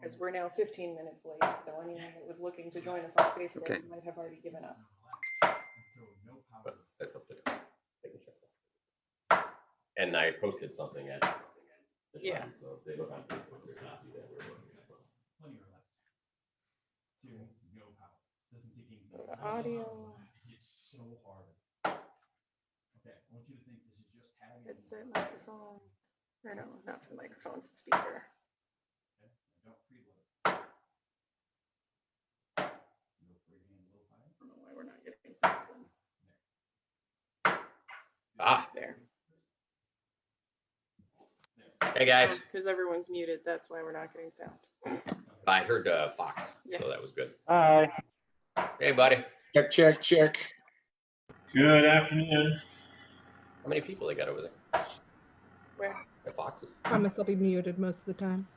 Because we're now 15 minutes late, so anyone that was looking to join us on Facebook might have already given up. But that's up to them. They can check that. And I posted something at the time, so if they look on Facebook, they're gonna see that we're looking at it. Plenty of relax. So no power. Doesn't take any Audio. It's so hard. Okay, I want you to think this is just tagging. Headset, microphone. Or no, not the microphone, the speaker. Okay, don't preload. You go for your hand a little higher. I don't know why we're not getting something. Ah, There. hey guys. Because everyone's muted, that's why we're not getting sound. I heard Fox, Yeah. so that was good. Hi. Hey, buddy. Check, check, check. Good afternoon. How many people they got over there? Where? At Fox's. Promise I'll be muted most of the time.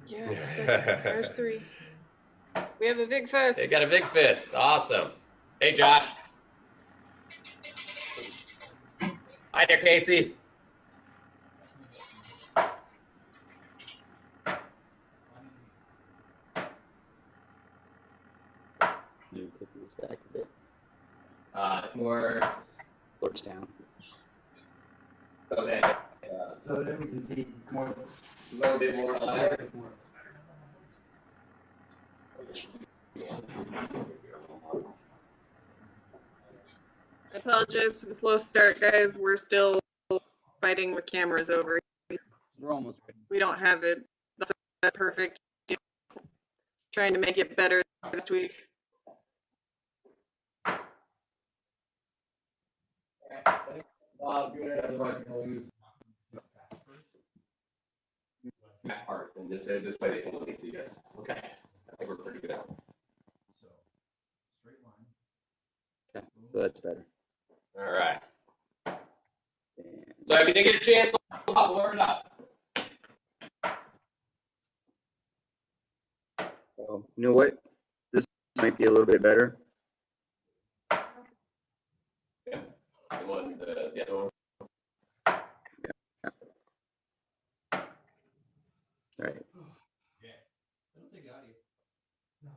Yeah, there's 3. We have a big fest. They got a big fist. Awesome. Hey, Josh. Hi there, Casey. Back a bit. More Looks down. so that we can see more. a little bit more live. I apologize for the slow start, guys. We're still fighting with cameras over. We're almost ready. We don't have it that perfect. Trying to make it better this week. That part, and this way they can only see us. Okay. I think we're pretty good. So, straight line. Okay, so that's better. All right. And So if you didn't get a chance, load it up. oh, you know what? This might be a little bit better. The one, the other one. All right. Yeah. I don't take audio. No,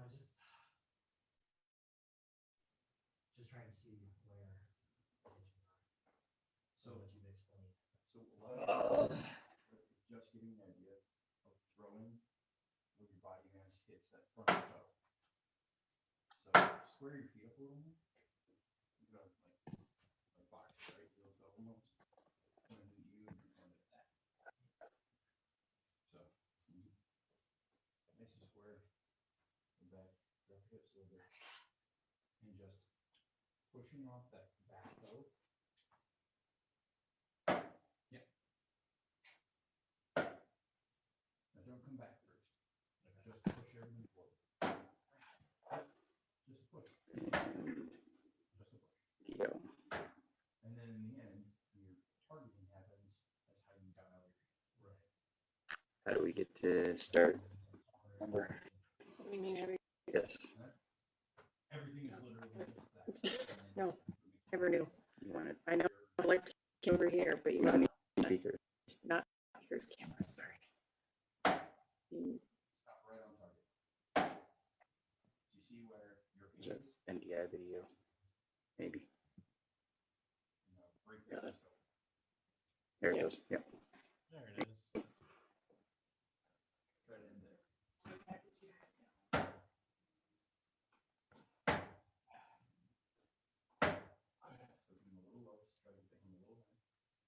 just trying to see where. So what you've explained. So a lot of it's just giving an idea of throwing where your body mass hits that front toe. So square your feet up a little more. You go like box, right? It's almost pointing at you and you're pointing at that. So nice and square. And back, drop your hips over. And just pushing off that back toe. Yeah. Now don't come back first. Just push everything forward. Just a push. And Just a push. go. And then in the end, your targeting happens. That's how you dial your right. How do we get to start? Number. We mean every Yes. Everything is literally just that. No. Never knew. You want it? I know I like to come over here, but you You want want it speaker. not here's camera. Sorry. Stop right on target. So you see where your Is hand that is? NDI video? Maybe. You know, right there. Just go. There it Yeah. goes. Yep. There it is. Try to end there.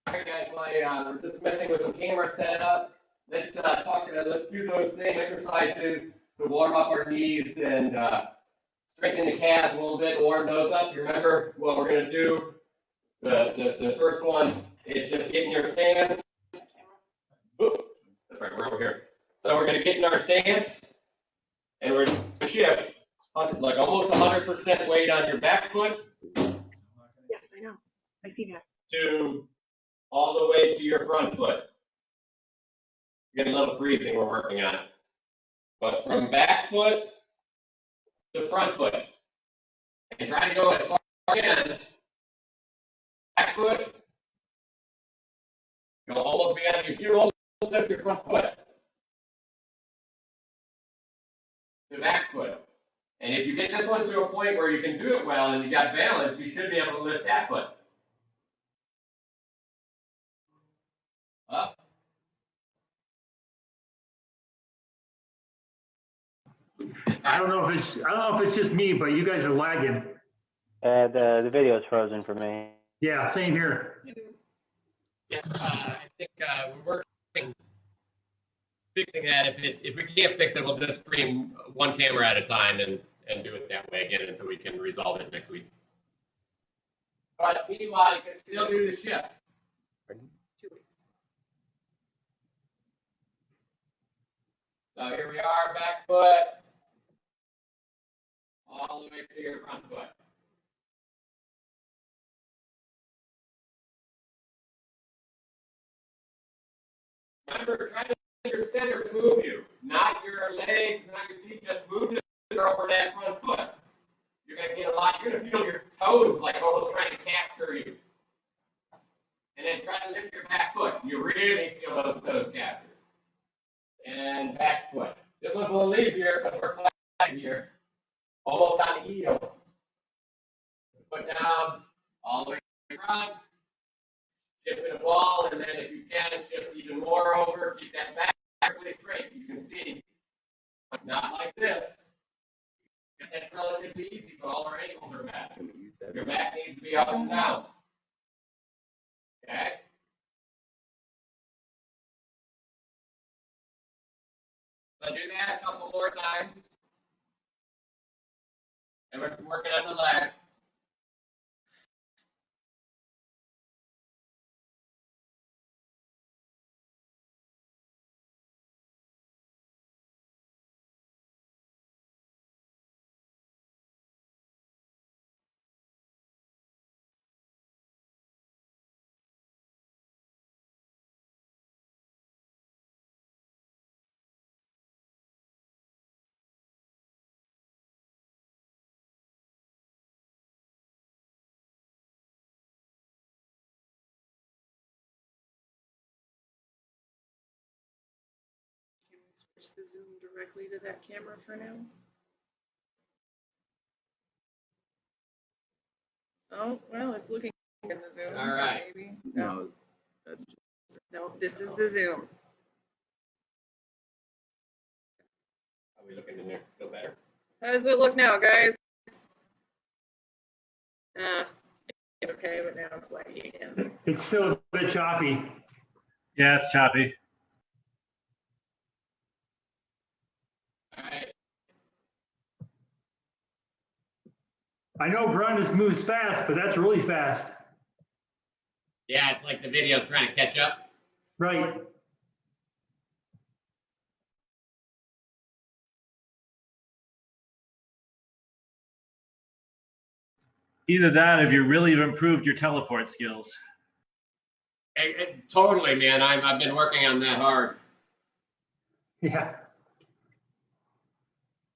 All right, guys, we're just messing with some camera setup. Let's let's do those same exercises to warm up our knees and strengthen the calves a little bit, warm those up. You remember what we're gonna do? The first one is just getting your stance. Oop, that's right, we're over here. So we're gonna get in our stance, and we're gonna shift like almost 100% weight on your back foot Yes, I know. I see that. to all the way to your front foot. You're getting a little freezing, we're working on it. But from back foot to front foot. And try to go as far as you can. Back foot You'll almost be on, you should almost lift your front foot. The back foot. And if you get this one to a point where you can do it well and you got balance, you should be able to lift that foot. Up. I don't know if it's just me, but you guys are lagging. The video's frozen for me. Yeah, same here. Yeah, I think we're working, fixing that. If we can't fix it, we'll just stream one camera at a time and do it that way again until we can resolve it next week. But meanwhile, you can still do the shift. 2 weeks. So here we are, back foot, all the way to your front foot. Remember, try to get your center to move you, not your legs, not your feet, just move the center over that front foot. You're going to get a lot, you're going to feel your toes like almost trying to capture you. And then try to lift your back foot. You really feel those toes captured. And back foot. This one's a little easier because we're flat here, almost on the heel. Put down, all the way to the front. Shift in a ball, and then if you can, shift even more over. Keep that back perfectly straight. You can see, not like this. That's relatively easy, but all our ankles are back. Your back needs to be up and down. Okay? So do that a couple more times. And we're working on the leg. Can we switch the zoom directly to that camera for now? Oh, well, it's looking in the zoom. All right. Maybe. No, that's just. No, this is the zoom. Are we looking in there? Still better? How does it look now, guys? Okay, but now it's laggy again. It's still a bit choppy. Yeah, it's choppy. All right. I know Brandis moves fast, but that's really fast. Yeah, it's like the video trying to catch up. Right. Either that, or if you really have improved your teleport skills. Totally, man. I've been working on that hard. Yeah.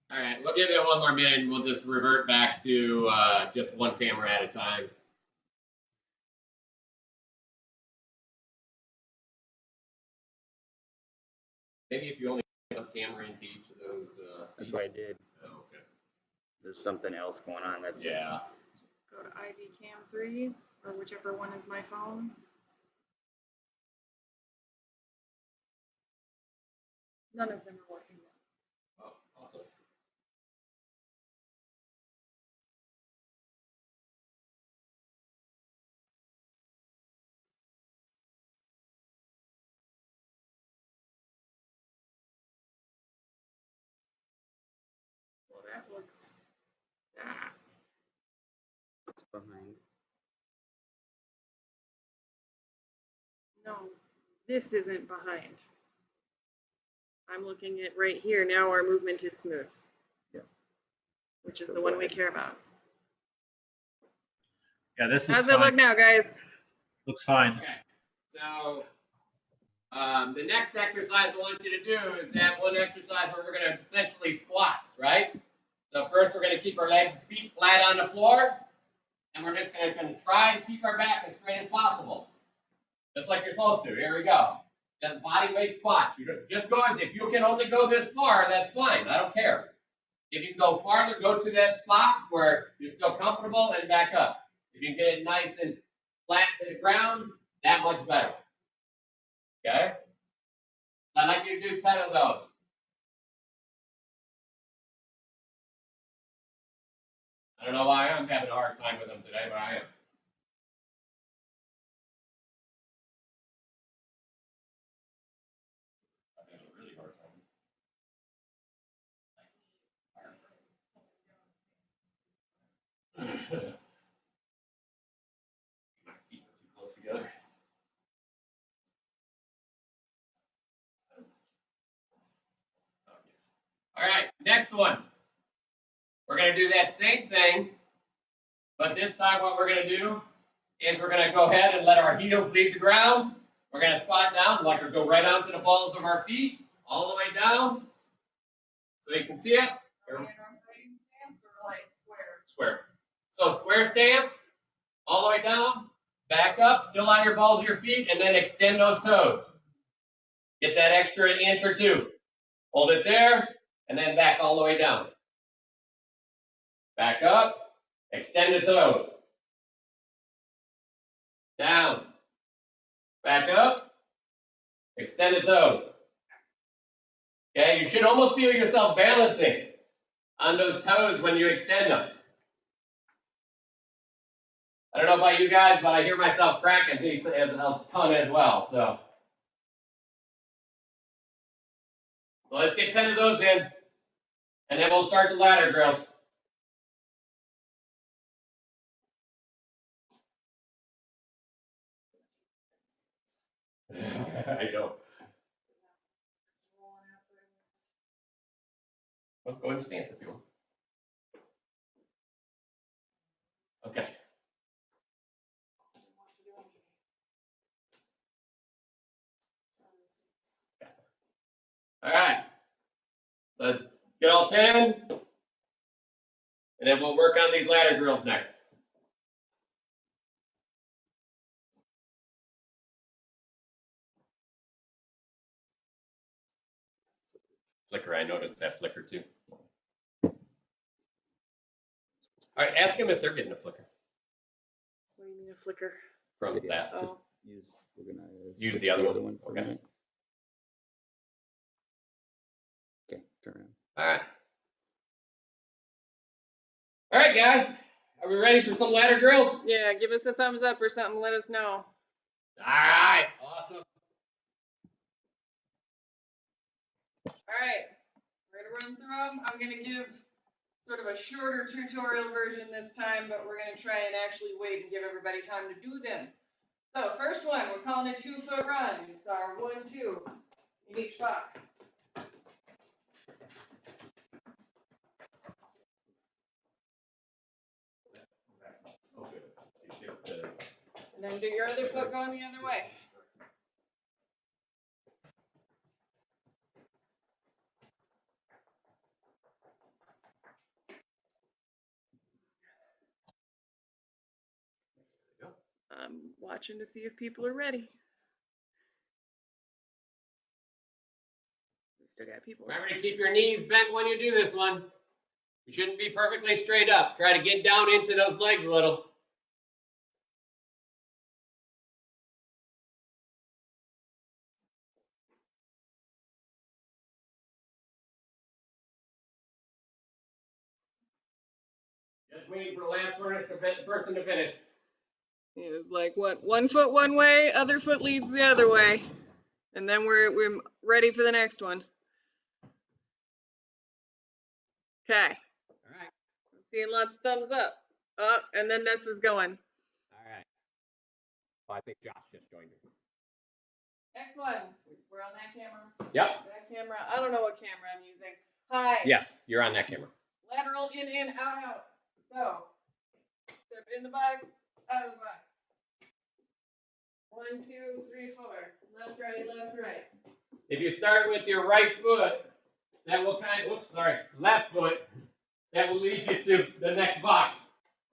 All right, we'll give it one more minute and we'll just revert back to just one camera at a time. Maybe if you only have a camera into each of those. That's what I did. Oh, okay. There's something else going on that's. Yeah. Just go to ID Cam 3 or whichever one is my phone. None of them are working now. Oh, awesome. Well, that looks. It's behind. No, this isn't behind. I'm looking at right here. Now our movement is smooth. Yes. Which is So the go one we ahead. care about. Yeah, this looks How's it look fine. now, guys? Looks fine. Okay. So the next exercise I want you to do is that one exercise where we're going to essentially squats, right? So first we're going to keep our feet flat on the floor, and we're just going to try to keep our back as straight as possible. Just like you're supposed to. Here we go. Just body weight squat. Just go as if you can only go this far, that's fine. I don't care. If you can go farther, go to that spot where you're still comfortable and back up. If you can get it nice and flat to the ground, that much better. Okay? I'd like you to do 10 of those. I don't know why I'm having a hard time with them today, but I am. I'm having a really hard time. My feet are too close together. All right, next one. We're going to do that same thing, but this time what we're going to do is we're going to go ahead and let our heels leave the ground. We're going to squat down, like go right onto the balls of our feet, all the way down, so you can see it. Are we in our fighting stance or like square? Square. So square stance, all the way down, back up, still on your balls of your feet, and then extend those toes. Get that extra inch or two. Hold it there, and then back all the way down. Back up, extend the toes. Down. Back up, extend the toes. Okay, you should almost feel yourself balancing on those toes when you extend them. I don't know about you guys, but I hear myself cracking these a ton as well. So let's get 10 of those in, and then we'll start the ladder drills. I know. Well, go in stance if you want. Okay. All right. So get all 10, and then we'll work on these ladder drills next. Flicker, I noticed that flicker too. All right, ask them if they're getting a flicker What do you mean a flicker? from that. Oh. Just We're gonna use switch the other one. for a Okay. minute. Okay, turn around. All right. All right, guys. Are we ready for some ladder drills? Yeah, give us a thumbs up or something. Let us know. All right. Awesome. All right, we're gonna run through them. I'm gonna give sort of a shorter tutorial version this time, but we're gonna try and actually wait and give everybody time to do them. So first one, we're calling a 2-foot run. It's our 1-2 in each box. And then do your other foot going the other way. I'm watching to see if people are ready. We still got people. Remember to keep your knees bent when you do this one. You shouldn't be perfectly straight up. Try to get down into those legs a little. Just waiting for the last person to finish. It's like what? One foot one way, other foot leads the other way, and then we're ready for the next one. Okay. All right. I'm seeing lots of thumbs up. Oh, and then Ness is going. All right. Oh, I think Josh just joined me. Next one. We're on that camera. Yep. That camera. I don't know what camera I'm using. Hi. Yes, you're on that camera. Lateral in, out. So, step in the box, out of the box. 1, 2, 3, 4. Left, right. If you start with your right foot, that will left foot, that will lead you to the next box,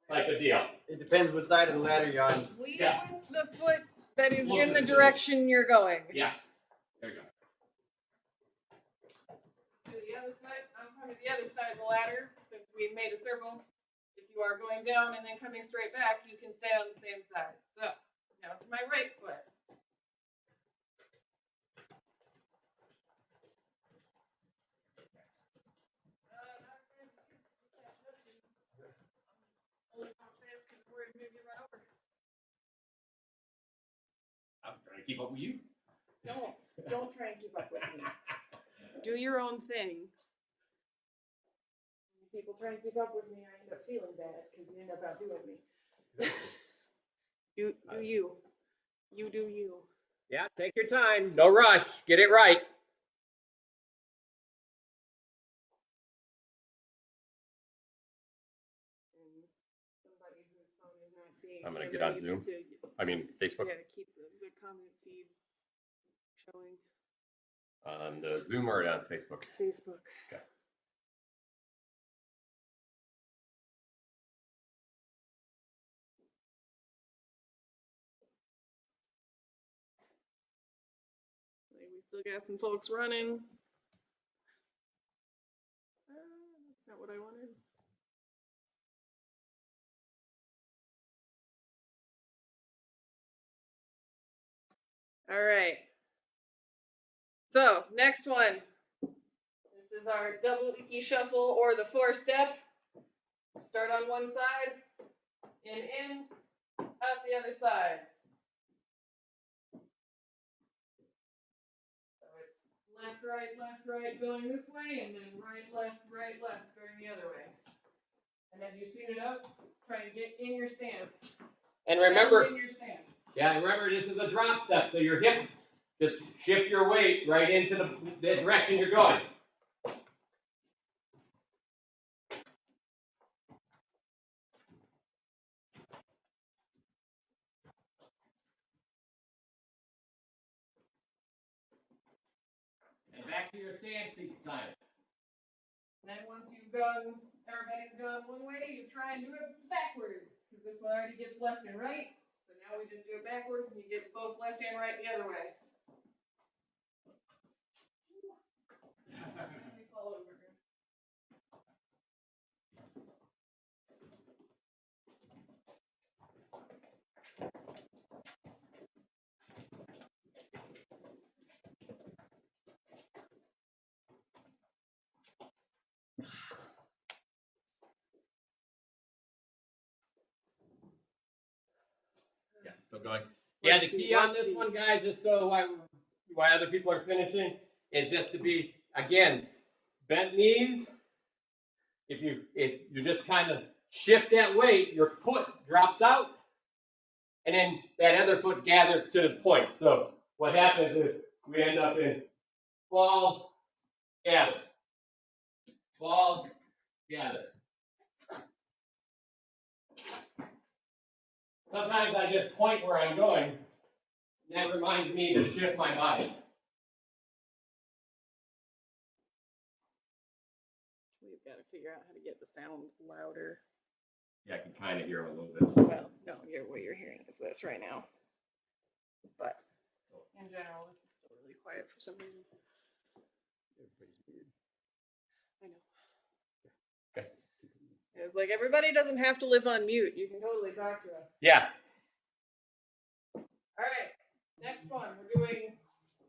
type of deal. It depends what side of the ladder you're on. Lead Yeah. the foot that is Looks in the like it. direction you're going. Yes. There you go. To the other side, I'm coming to the other side of the ladder, since we made a circle. If you are going down and then coming straight back, you can stay on the same side. So, now to my right foot. I'm trying to keep up with you. Don't try and keep up with me. Do your own thing. When people try and keep up with me, I end up feeling bad because you end up outdoing me. Do you. You do you. Yeah, take your time. No rush. Get it right. And somebody whose phone is not being I'm gonna get on Zoom. I mean, Facebook. Yeah, keep the comment feed showing. On the Zoom or on Facebook? Facebook. Okay. Like, we still got some folks running. That's not what I wanted. All right. So, next one. This is our double Icky Shuffle or the 4-step. Start on one side, in, out the other side. So it's left, right, going this way, and then right, left, going the other way. And as you speed it up, try and get in your stance. And remember, in your stance. yeah, remember this is a drop step, so your hip, just shift your weight right into the direction you're going. And back to your stance each time. And then once you've gone, everybody's gone one way, you try and do it backwards. Because this one already gets left and right. So now we just do it backwards and you get both left and right the other way. Let me fall over. Yeah, still going. Yeah, the key on this one, guys, just so why other people are finishing, is just to be, again, bent knees. If you just kind of shift that weight, your foot drops out, and then that other foot gathers to the point. So what happens is we end up in fall, gather, fall, gather. Sometimes I just point where I'm going, and that reminds me to shift my body. We've got to figure out how to get the sound louder. Yeah, I can kind of hear it a little bit. Well, no, what you're hearing is this right now. But in general, this is still really quiet for some reason. Everybody's weird. I know. Okay. It's like everybody doesn't have to live on mute. You can totally talk to us. Yeah. All right, next one. We're doing,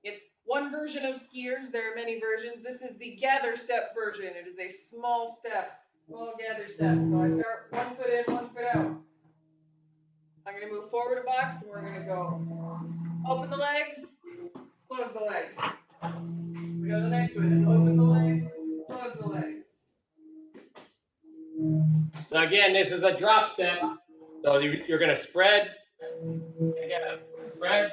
it's one version of skiers. There are many versions. This is the gather step version. It is a small step, small gather step. So I start one foot in, one foot out. I'm going to move forward a box, and we're going to go open the legs, close the legs. We go to the next one, open the legs, close the legs. So again, this is a drop step. So you're going to spread. Yeah, spread.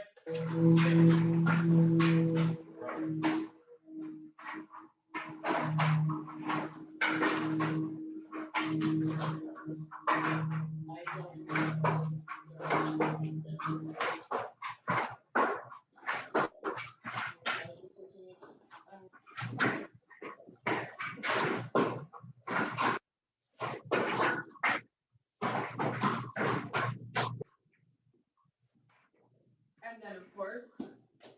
And course,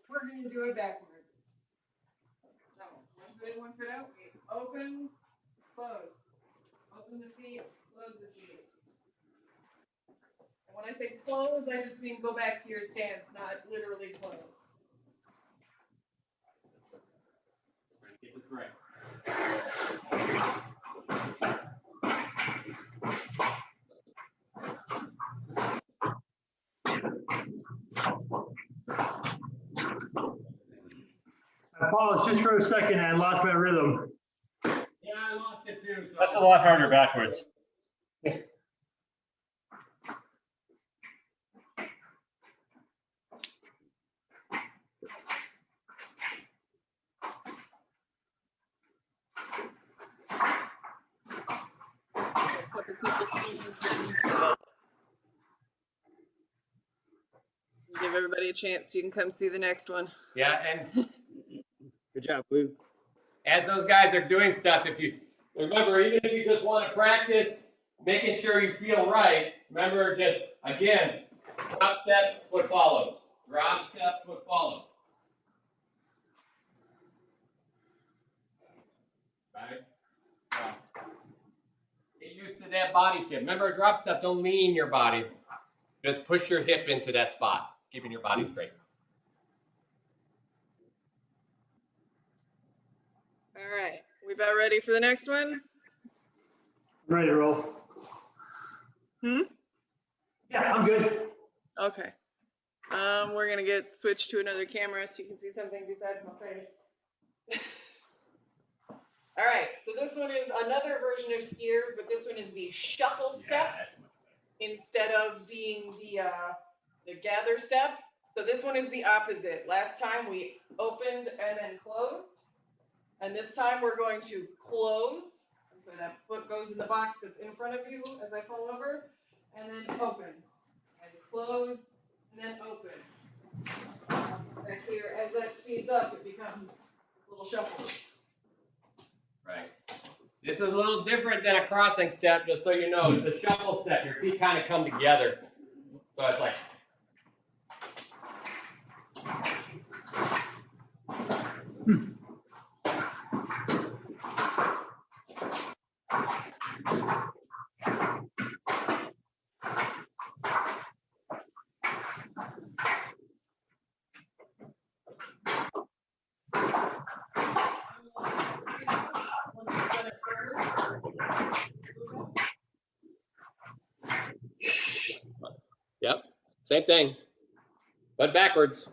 we're going to do it backwards. So, one foot in, one foot out. We open, close. Open the feet, close the feet. And when I say close, I just mean go back to your stance, not literally close. Get this right. Paul, just for a second, I lost my rhythm. Yeah, I lost it too. So. That's a lot harder backwards. Give everybody a chance. You can come see the next one. Yeah, and Good job, Blue. as those guys are doing stuff, if you remember, even if you just want to practice making sure you feel right, remember just, again, drop step, foot follows. Drop step, foot follows. Right? Get used to that body shift. Remember, a drop step, don't lean your body. Just push your hip into that spot, keeping your body straight. All right. We about ready for the next one? I'm ready to roll. Hmm? Yeah, I'm good. Okay. We're going to get switched to another camera so you can see something besides my face. All right. So this one is another version of skiers, but this one is the shuffle step instead of being the gather step. So this one is the opposite. Last time we opened and then closed. And this time we're going to close. And so that foot goes in the box that's in front of you as I fall over. And then open. And close. And then open. Back here, as that speeds up, it becomes a little shuffle. Right. This is a little different than a crossing step, just so you know. It's a shuffle step. Your feet kind of come together. So it's like. Yep, same thing, but backwards.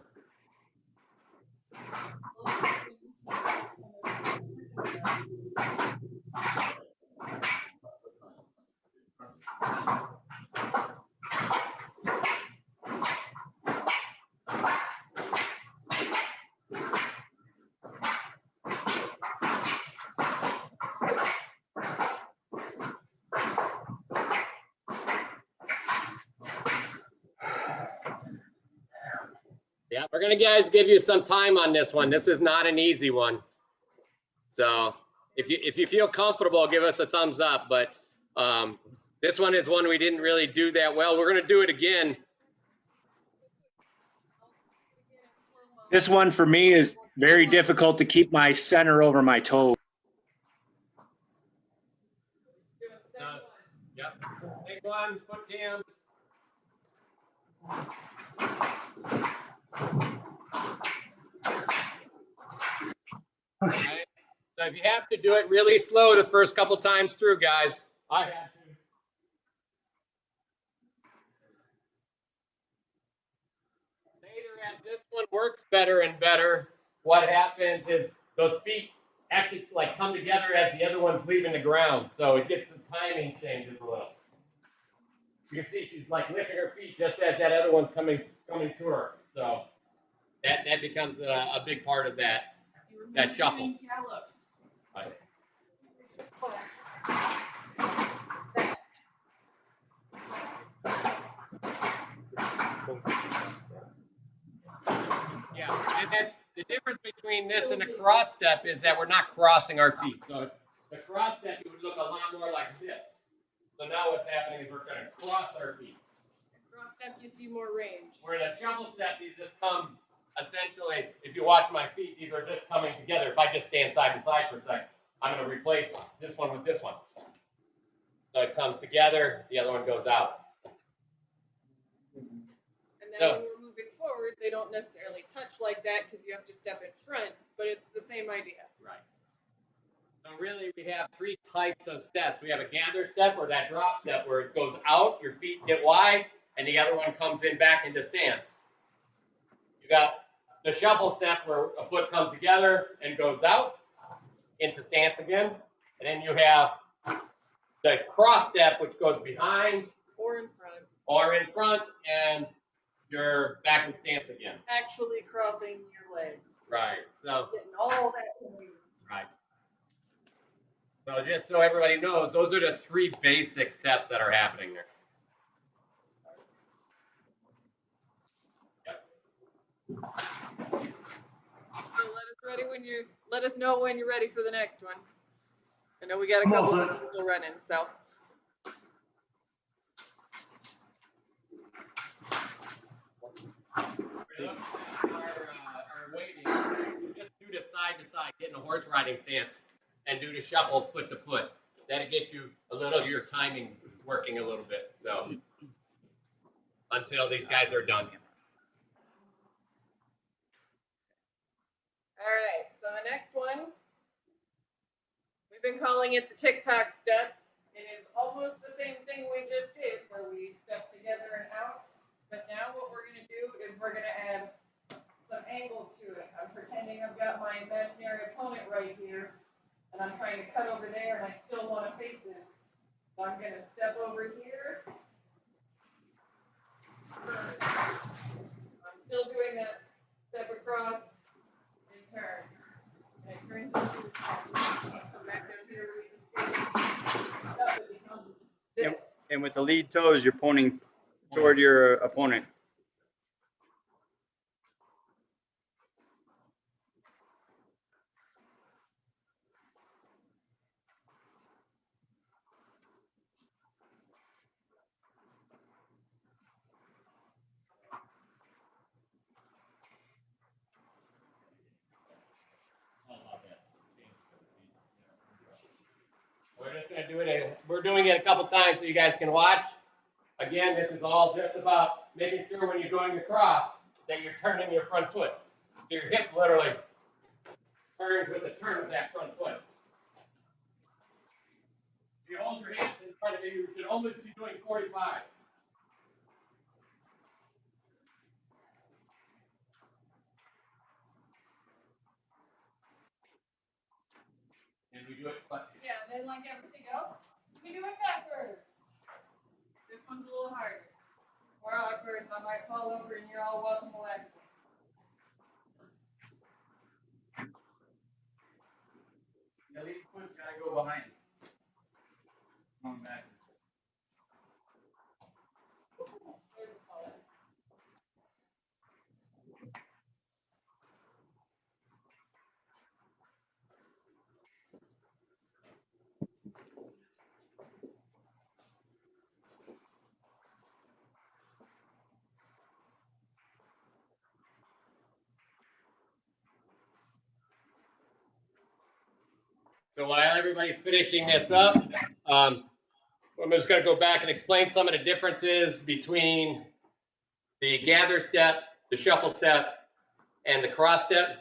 Yeah, we're gonna guys give you some time on this one. This is not an easy one. So if you feel comfortable, give us a thumbs up. But this one is one we didn't really do that well. We're gonna do it again. This one for me is very difficult to keep my center over my toe. So, yep. Take one, foot cam. Okay. So if you have to do it really slow the first couple times through, guys. I have to. Later, as this one works better and better, what happens is those feet actually like come together as the other one's leaving the ground. So it gets the timing changes a little. You can see she's like lifting her feet just as that other one's coming to her. So that becomes a big part of that shuffle. Right. Yeah, and that's the difference between this and a cross step is that we're not crossing our feet. So the cross step, it would look a lot more like this. So now what's happening is we're going to cross our feet. Cross step gets you more range. Where in a shuffle step, you just come essentially, if you watch my feet, these are just coming together. If I just stand side to side for a second, I'm going to replace this one with this one. So it comes together, the other one goes out. And then So- when we're moving forward, they don't necessarily touch like that because you have to step in front, but it's the same idea. Right. So really, we have three types of steps. We have a gather step or that drop step where it goes out, your feet get wide, and the other one comes in back into stance. You got the shuffle step where a foot comes together and goes out into stance again. And then you have the cross step, which goes behind Or in front. or in front, and you're back in stance again. Actually crossing your leg. Right. So, Getting all that moving. right. So just so everybody knows, those are the three basic steps that are happening there. So let us know when you're ready for the next one. I know we got a I'm all couple set. people running, so. Are waiting, just do the side to side, get in a horse riding stance, and do the shuffle foot to foot. That'll get you a little of your timing working a little bit. So until these guys are done. All right, so the next one, we've been calling it the TikTok step. It is almost the same thing we just did, where we step together and out. But now what we're gonna do is we're gonna add some angle to it. I'm pretending I've got my imaginary opponent right here, and I'm trying to cut over there, and I still want to face it. So I'm gonna step over here. I'm still doing that step across and turn. And it turns into come back down here where you can see stuff that becomes this. And with the lead toes, you're pointing toward your opponent. We're just gonna do it. We're doing it a couple times so you guys can watch. Again, this is all just about making sure when you're going across that you're turning your front foot. Your hip literally turns with the turn of that front foot. If you hold your hands in front of you, you should always be doing 45. And we do it, but Yeah, and then like everything else, we do it backwards. This one's a little harder. More awkward, I might fall over and you're all welcome to laugh. At least the foot's gotta go behind you. Going back. There's a fall. so while everybody's finishing this up, I'm just going to go back and explain some of the differences between the gather step, the shuffle step, and the cross step.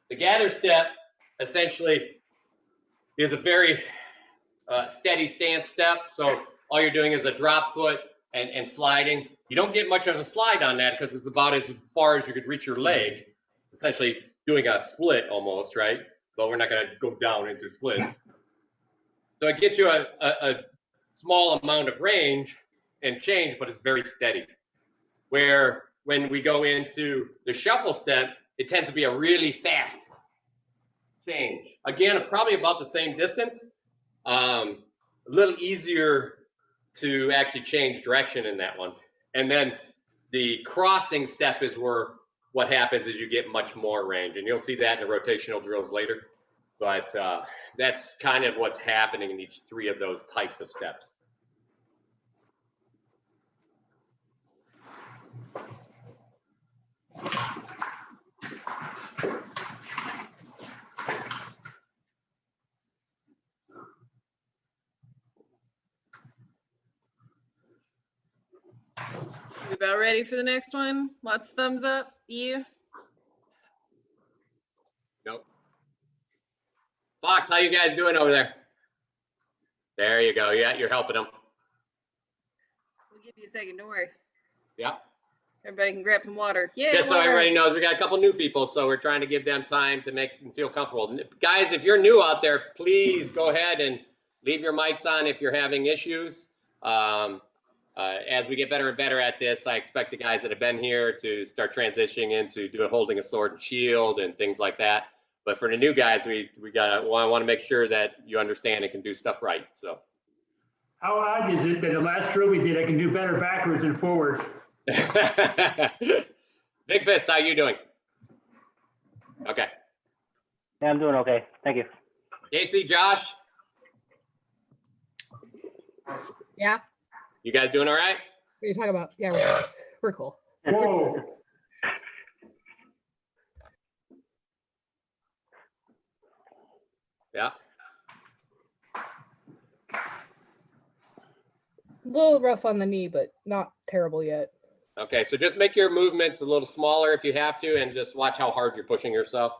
The gather step essentially is a very steady stance step. So all you're doing is a drop foot and sliding. You don't get much of a slide on that because it's about as far as you could reach your leg, essentially doing a split almost, right? But we're not going to go down into splits. So it gets you a small amount of range and change, but it's very steady. Where when we go into the shuffle step, it tends to be a really fast change. Again, probably about the same distance. A little easier to actually change direction in that one. And then the crossing step is where what happens is you get much more range. And you'll see that in the rotational drills later. But that's kind of what's happening in each three of those types of steps. about ready for the next one? Lots of thumbs up. You? Nope. Fox, how you guys doing over there? There you go. Yeah, you're helping them. We'll give you a second. Don't worry. Yeah. Everybody can grab some water. Yeah. Just so water. everybody knows, we got a couple new people, so we're trying to give them time to make them feel comfortable. Guys, if you're new out there, please go ahead and leave your mics on if you're having issues. As we get better and better at this, I expect the guys that have been here to start transitioning into holding a sword and shield and things like that. But for the new guys, we want to make sure that you understand and can do stuff right. So. How odd is it that the last drill we did, I can do better backwards than forward? Big Fist, how you doing? Okay. Yeah, I'm doing okay. Thank you. Casey, Josh, Yeah. you guys doing all right? What are you talking about? Yeah, we're cool. Whoa. Yeah. A little rough on the knee, but not terrible yet. Okay, so just make your movements a little smaller if you have to, and just watch how hard you're pushing yourself.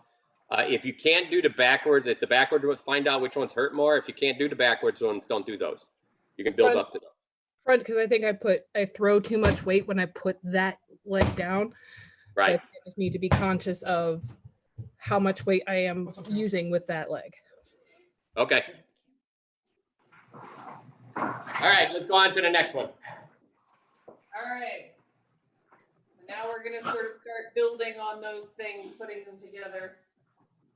If you can't do the backwards, if the backward ones, find out which ones hurt more. If you can't do the backwards ones, don't do those. You can build up to those. Front, because I think I throw too much weight when I put that leg down. Right. So I just need to be conscious of how much weight I am using with that leg. Okay. All right, let's go on to the next one. All right. Now we're going to sort of start building on those things, putting them together.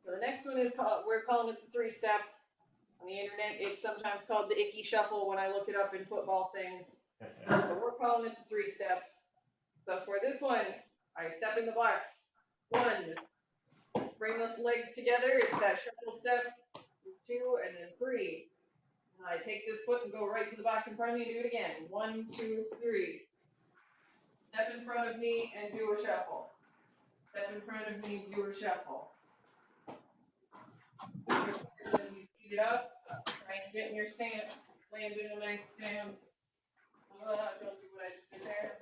So the next one is called, we're calling it the 3-step. On the internet, it's sometimes called the Icky Shuffle when I look it up in football things. But we're calling it the 3-step. So for this one, I step in the box. 1, bring the legs together. It's that shuffle step. 2, and then 3. And I take this foot and go right to the box in front of me and do it again. 1, 2, 3. Step in front of me and do a shuffle. Step in front of me, do a shuffle. As you speed it up, try and get in your stance. Land in a nice stance. Don't do what I just did there.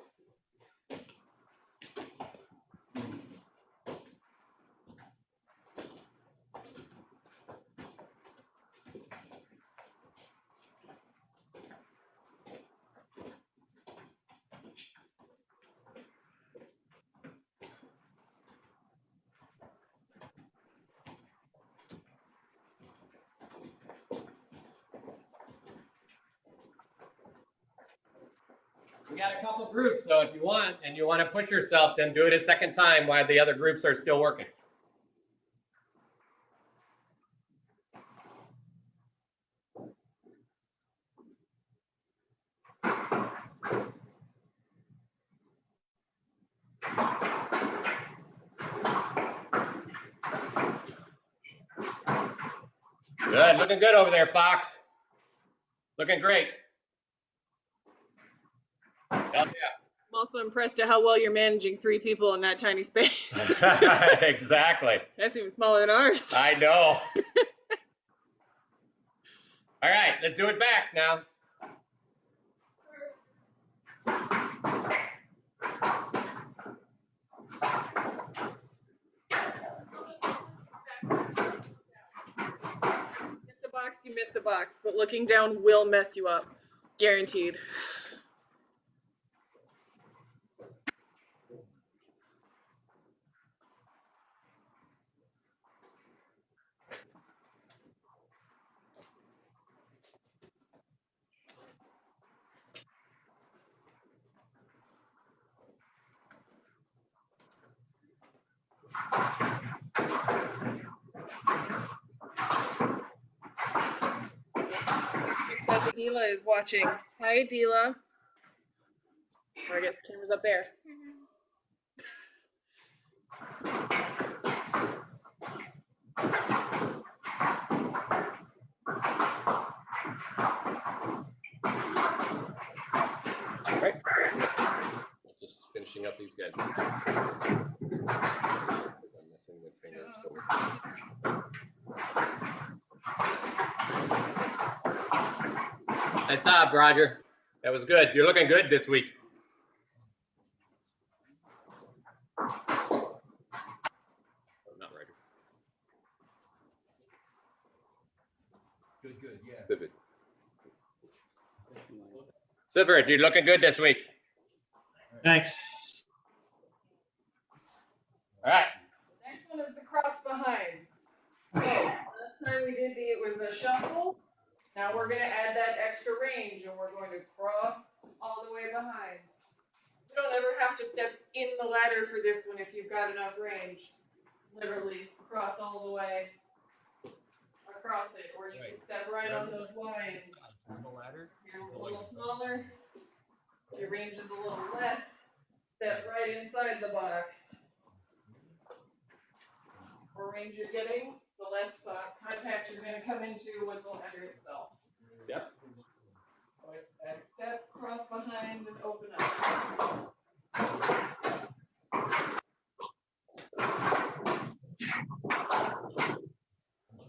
We got a couple groups, so if you want, and you want to push yourself, then do it a second time while the other groups are still working. Good, looking good over there, Fox. Looking great. Hell yeah. I'm also impressed at how well you're managing 3 people in that tiny space. Exactly. That's even smaller than ours. I know. All right, let's do it back now. Hit the box, you miss the box, but looking down will mess you up. Guaranteed. Adila is watching. Hi, Adila. Or I guess the camera's up there. Right. Just finishing up these guys. I'm missing this finger. Good job, Roger. That was good. You're looking good this week. Good, yeah. Sifford, you're looking good this week. Thanks. All right. Next one is the cross behind. So last time we did it was a shuffle. Now we're gonna add that extra range and we're going to cross all the way behind. You don't ever have to step in the ladder for this one if you've got enough range. Literally cross all the way across it, or you can step right on those lines. On the ladder? You're a little smaller, your range is a little less, step right inside the box. The more range you're getting, the less contact you're going to come into with the ladder itself. Yep. So it's that step, cross behind, and open up.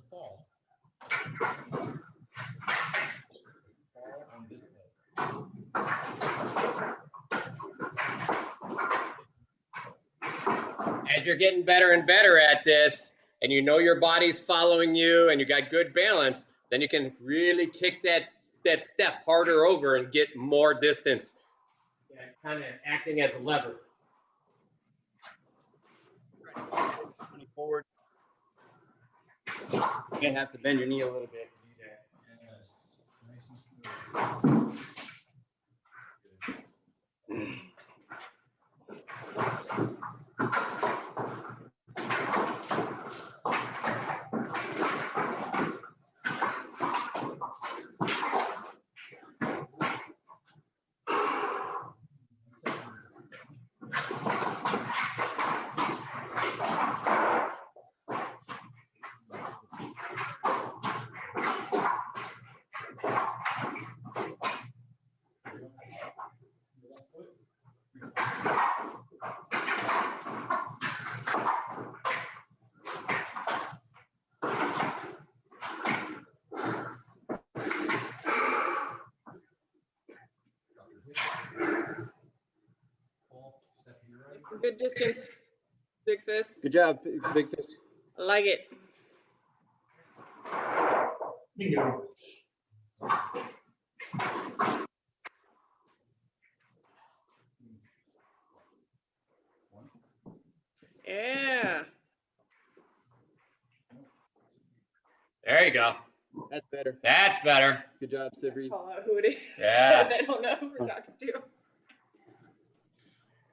Fall. Fall on this way. As you're getting better and better at this, and you know your body's following you, and you got good balance, then you can really kick that step harder over and get more distance. Yeah, kind of acting as a lever. Running forward. You may have to bend your knee a little bit to do that. Yes. Nice and smooth. Good. Good distance, Big Fist. Good job, Big Fist. I like it. Bingo. Yeah. There you go. That's better. That's better. Good job, Sibri. Call out who it is. Yeah. They don't know who we're talking to.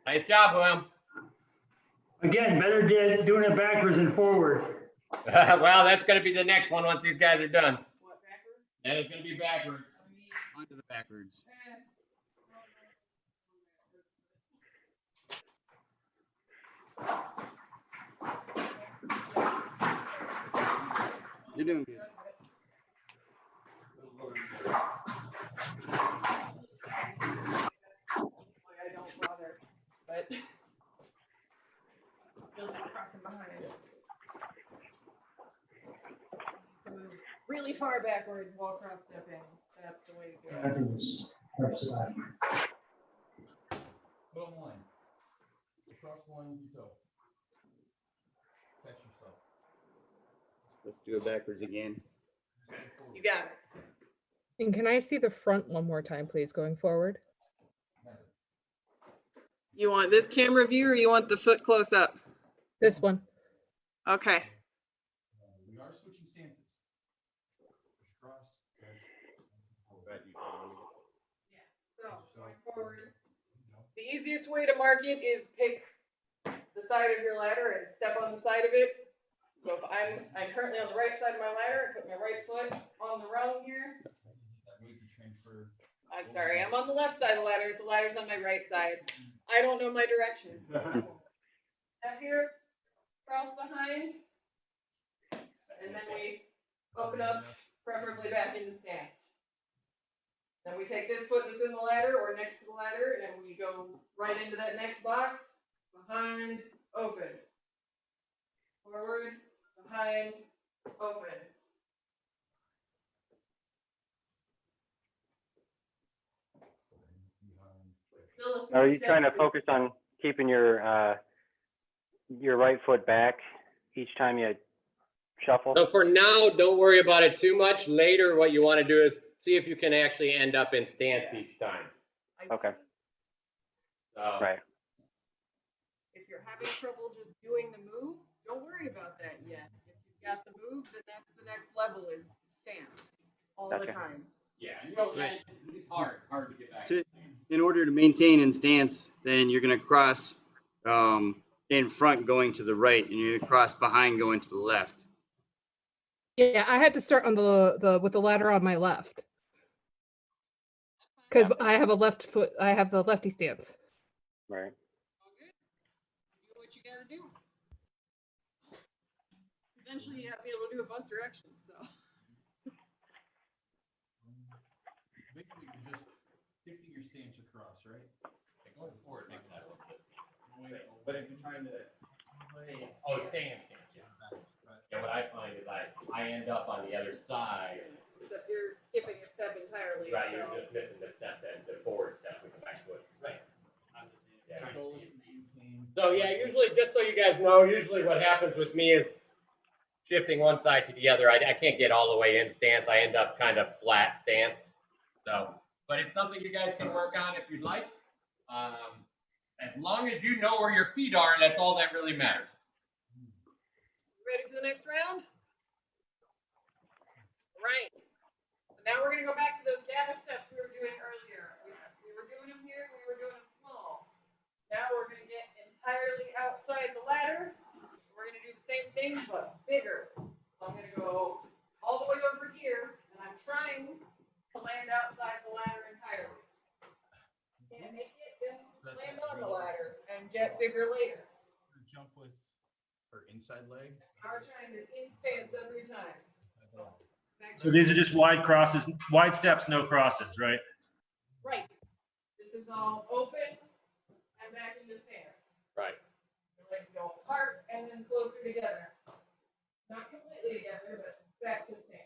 Nice job, William. Again, better doing it backwards than forward. Well, that's going to be the next one once these guys are done. What, backwards? That is going to be backwards. Onto the backwards. You're doing good. I don't bother, but still just crossing behind. Move really far backwards while cross stepping. That's the way to do I it. think it's Hopscotch. Put on the line. Across the line with your toe. Catch yourself. Let's do it backwards again. You got it. And can I see the front one more time, please, going forward? You want this camera view or you want the foot close up? This one. Okay. We are switching stances. Push across. So going forward, the easiest way to mark it is pick the side of your ladder and step on the side of it. So if I'm currently on the right side of my ladder, I put my right foot on the rung here. That weight to transfer. I'm sorry, I'm on the left side of the ladder. The ladder's on my right side. I don't know my direction. Step here, cross behind, and then we open up, preferably back into stance. Then we take this foot that's in the ladder or next to the ladder, and we go right into that next box, behind, open. Forward, behind, open. Still a Are you step trying to through. focus on keeping your right foot back each time you shuffle? So for now, don't worry about it too much. Later, what you want to do is see if you can actually end up in stance each time. Okay. So, Right. If you're having trouble just doing the move, don't worry about that yet. If you've got the move, then that's the next level is stance all the Okay. time. yeah, it's hard to get back. In order to maintain in stance, then you're going to cross in front going to the right, and you're going to cross behind going to the left. Yeah, I had to start on the with the ladder on my left. Because I have a left foot, I have the lefty stance. Right. All good. Do what you gotta do. Eventually you have to be able to do it both directions, so. Basically, you're just shifting your stance across, right? Going forward makes that a little bit. But if you're trying to. Stay in stance, yeah. Yeah, what I find is I end up on the other side. Except you're skipping a step entirely. Right, so. you're just missing the step, the forward step with the back foot. Right. Yeah. Goal is to maintain. So yeah, usually, just so you guys know, usually what happens with me is shifting one side to the other. I can't get all the way in stance. I end up kind of flat stanced. So, but it's something you guys can work on if you'd like. As long as you know where your feet are, that's all that really matters. Ready for the next round? All right. So now we're gonna go back to those gather steps we were doing earlier. We were doing them here, we were doing them small. Now we're gonna get entirely outside the ladder. We're gonna do the same thing, but bigger. So I'm gonna go all the way over here, and I'm trying to land outside the ladder entirely. Can't make it, then land on the ladder and get bigger later. Jump with or inside legs. Now we're trying to in stance every time. So these are just wide crosses, wide steps, no crosses, right? Right. This is all open and back into stance. Right. The legs go apart and then closer together. Not completely together, but back to stance.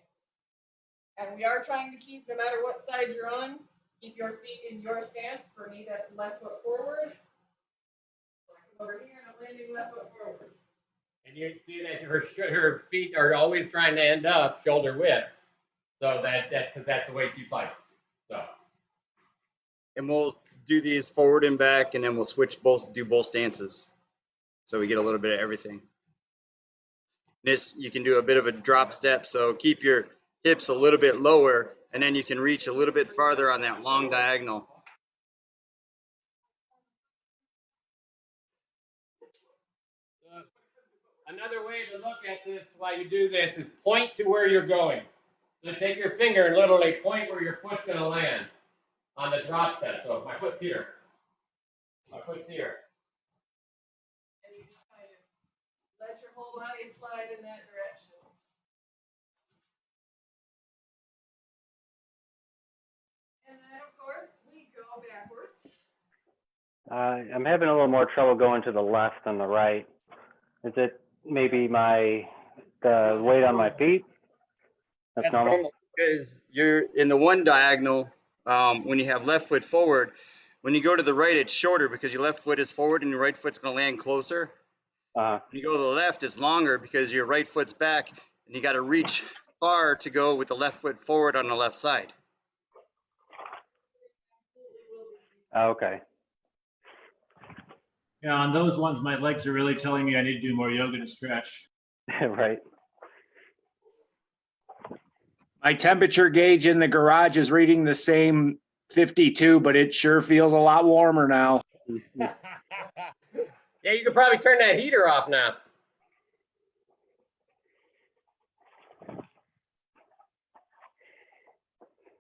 And we are trying to keep, no matter what side you're on, keep your feet in your stance. For me, that's left foot forward. So I come over here and I'm landing left foot forward. And you see that her feet are always trying to end up shoulder width. So because that's the way she fights. So. And we'll do these forward and back, and then we'll do both stances. So we get a little bit of everything. This, you can do a bit of a drop step, so keep your hips a little bit lower, and then you can reach a little bit farther on that long diagonal. Another way to look at this while you do this is point to where you're going. So take your finger and literally point where your foot's going to land on the drop step. So if my foot's here, my foot's here. And you just kind of let your whole body slide in that direction. And then, of course, we go backwards. I'm having a little more trouble going to the left than the right. Is it maybe the weight on my feet? That's normal. Because you're in the one diagonal, when you have left foot forward, when you go to the right, it's shorter because your left foot is forward and your right foot's going to land closer. When you go to the left, it's longer because your right foot's back and you got to reach far to go with the left foot forward on the left side. Okay. Yeah, on those ones, my legs are really telling me I need to do more yoga to stretch. Right. My temperature gauge in the garage is reading the same 52, but it sure feels a lot warmer now. Yeah, you could probably turn that heater off now.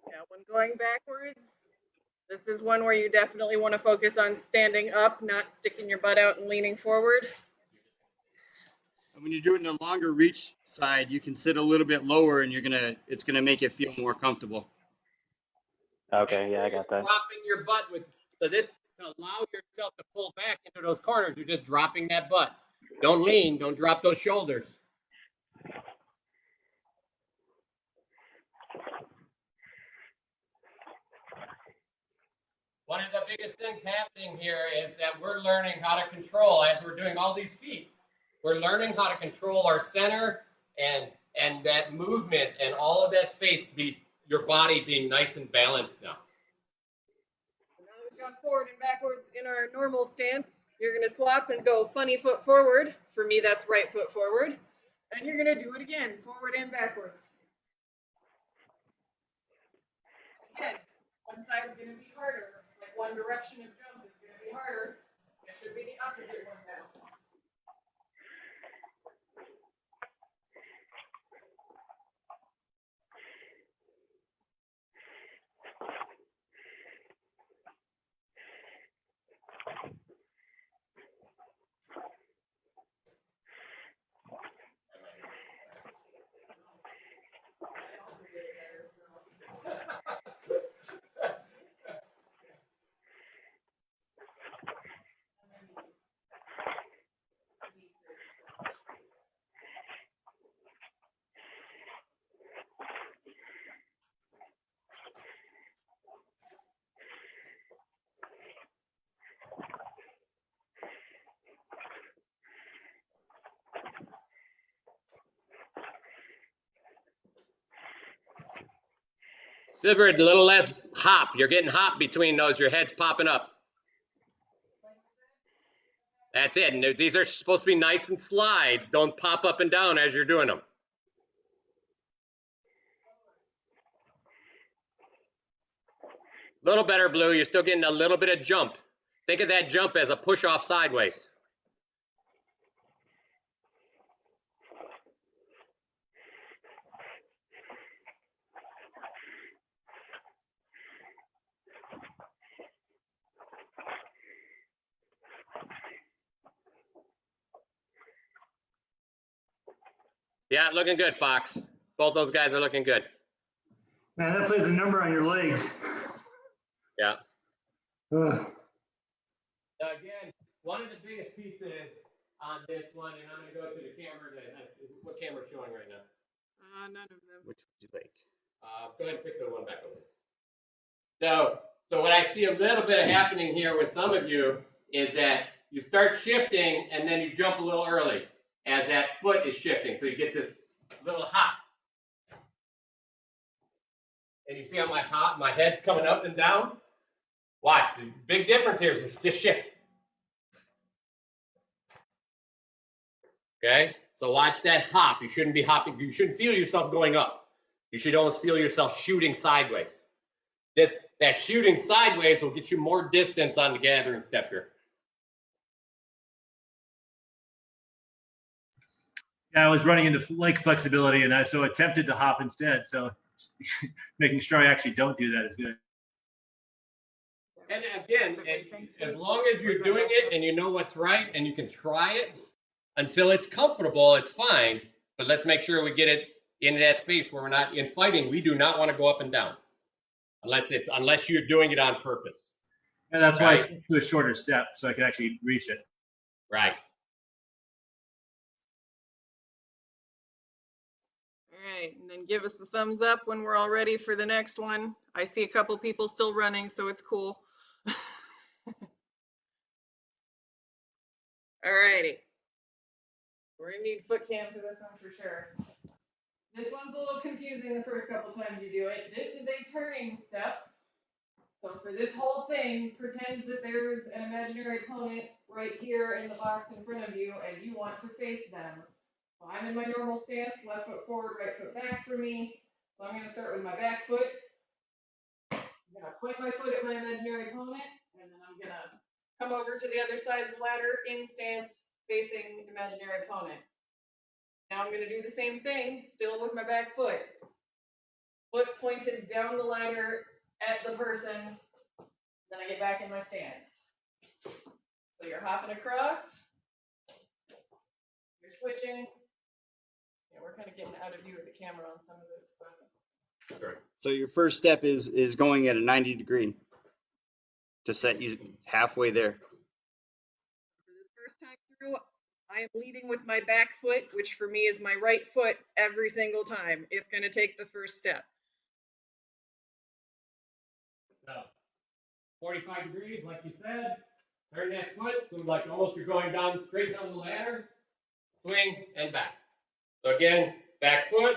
Yeah, when going backwards, this is one where you definitely want to focus on standing up, not sticking your butt out and leaning forward. And when you do it in the longer reach side, you can sit a little bit lower and it's gonna make it feel more comfortable. Okay, yeah, I got that. Dropping your butt so this, to allow yourself to pull back into those corners, you're just dropping that butt. Don't lean, don't drop those shoulders. One of the biggest things happening here is that we're learning how to control, as we're doing all these feet, we're learning how to control our center and that movement and all of that space to be your body being nice and balanced now. Now that we've got forward and backwards in our normal stance, you're gonna swap and go funny foot forward. For me, that's right foot forward. And you're gonna do it again, forward and backward. Again, one side is gonna be harder, like one direction of jump is gonna be harder. It should be the opposite one now. Sigurd, a little less hop. You're getting hop between those. Your head's popping up. That's it. And these are supposed to be nice and slides. Don't pop up and down as you're doing them. A little better, Blue. You're still getting a little bit of jump. Think of that jump as a push off sideways. Yeah, looking good, Fox. Both those guys are looking good. Man, that plays a number on your legs. Yeah. Ugh. Now again, one of the biggest pieces on this one, and I'm going to go to the camera. What camera's showing right now? None of them. Which would you like? Go ahead and pick the one back over. So what I see a little bit happening here with some of you is that you start shifting and then you jump a little early as that foot is shifting. So you get this little hop. And you see how my head's coming up and down? Watch, the big difference here is just shift. Okay, so watch that hop. You shouldn't be hopping. You shouldn't feel yourself going up. You should almost feel yourself shooting sideways. That shooting sideways will get you more distance on the gathering step here. Yeah, I was running into leg flexibility and I so attempted to hop instead. So making sure I actually don't do that is good. And again, as long as you're doing it and you know what's right and you can try it until it's comfortable, it's fine. But let's make sure we get it into that space where we're not in fighting. We do not want to go up and down unless you're doing it on purpose. And that's why I switched to a shorter step so I can actually reach it. Right. All right, and then give us the thumbs up when we're all ready for the next one. I see a couple people still running, so it's cool. All righty. We're gonna need foot cam for this one for sure. This one's a little confusing the first couple times you do it. This is a turning step. So for this whole thing, pretend that there's an imaginary opponent right here in the box in front of you and you want to face them. So I'm in my normal stance, left foot forward, right foot back for me. So I'm gonna start with my back foot. I'm gonna point my foot at my imaginary opponent, and then I'm gonna come over to the other side of the ladder in stance, facing imaginary opponent. Now I'm gonna do the same thing, still with my back foot. Foot pointed down the ladder at the person, then I get back in my stance. So you're hopping across, you're switching. Yeah, we're kind of getting out of view of the camera on some of this stuff. Sure. So your first step is going at a 90 degree to set you halfway there. For this first time through, I am leading with my back foot, which for me is my right foot every single time. It's going to take the first step. So 45 degrees, like you said. Turn that foot, so like almost you're going down straight down the ladder. Swing and back. So again, back foot,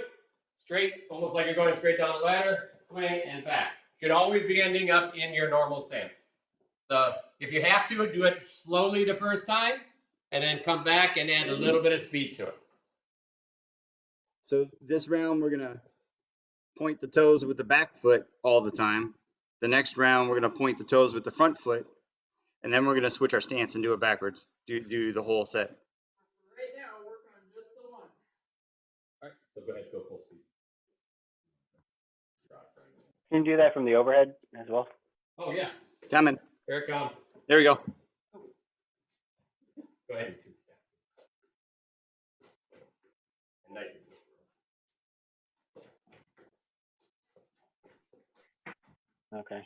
straight, almost like you're going straight down the ladder, swing and back. Should always be ending up in your normal stance. So if you have to, do it slowly the first time, and then come back and add a little bit of speed to it. So this round, we're gonna point the toes with the back foot all the time. The next round, we're gonna point the toes with the front foot, and then we're gonna switch our stance and do it backwards. Do the whole set. Right now, work on just the one. All right, so go ahead, go full speed. Can you do that from the overhead as well? Oh yeah, Coming. here it comes. There we go. Go ahead. And nice and slow. Okay.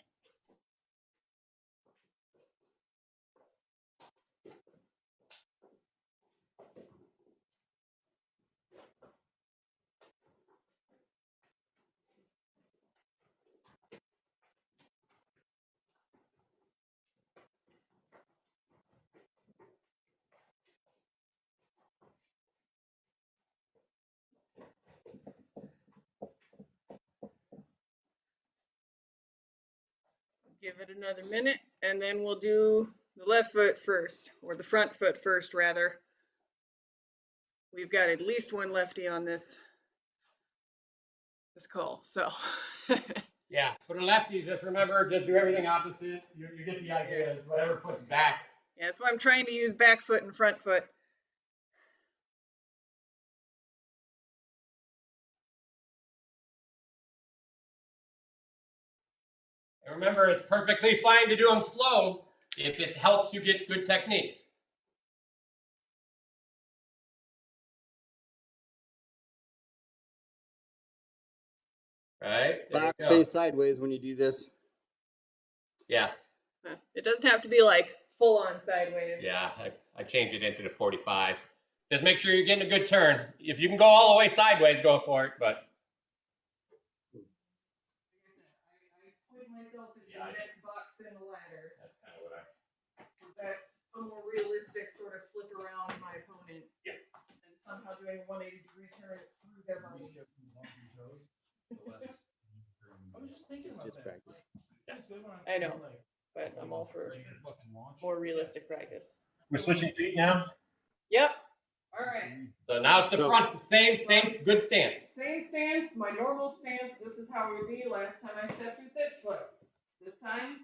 Give it another minute, and then we'll do the left foot first, or the front foot first, rather. We've got at least one lefty on this call, so. Yeah, for the lefties, just remember, just do everything opposite. You get the idea. Whatever foot's back. Yeah, that's why I'm trying to use back foot and front foot. And remember, it's perfectly fine to do them slow if it helps you get good technique. Right? Fox face sideways when you do this. Yeah. It doesn't have to be like full on sideways. Yeah, I changed it into the 45. Just make sure you're getting a good turn. If you can go all the way sideways, go for it, but. I put myself in the next box in the ladder. That's kind of what That's a more realistic sort of flip around my opponent. Yeah. And somehow doing a 180-degree turn through their body. It's just practice. I know, but I'm all for more realistic practice. We're switching feet now? Yep. All right. So now it's the front, same good stance. Same stance, my normal stance. This is how it would be last time I stepped with this foot. This time,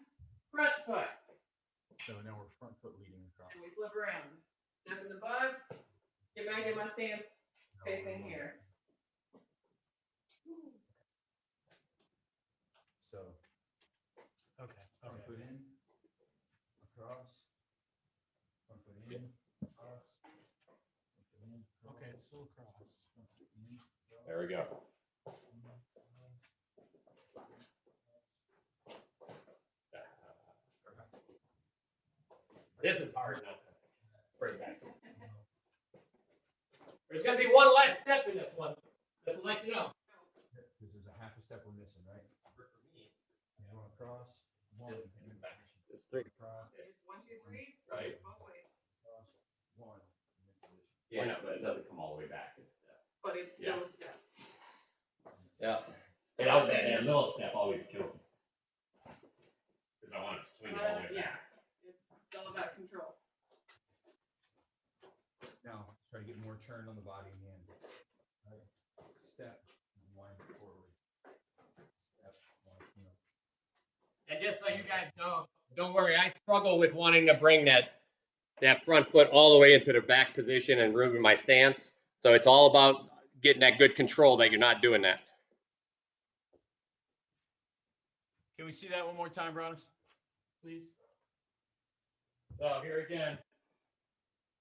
front foot. So now we're front foot leading across. And we flip around. Step in the box. Get back in my stance, facing here. So, Okay. front foot in, across, front foot in, across, front foot in, across. Okay, it's still across. Front foot in, across. There we go. This is hard enough to bring back. There's going to be one less step in this one. Just to let you know. Because there's a half a step we're missing, right? Going across, one. It's three. Across, There's 1, 2, 3. Right. Both ways. across, one. Yeah, but it doesn't come all the way back. It's But it's still a step. yeah. That little step always killed me. Because I want to swing it all the way Yeah. back. It's all about control. Now, try to get more turn on the body in the end. Right. Step, one forward. Step, one, And just so you guys know, don't worry, I struggle with wanting to bring that front foot all the way into the back position and ruin my stance. So it's all about getting that good control that you're not doing that. Can we see that one more time, Bronis? Please. So here again,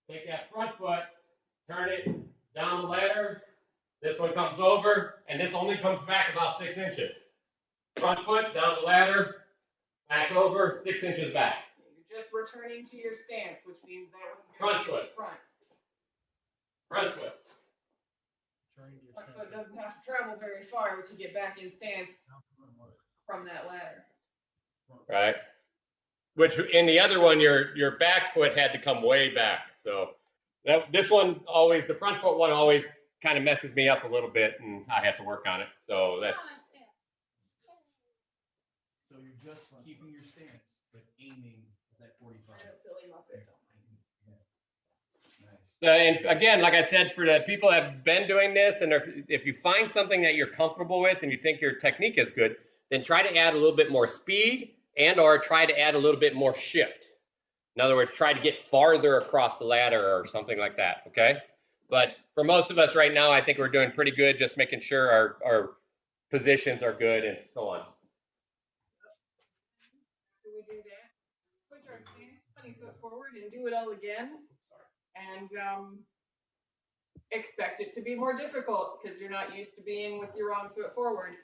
take that front foot, turn it down the ladder. This one comes over, and this only comes back about 6 inches. Front foot, down the ladder, back over, 6 inches back. You're just returning to your stance, which means that one's Front going to be in foot. the front. Front foot. Front foot doesn't have to travel very far to get back in stance from that ladder. Right. Which in the other one, your back foot had to come way back. So this one always, the front foot one always kind of messes me up a little bit, and I have to work on it. So that's. So you're just keeping your stance, but aiming at that 45. Nice. And again, like I said, for the people that have been doing this, and if you find something that you're comfortable with and you think your technique is good, then try to add a little bit more speed and or try to add a little bit more shift. In other words, try to get farther across the ladder or something like that, okay? But for most of us right now, I think we're doing pretty good, just making sure our positions are good and so on. Do we do that? Push our stance 20 foot forward and do it all again. And expect it to be more difficult because you're not used to being with your wrong foot forward.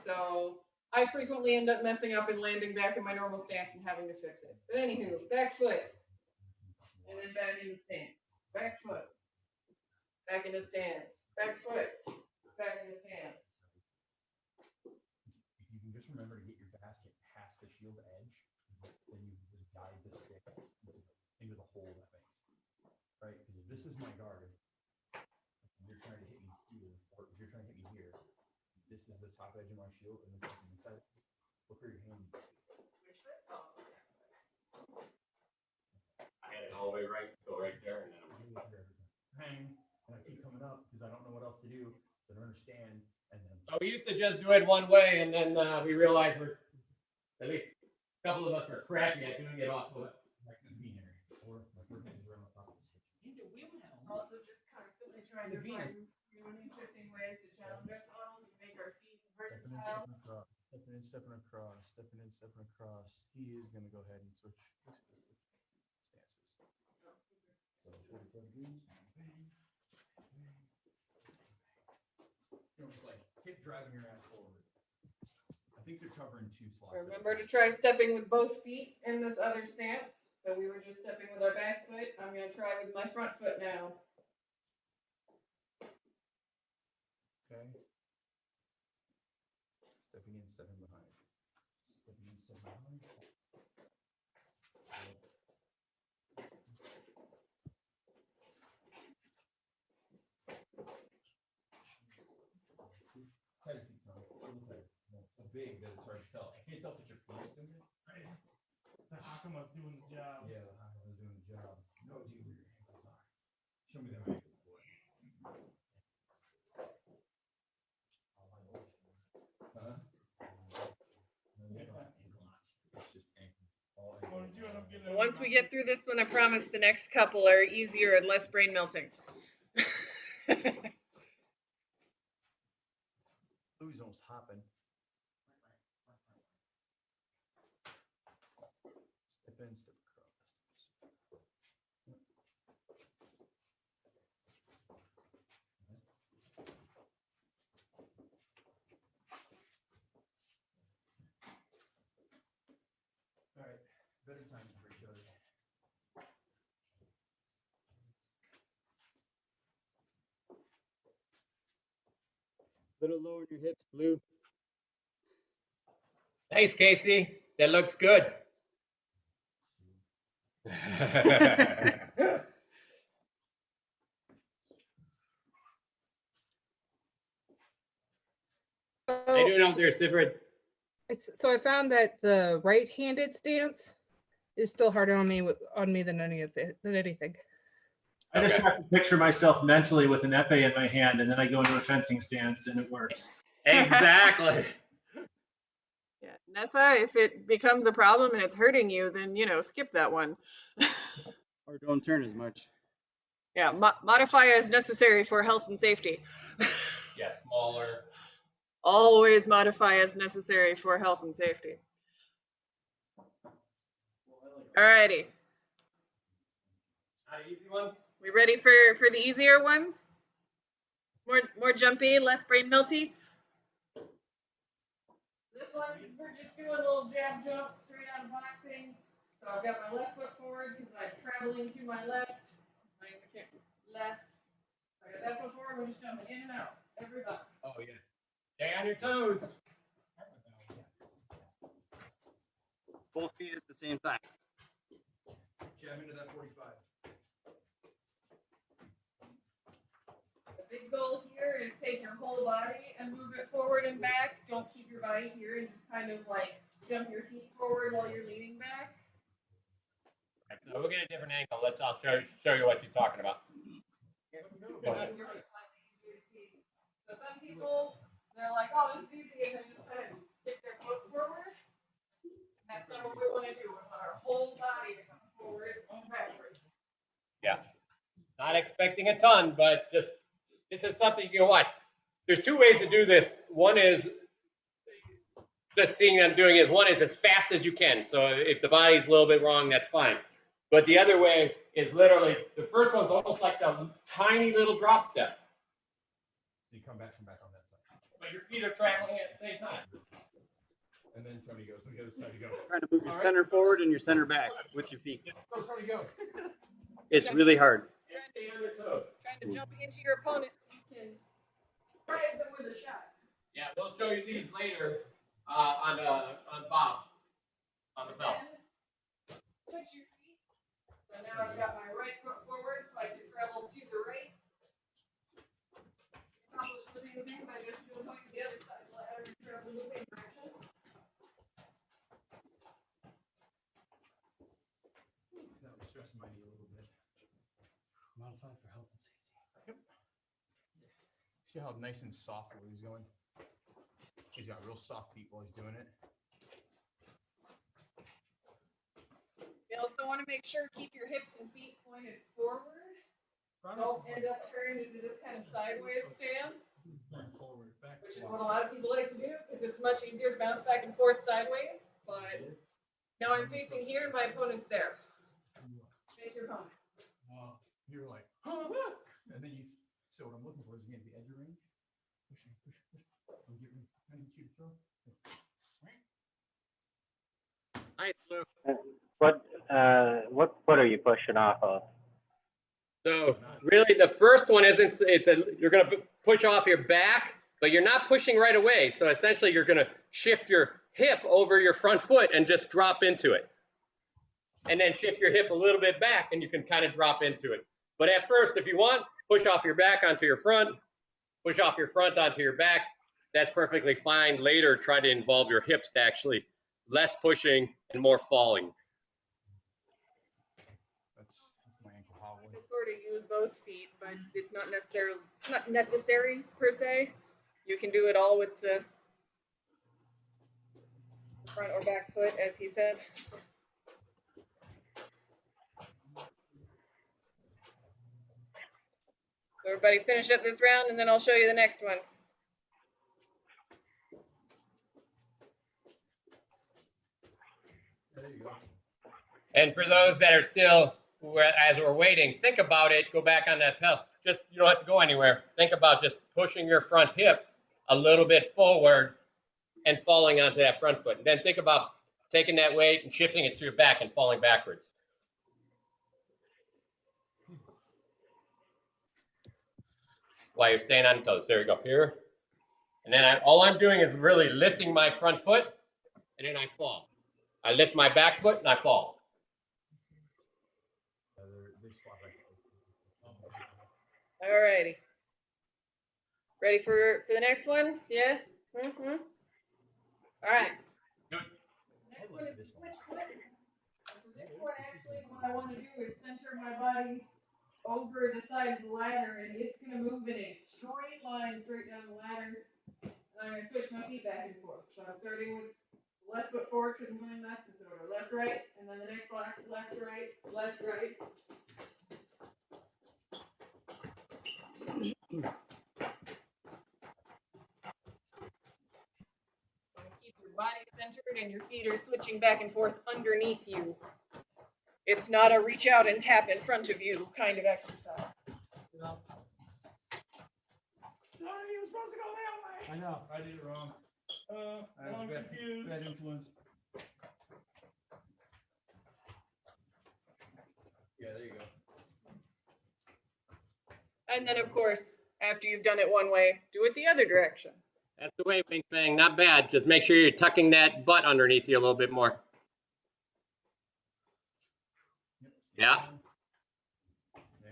So I frequently end up messing up and landing back in my normal stance and having to fix it. But anywho, back foot. And then back into stance. Back foot. Back into stance. Back foot. Back into stance. If you can just remember to get your basket past the shield edge, then you can guide the stick into the hole that makes. Right? Because if this is my guard, you're trying to hit me here, or if you're trying to hit me here, this is the top edge of my shield, and this is the inside. Look where your hand is. I had it all the way right, go right there, and then Hang, and I keep coming up because I don't know what else to do, so I don't understand. And then So we used to just do it one way, and then we realized we're, at least a couple of us are crappy at doing it off foot. like me here, or my foot is right on top of this hitch. Also just constantly trying to find new and interesting ways to challenge ourselves and make our feet versatile. Stepping in, stepping across, stepping in, stepping across. He is going to go ahead and switch stances. So 45 degrees. You know, it's like hip driving your ass forward. I think they're covering 2 slots. Remember to try stepping with both feet in this other stance. So we were just stepping with our back foot. I'm going to try with my front foot now. Okay. Stepping in, stepping behind. Stepping in, stepping behind. Tighter feet, Tom. A little tighter. No, so big that it's hard to tell. I can't tell if it's your penis doing it. The Hakamo's doing the job. Yeah, the high was doing the job. No idea where your ankles are. Show me them ankles, boy. Huh? It's just ankle. All ankle. Once we get through this one, I promise the next couple are easier and less brain melting. Louis almost hopping. Step in, step across. All right, better times for each other. Little lower in your hips, Blue. Thanks, Casey. That looks good. I do know there's different. So I found that the right-handed stance is still harder on me than anything. I just Okay. have to picture myself mentally with an epee in my hand, and then I go into a fencing stance, and it works. Exactly. Yeah, Nessa, if it becomes a problem and it's hurting you, then, skip that one. Or don't turn as much. Yeah, modify as necessary for health and safety. Yeah, smaller. Always modify as necessary for health and safety. Alrighty. Not easy ones. We ready for the easier ones? More jumpy, less brain melty? This one, we're just doing little jab jumps straight out of boxing. So I've got my left foot forward because I'm traveling to my left. Left. I got that foot forward, we're just jumping in and out. Everybody. Oh yeah. Stay on your toes. Both feet at the same time. Jab into that 45. The big goal here is take your whole body and move it forward and back. Don't keep your body here and just kind of like jump your feet forward while you're leaning back. Right, so we'll get a different angle. I'll show you what you're talking about. So some people, they're like, oh, this is easy, and they just kind of stick their foot forward. That's not what we want to do. We want our whole body to come forward and backwards. Yeah. Not expecting a ton, but just this is something you can watch. There's two ways to do this. One is just seeing them doing it. One is as fast as you can. So if the body's a little bit wrong, that's fine. But the other way is literally, the first one's almost like a tiny little drop step. So you come back from back on that side. But your feet are traveling at the same time. And then Tony goes to the other side. You go. Trying to move your center forward and your center back with your feet. Go, Tony, go. It's really hard. Stay on your toes. Trying to jump into your opponent so you can surprise them with a shot. Yeah, we'll show you these later on Bob, on the belt. Touch your feet. So now I've got my right foot forward so I can travel to the right. Accomplish the same thing by just doing point to the other side. Let everyone travel in the same direction. That was stressing my knee a little bit. Modify for health and safety. Yep. See how nice and soft where he's going? He's got real soft feet while he's doing it. You also want to make sure keep your hips and feet pointed forward. Don't end up turning into this kind of sideways stance, Forward, back. which is what a lot of people like to do because it's much easier to bounce back and forth sideways. But now I'm facing here and my opponent's there. Face your opponent. You're like, and then you. So what I'm looking for is again the edge of range. Push, push, push. I'm getting ready to throw. Hi, Lou. What are you pushing off of? So really, the first one isn't. You're going to push off your back, but you're not pushing right away. So essentially, you're going to shift your hip over your front foot and just drop into it, and then shift your hip a little bit back, and you can kind of drop into it. But at first, if you want, push off your back onto your front, push off your front onto your back. That's perfectly fine. Later, try to involve your hips to actually less pushing and more falling. That's my ankle hobble. You can sort of use both feet, but it's not necessary per se. You can do it all with the front or back foot, as he said. So everybody finish up this round, and then I'll show you the next one. There you go. And for those that are still, as we're waiting, think about it. Go back on that pedal. Just, you don't have to go anywhere. Think about just pushing your front hip a little bit forward and falling onto that front foot. And then think about taking that weight and shifting it to your back and falling backwards. While you're staying on your toes. There you go. Here. And then all I'm doing is really lifting my front foot, and then I fall. I lift my back foot, and I fall. They squat right. Alrighty. Ready for the next one? Yeah? Mm-hmm. Alright. Next one is the switch foot. For this one, actually, what I want to do is center my body over the side of the ladder, and it's going to move in a straight line straight down the ladder. And I'm going to switch my feet back and forth. So I'm starting with left foot forward because I'm going left, and over left, right, and then the next block, left, right, left, right. Keep your body centered and your feet are switching back and forth underneath you. It's not a reach out and tap in front of you kind of exercise. No, he was supposed to go that way. I know. I did it wrong. I was confused. Bad influence. Yeah, there you go. And then, of course, after you've done it one way, do it the other direction. That's the way, Wing Fang. Not bad. Just make sure you're tucking that butt underneath you a little bit more. Yeah. Yeah.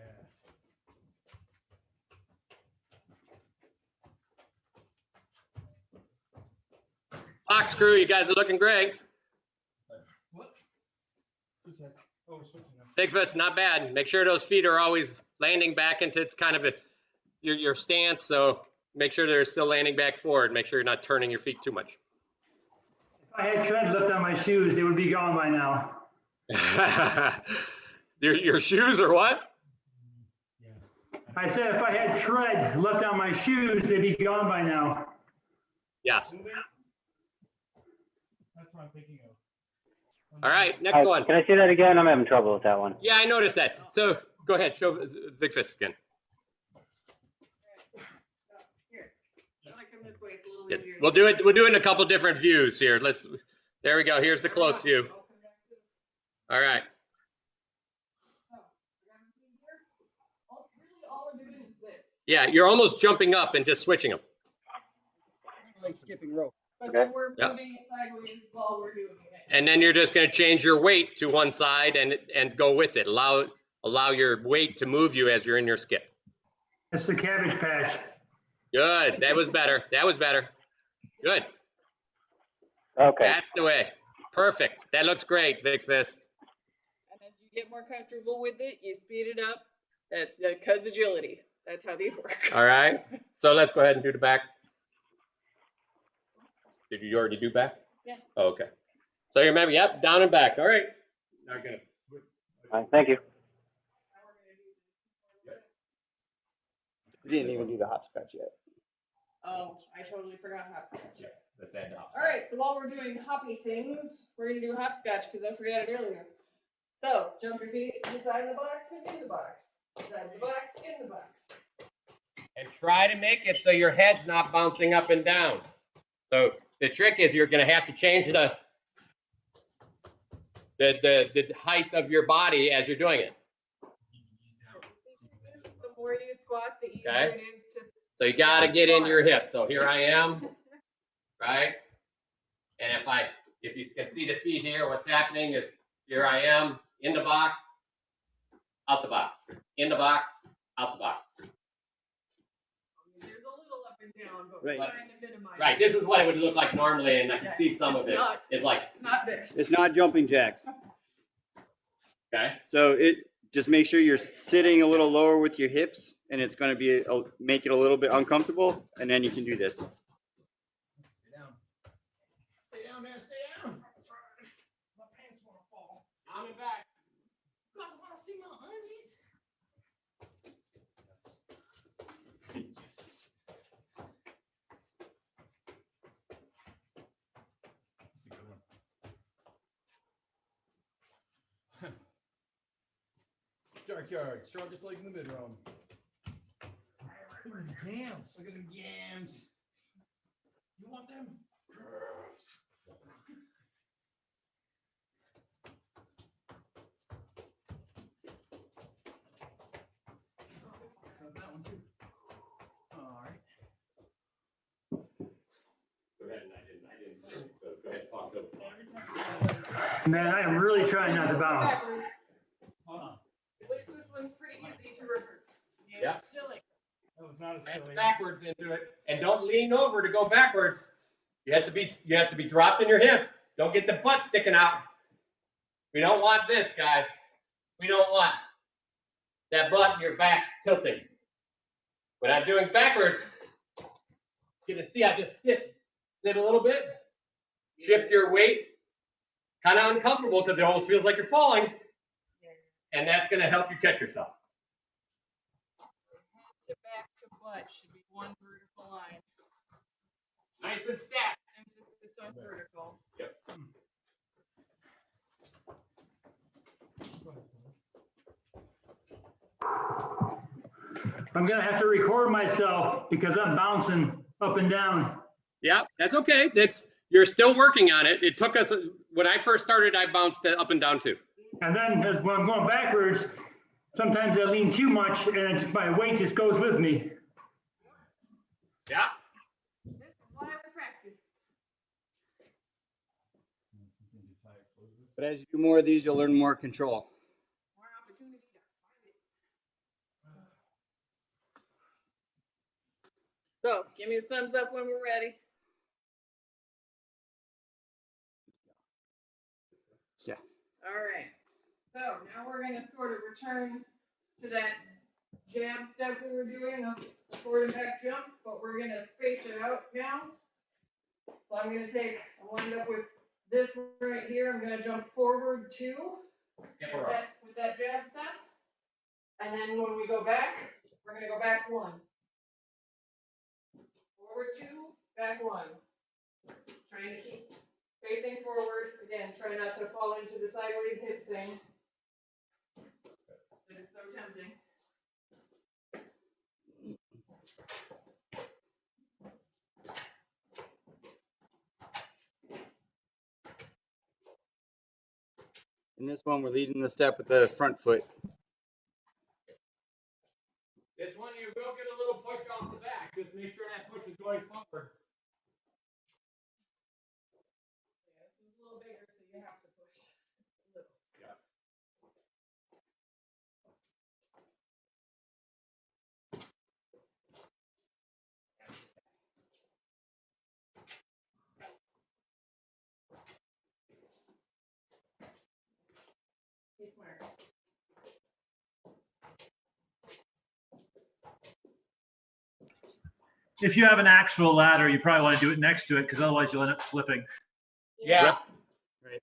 Box screw, you guys are looking great. What? Who's that? Oh, we're switching now. Big fist, not bad. Make sure those feet are always landing back into it's kind of your stance. So make sure they're still landing back forward. Make sure you're not turning your feet too much. If I had tread left on my shoes, they would be gone by now. Your shoes or what? I said if I had tread left on my shoes, they'd be gone by now. Yes. That's what I'm thinking of. All right, next one. Can I see that again? I'm having trouble with that one. Yeah, I noticed that. So go ahead, show Big Fist again. Here. I'm gonna come this way. It's a little Yeah, easier. we'll do it. We'll do it in a couple different views here. There we go. Here's the close view. All right. All we're doing is this. Yeah, you're almost jumping up and just switching them. Like skipping rope. But Okay. then we're Yep. moving it sideways while we're doing it. And then you're just going to change your weight to one side and go with it. Allow your weight to move you as you're in your skip. It's the Cabbage Patch. Good. That was better. That was better. Good. Okay. That's the way. Perfect. That looks great, Big Fist. And as you get more comfortable with it, you speed it up. Because agility. That's how these work. All right. So let's go ahead and do the back. Did you already do back? Yeah. Oh, okay. So you remember, yep, down and back. All right. Now we're gonna switch. All right, thank you. We didn't even do the hopscotch yet. Oh, I totally forgot hopscotch. Yeah, let's add the hop. All right, so while we're doing hoppy things, we're gonna do hopscotch because I forgot it earlier. So jump your feet inside the box and in the box. Inside the box, in the box. And try to make it so your head's not bouncing up and down. So the trick is you're going to have to change the height of your body as you're doing it. The more you squat, the easier Okay. it is to. So you got to get in your hips. So here I am, right? And if you can see the feet here, what's happening is here I am in the box, out the box, in the box, out the box. There's a little up and down, but Right. we're trying to minimize. Right. This is what it would look like normally, and I can see some of it. It's like, It's not this. It's not jumping jacks. okay. So just make sure you're sitting a little lower with your hips, and it's going to make it a little bit uncomfortable, and then you can do this. Stay down. Stay down, man. Stay down. My pants want to fall. I'm in back. You guys want to see my undies? Yes. That's a good one. Junkyard, strongest legs in the mid-room. Look at them yams. Look at them yams. You want them? Gross. So that one too. All right. Go ahead, and I didn't say it, so go ahead and talk to them. Man, I am really trying not to bounce. Backwards. Hold on. At least this one's pretty easy to reverse. Yeah. Silly. That was not as Back silly. backwards into it, and don't lean over to go backwards. You have to be dropped in your hips. Don't get the butt sticking out. We don't want this, guys. We don't want that butt in your back tilting. When I'm doing backwards, you can see I just sit a little bit, shift your weight, kind of uncomfortable because it almost feels like you're falling, and that's going to help you catch yourself. To back to butt should be one vertical line. Nice and stacked. Emphasis on vertical. Yep. I'm gonna have to record myself because I'm bouncing up and down. Yeah, that's okay. You're still working on it. It took us, when I first started, I bounced up and down too. And then when I'm going backwards, sometimes I lean too much and my weight just goes with me. Yeah. This is why we practice. But as you do more of these, you'll learn more control. More opportunity to find it. So, give me a thumbs up when we're ready. All right. So now we're gonna sort of return to that jab step we were doing, the forward and back jump, but we're gonna space it out now. So I'm gonna I'll wind up with this right here. I'm gonna jump forward 2 with that jab step. And then when we go back, we're gonna go back 1. Forward 2, back 1. Trying to keep facing forward. Again, try not to fall into the sideways hip thing. It is so tempting. In this one, we're leading the step with the front foot. This one, you will get a little push off the back. Just make sure that push is going forward. Yeah, this is a little bigger, so you have to push a little. Yeah. Be smart. If you have an actual ladder, you probably want to do it next to it because otherwise you'll end up slipping. Yeah. Right.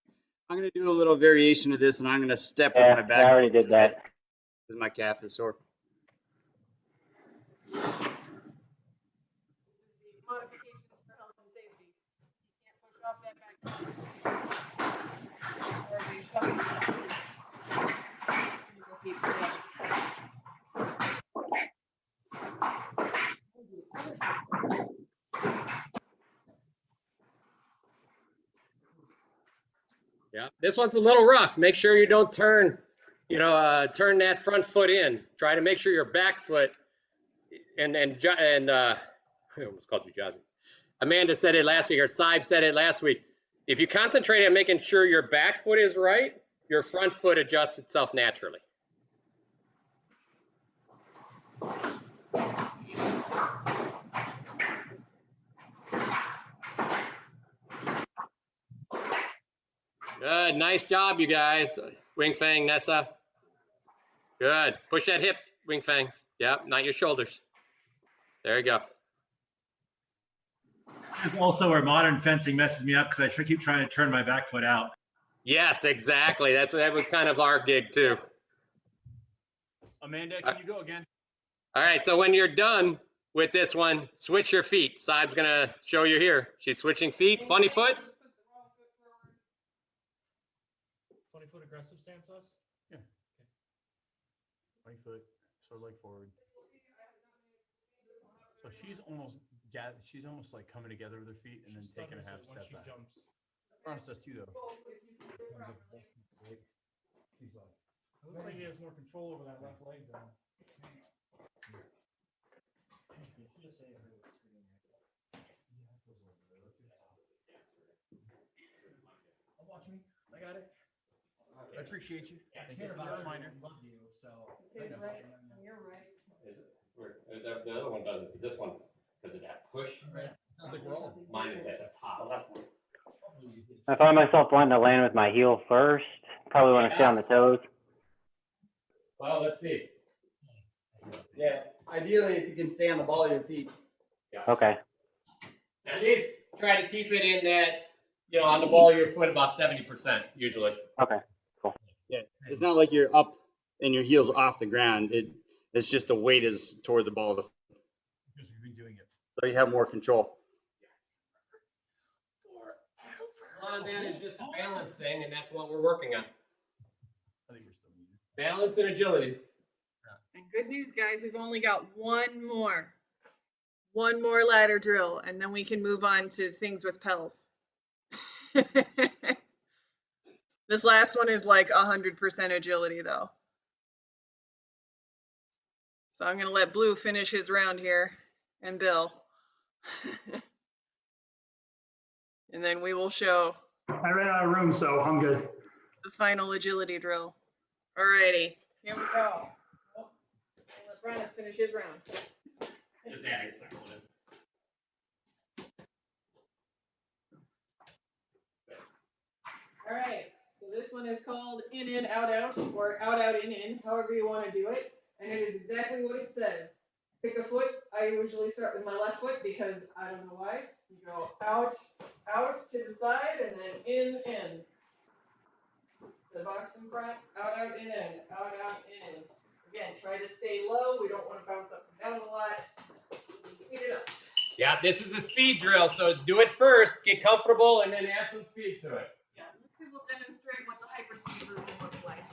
I'm going to do a little variation of this, and I'm going to step with my back. I already did that. Because my calf is sore. This is the modifications for health and safety. You can't push off that back. Or be shoving. Your feet together. Yeah. This one's a little rough. Make sure you don't turn that front foot in. Try to make sure your back foot and I almost called you Jazzy. Amanda said it last week, or Saib said it last week. If you concentrate on making sure your back foot is right, your front foot adjusts itself naturally. Good. Nice job, you guys. Wing Fang, Nessa. Good. Push that hip, Wing Fang. Yep, not your shoulders. There you go. This is also where modern fencing messes me up because I sure keep trying to turn my back foot out. Yes, exactly. That was kind of our gig too. Amanda, can you go again? All right, so when you're done with this one, switch your feet. Saib's gonna show you here. She's switching feet. Funny foot. 20-foot aggressive stance us? Yeah. Okay. 20 foot, sort of like forward. So she's almost like coming together with her feet and then taking a half step back. Jumps. Ron's does too though. He's like, it looks like he has more control over that left leg though. Watch me. I got it. I appreciate you. I care about it. I love you. So. He's right. You're right. The other one doesn't. This one, because of that push. Right. Sounds like we're all. Mine is at the top of that one. I find myself wanting to land with my heel first. Probably want to stay on the toes. Well, let's see. Yeah. Ideally, if you can stay on the ball of your feet. Yeah. Okay. At least try to keep it in that, on the ball of your foot about 70% usually. Okay. Cool. Yeah. It's not like you're up and your heel's off the ground. It's just the weight is toward the ball of the foot. Because we've been doing it. So you have more control. A lot of that is just a balance thing, and that's what we're working on. I think we're still needed. Balance and agility. And good news, guys, we've only got one more ladder drill, and then we can move on to things with Pels. This last one is like 100% agility, though. So I'm going to let Blue finish his round here, and Bill. And then we will show I ran out of room, so I'm good. the final agility drill. Alrighty, here we go. Oh, I'll let Brian finish his round. Just adding a second one in. Alright, so this one is called in, out, out, or out, out, in, however you want to do it. And it is exactly what it says. Pick a foot. I usually start with my left foot because I don't know why. You go out, out to the side, and then in. The box in front, out, out, in, out, out, in. Again, try to stay low. We don't want to bounce up and down a lot. Speed it up. Yeah, this is a speed drill, so do it first, get comfortable, and then add some speed to it. Yeah, we will demonstrate what the hyperspeed version looks like.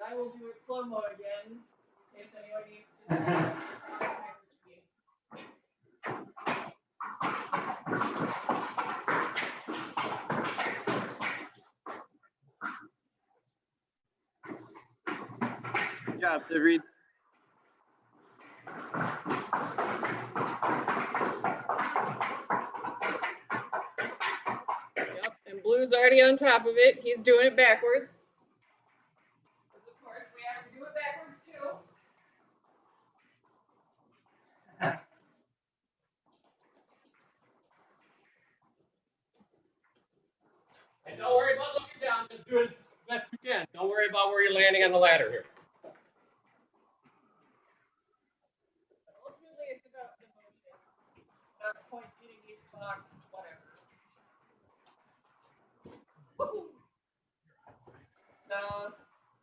I will do it slow-mo again, in case anyone needs to know hyperspeed. Good job to read. Yep, and Blue's already on top of it. He's doing it backwards. Of course, we have to do it backwards too. And don't worry about looking down, just do it as best you can. Don't worry about where you're landing on the ladder here. But ultimately, it's about the motion. Not point hitting each box, whatever. Woohoo! Now,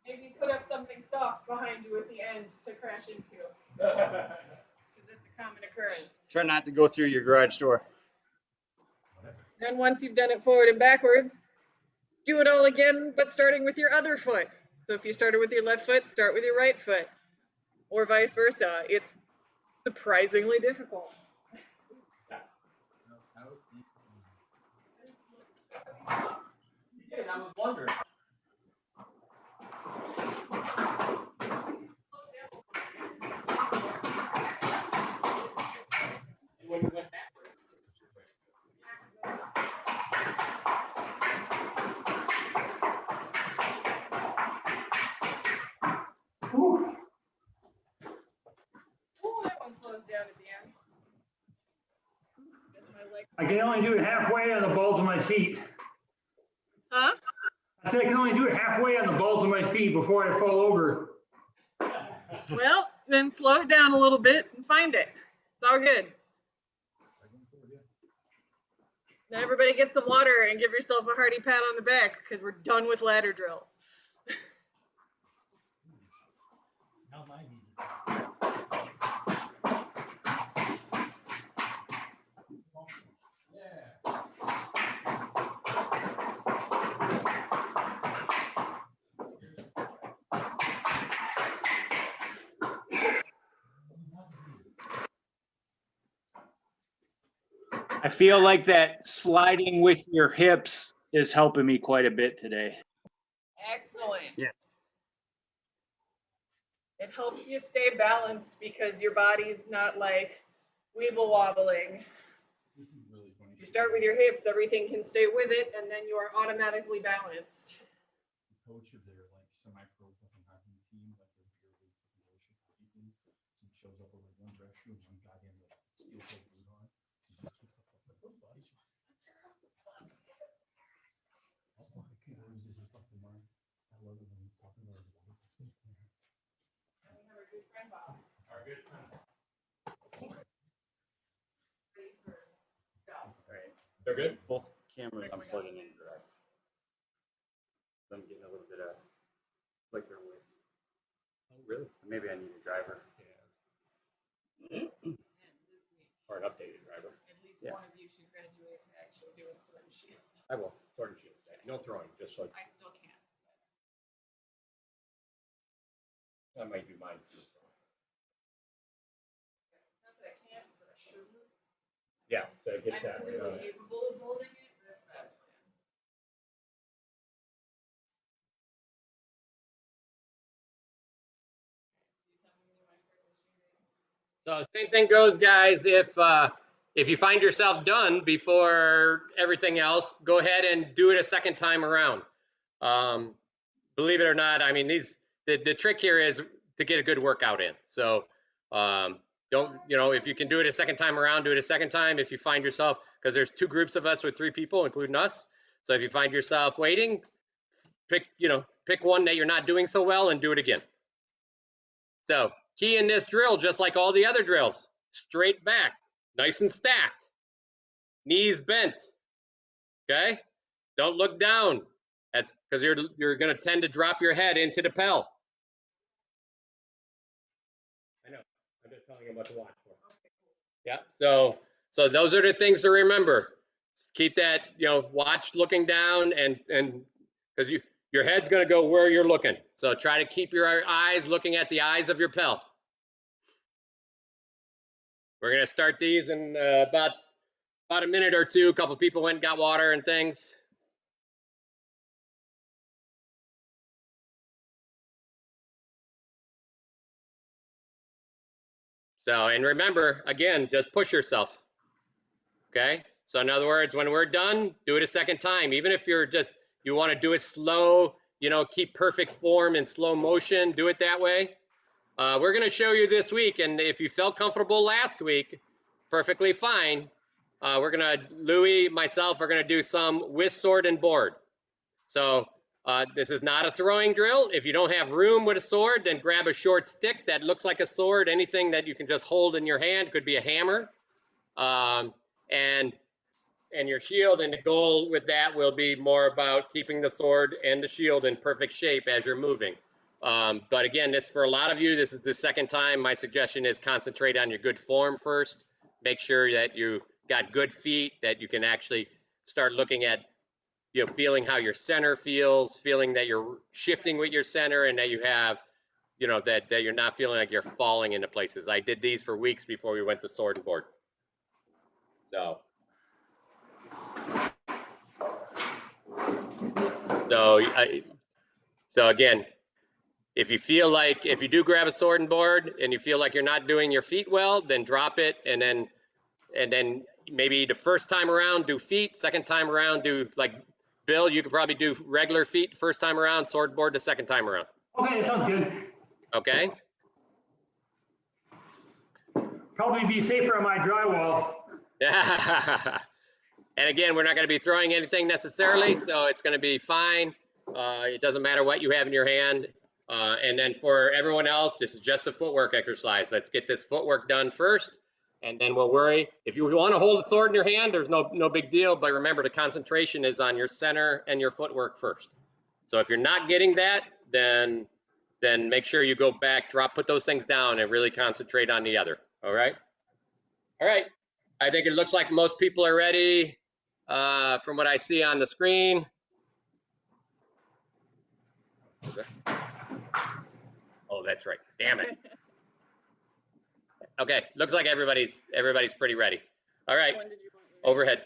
maybe put up something soft behind you at the end to crash into. Because that's a common occurrence. Try not to go through your garage door. Then once you've done it forward and backwards, do it all again, but starting with your other foot. So if you started with your left foot, start with your right foot. Or vice versa. It's surprisingly difficult. Yeah, I was wondering. When we went backwards. Oh, that one slows down at the end. Guess my legs. I can only do it halfway on the balls of my feet. Huh? I said I can only do it halfway on the balls of my feet before I fall over. Well, then slow it down a little bit and find it. It's all good. Then everybody get some water and give yourself a hearty pat on the back because we're done with ladder drills. Now my knees. Yeah. I feel like that sliding with your hips is helping me quite a bit today. Excellent. Yes. It helps you stay balanced because your body's not like weeble wobbling. This is really funny. If you start with your hips, everything can stay with it, and then you are automatically balanced. The coach of their like semi-pro fucking hockey team, like their beer league fucking bullshit hockey team, so he shows up with like one dress shoe and one goddamn like steel toe boot on. He just kicks the fuck like, oh my god, loses his fucking mind. I love it when he's talking about his wife. And we have our good friend Bob. Our good friend. Ready for stuff. Alright, they're good? Both cameras I'm plugging in direct. So I'm getting a little bit of flicker with. Oh, really? So maybe I need a driver. Yeah. Or an updated driver. At least Yeah. one of you should graduate to actually doing sword and shield. I will. Sword and shield. No throwing, just like I still can't. I might do mine too. Not that I can't, but I shouldn't. Yes, I get I'm that. clearly capable of holding it, but it's not. So same thing goes, guys. If you find yourself done before everything else, go ahead and do it a second time around. Believe it or not, I mean the trick here is to get a good workout in. So Don't, if you can do it a second time around, do it a second time. If you find yourself, because there's 2 groups of us with 3 people, including us. So if you find yourself waiting, pick one that you're not doing so well and do it again. So key in this drill, just like all the other drills, straight back, nice and stacked, knees bent. Okay, don't look down. That's because you're going to tend to drop your head into the Pel. I know. I'm just telling you what to watch for. Yeah. So those are the things to remember. Keep that, watch looking down, and because your head's going to go where you're looking. So try to keep your eyes looking at the eyes of your Pel. We're going to start these in about a minute or two. A couple people went and got water and things. So, and remember, again, just push yourself. Okay. So in other words, when we're done, do it a second time. Even if you want to do it slow, keep perfect form in slow motion, do it that way. We're going to show you this week. And if you felt comfortable last week, perfectly fine. Louis, myself, are going to do some with sword and board. So this is not a throwing drill. If you don't have room with a sword, then grab a short stick that looks like a sword. Anything that you can just hold in your hand, could be a hammer, and your shield. And the goal with that will be more about keeping the sword and the shield in perfect shape as you're moving. But again, this, for a lot of you, this is the second time. My suggestion is concentrate on your good form first. Make sure that you got good feet, that you can actually start looking at, feeling how your center feels, feeling that you're shifting with your center, and that you have, that you're not feeling like you're falling into places. I did these for weeks before we went to sword and board. So again, if you do grab a sword and board and you feel like you're not doing your feet well, then drop it, and then maybe the first time around do feet, second time around do, like Bill, you could probably do regular feet first time around, sword board the second time around. Okay, that sounds good. Okay. Probably be safer on my drywall. And again, we're not going to be throwing anything necessarily, so it's going to be fine. It doesn't matter what you have in your hand. And then for everyone else, this is just a footwork exercise. Let's get this footwork done first, and then we'll worry. If you want to hold a sword in your hand, there's no big deal. But remember, the concentration is on your center and your footwork first. So if you're not getting that, then make sure you go back, put those things down, and really concentrate on the other. All right. All right. I think it looks like most people are ready from what I see on the screen. Oh, that's right. Damn it. Okay, looks like everybody's pretty ready. All right, overhead.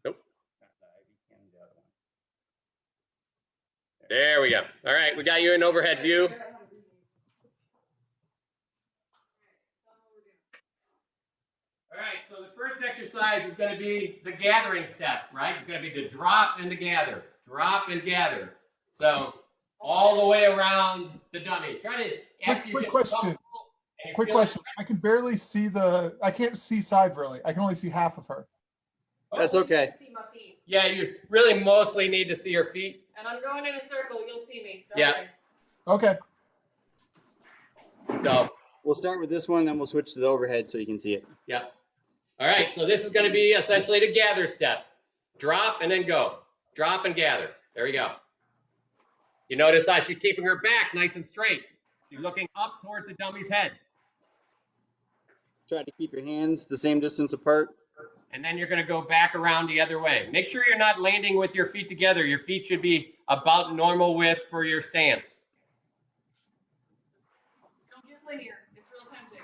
Nope. There we go. All right, we got you in overhead view. All right, so the first exercise is going to be the gathering step, right? It's going to be the drop and the gather, drop and gather. So all the way around the dummy. Try to. Quick question. Quick question. I can barely see I can't see side really. I can only see half of her. That's okay. See my feet. Yeah, you really mostly need to see your feet. And I'm going in a circle. You'll see me. Don't Yeah. worry. Okay. So We'll start with this one, then we'll switch to the overhead so you can see it. yeah. All right, so this is going to be essentially the gather step. Drop and then go. Drop and gather. There we go. You notice how she's keeping her back nice and straight. She's looking up towards the dummy's head. Try to keep your hands the same distance apart. And then you're going to go back around the other way. Make sure you're not landing with your feet together. Your feet should be about normal width for your stance. Don't get linear. It's real tempting.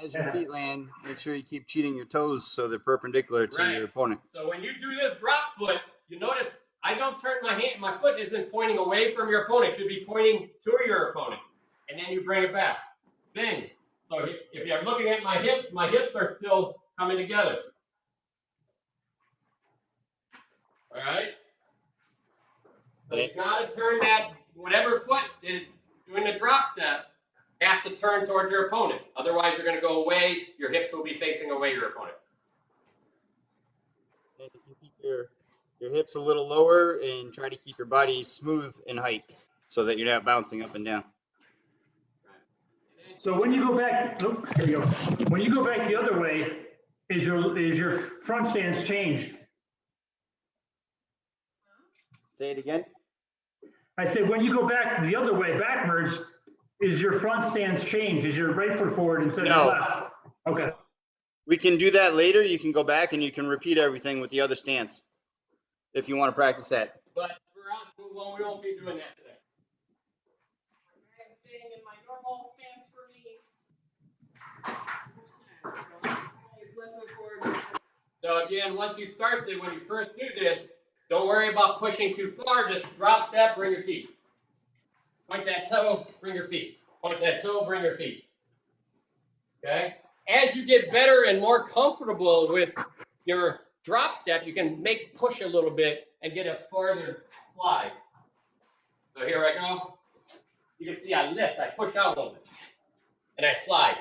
As your feet land, make sure you keep cheating your toes so they're perpendicular to your opponent. So when you do this drop foot, you notice I don't turn my hand. My foot isn't pointing away from your opponent. It should be pointing to your opponent. And then you bring it back. Bing. So if you're looking at my hips are still coming together. All right. So you gotta turn that, whatever foot is doing the drop step has to turn towards your opponent. Otherwise, you're gonna go away, your hips will be facing away your opponent. And you keep your hips a little lower and try to keep your body smooth in height so that you're not bouncing up and down. So when you go back, oh, there you go. When you go back the other way, is your front stance changed? Say it again. I said, when you go back the other way, backwards, is your front stance changed? Is your right foot forward instead of left? Okay. We can do that later. You can go back and you can repeat everything with the other stance if you want to practice that. But for us, we won't be doing that today. I'm staying in my normal stance for me. So again, once you start when you first do this, don't worry about pushing too far. Just drop step, bring your feet. Point that toe, bring your feet. Point that toe, bring your feet. Okay? As you get better and more comfortable with your drop step, you can push a little bit and get a farther slide. So here I go. You can see I lift, I push out a little bit, and I slide.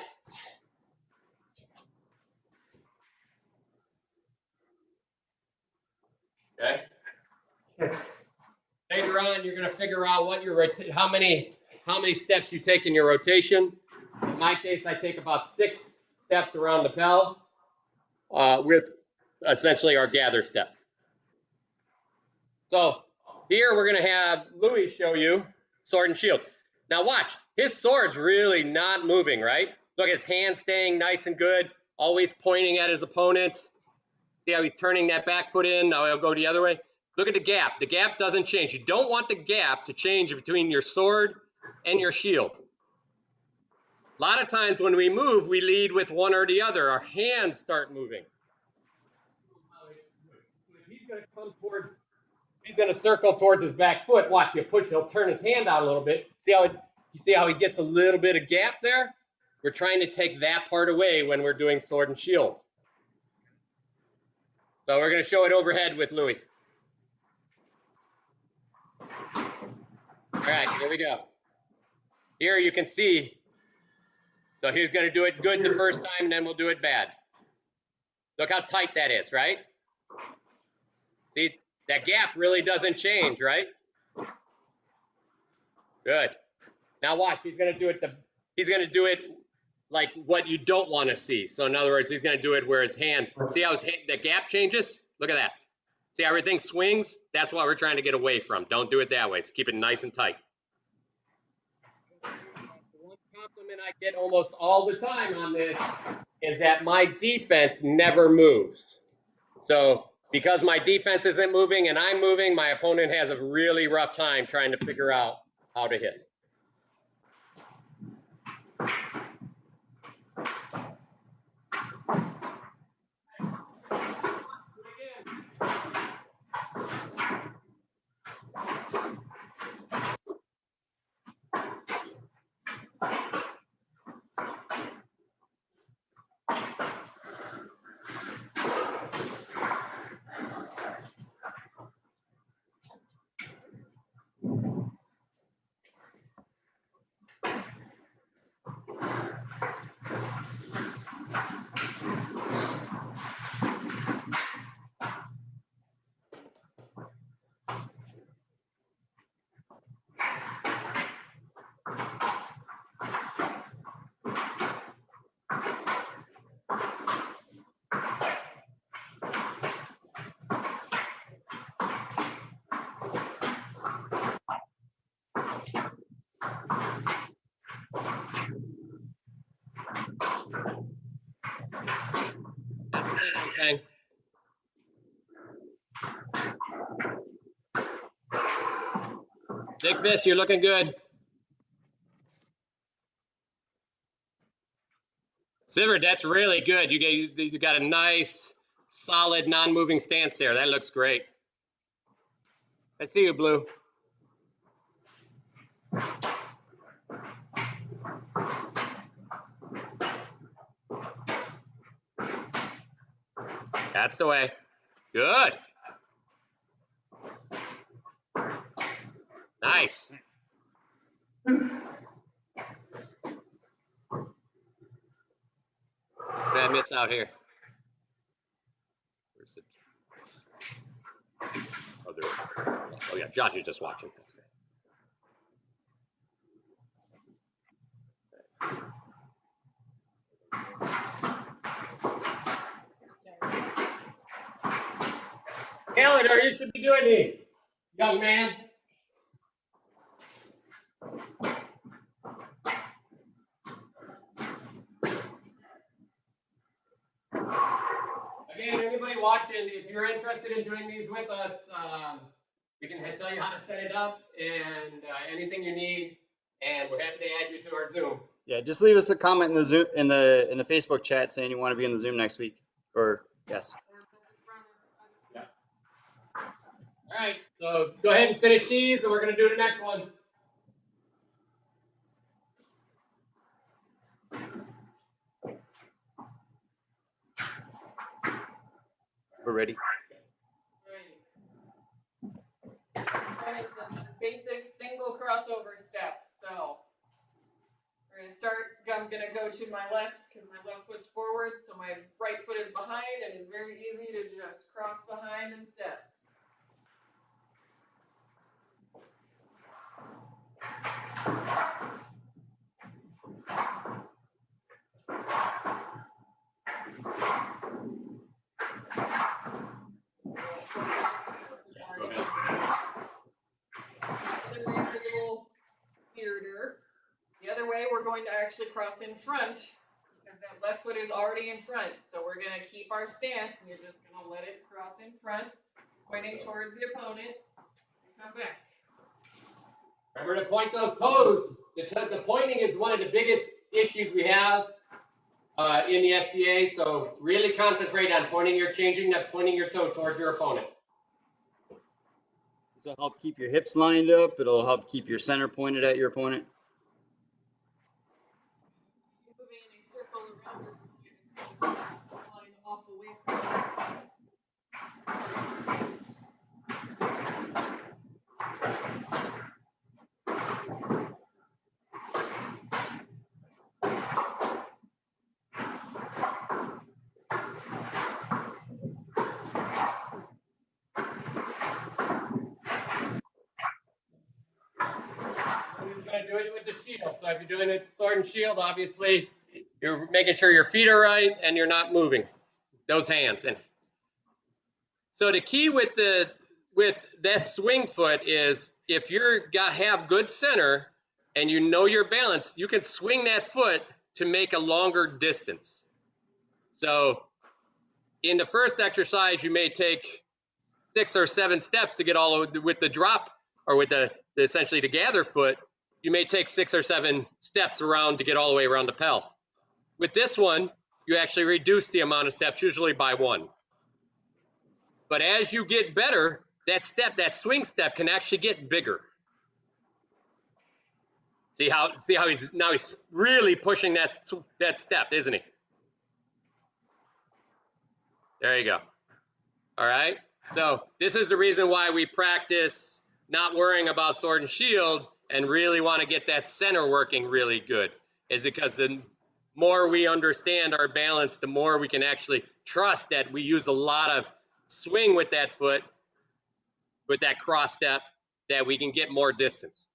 Okay? Later on, you're going to figure out what your how many steps you take in your rotation. In my case, I take about 6 steps around the bell with essentially our gather step. So here we're going to have Louis show you sword and shield. Now watch, his sword's really not moving, right? Look at his hand staying nice and good, always pointing at his opponent. See how he's turning that back foot in? Now he'll go the other way. Look at the gap. The gap doesn't change. You don't want the gap to change between your sword and your shield. A lot of times when we move, we lead with one or the other. Our hands start moving. He's going to come towards, he's going to circle towards his back foot. Watch, you push, he'll turn his hand out a little bit. You see how he gets a little bit of gap there? We're trying to take that part away when we're doing sword and shield. So we're going to show it overhead with Louis. All right, here we go. Here you can see. So he's going to do it good the first time, and then we'll do it bad. Look how tight that is, right? See, that gap really doesn't change, right? Good. Now watch, he's going to do it like what you don't want to see. So in other words, he's going to do it where his hand, see how the gap changes? Look at that. See how everything swings? That's what we're trying to get away from. Don't do it that way. So keep it nice and tight. The one compliment I get almost all the time on this is that my defense never moves. So because my defense isn't moving and I'm moving, my opponent has a really rough time trying to figure out how to hit. Okay. Big fist, you're looking good. Sivert, that's really good. You got a nice, solid, non-moving stance there. That looks great. I see you, Blue. That's the way. Good. Nice. What did I miss out here? Where's it? Oh, there. Oh yeah, Josh is just watching. That's great. Calendar, you should be doing these, young man. Again, anybody watching, if you're interested in doing these with us, we can tell you how to set it up and anything you need, and we're happy to add you to our Zoom. Yeah, just leave us a comment in the Zoom in the Facebook chat saying you want to be in the Zoom next week. Or yes. Yeah. All right, so go ahead and finish these, and we're going to do the next one. We're ready. One is the basic single crossover step. So we're going to start. I'm going to go to my left because my left foot's forward. So my right foot is behind, and it's very easy to just cross behind and step. The other way, we're going to actually cross in front because that left foot is already in front. So we're going to keep our stance, and you're just going to let it cross in front, pointing towards the opponent, and come back. Remember to point those toes. The pointing is one of the biggest issues we have in the SCA. So really concentrate on pointing your toe towards your opponent. This will help keep your hips lined up. It'll help keep your center pointed at your opponent. Moving in a circle around your opponent instead of flying off away from you. You're going to do it with the shield. So if you're doing it sword and shield, obviously you're making sure your feet are right and you're not moving those hands. And so the key with this swing foot is if you're have good center and you know your balance, you can swing that foot to make a longer distance. So in the first exercise, you may take 6 or 7 steps to get all with the drop or with the essentially the gather foot. You may take 6 or 7 steps around to get all the way around the Pel. With this one, you actually reduce the amount of steps, usually by 1. But as you get better, that swing step can actually get bigger. See how he's really pushing that step, isn't he? There you go. All right. So this is the reason why we practice not worrying about sword and shield and really want to get that center working really good, is because the more we understand our balance, the more we can actually trust that we use a lot of swing with that foot, with that cross step, that we can get more distance.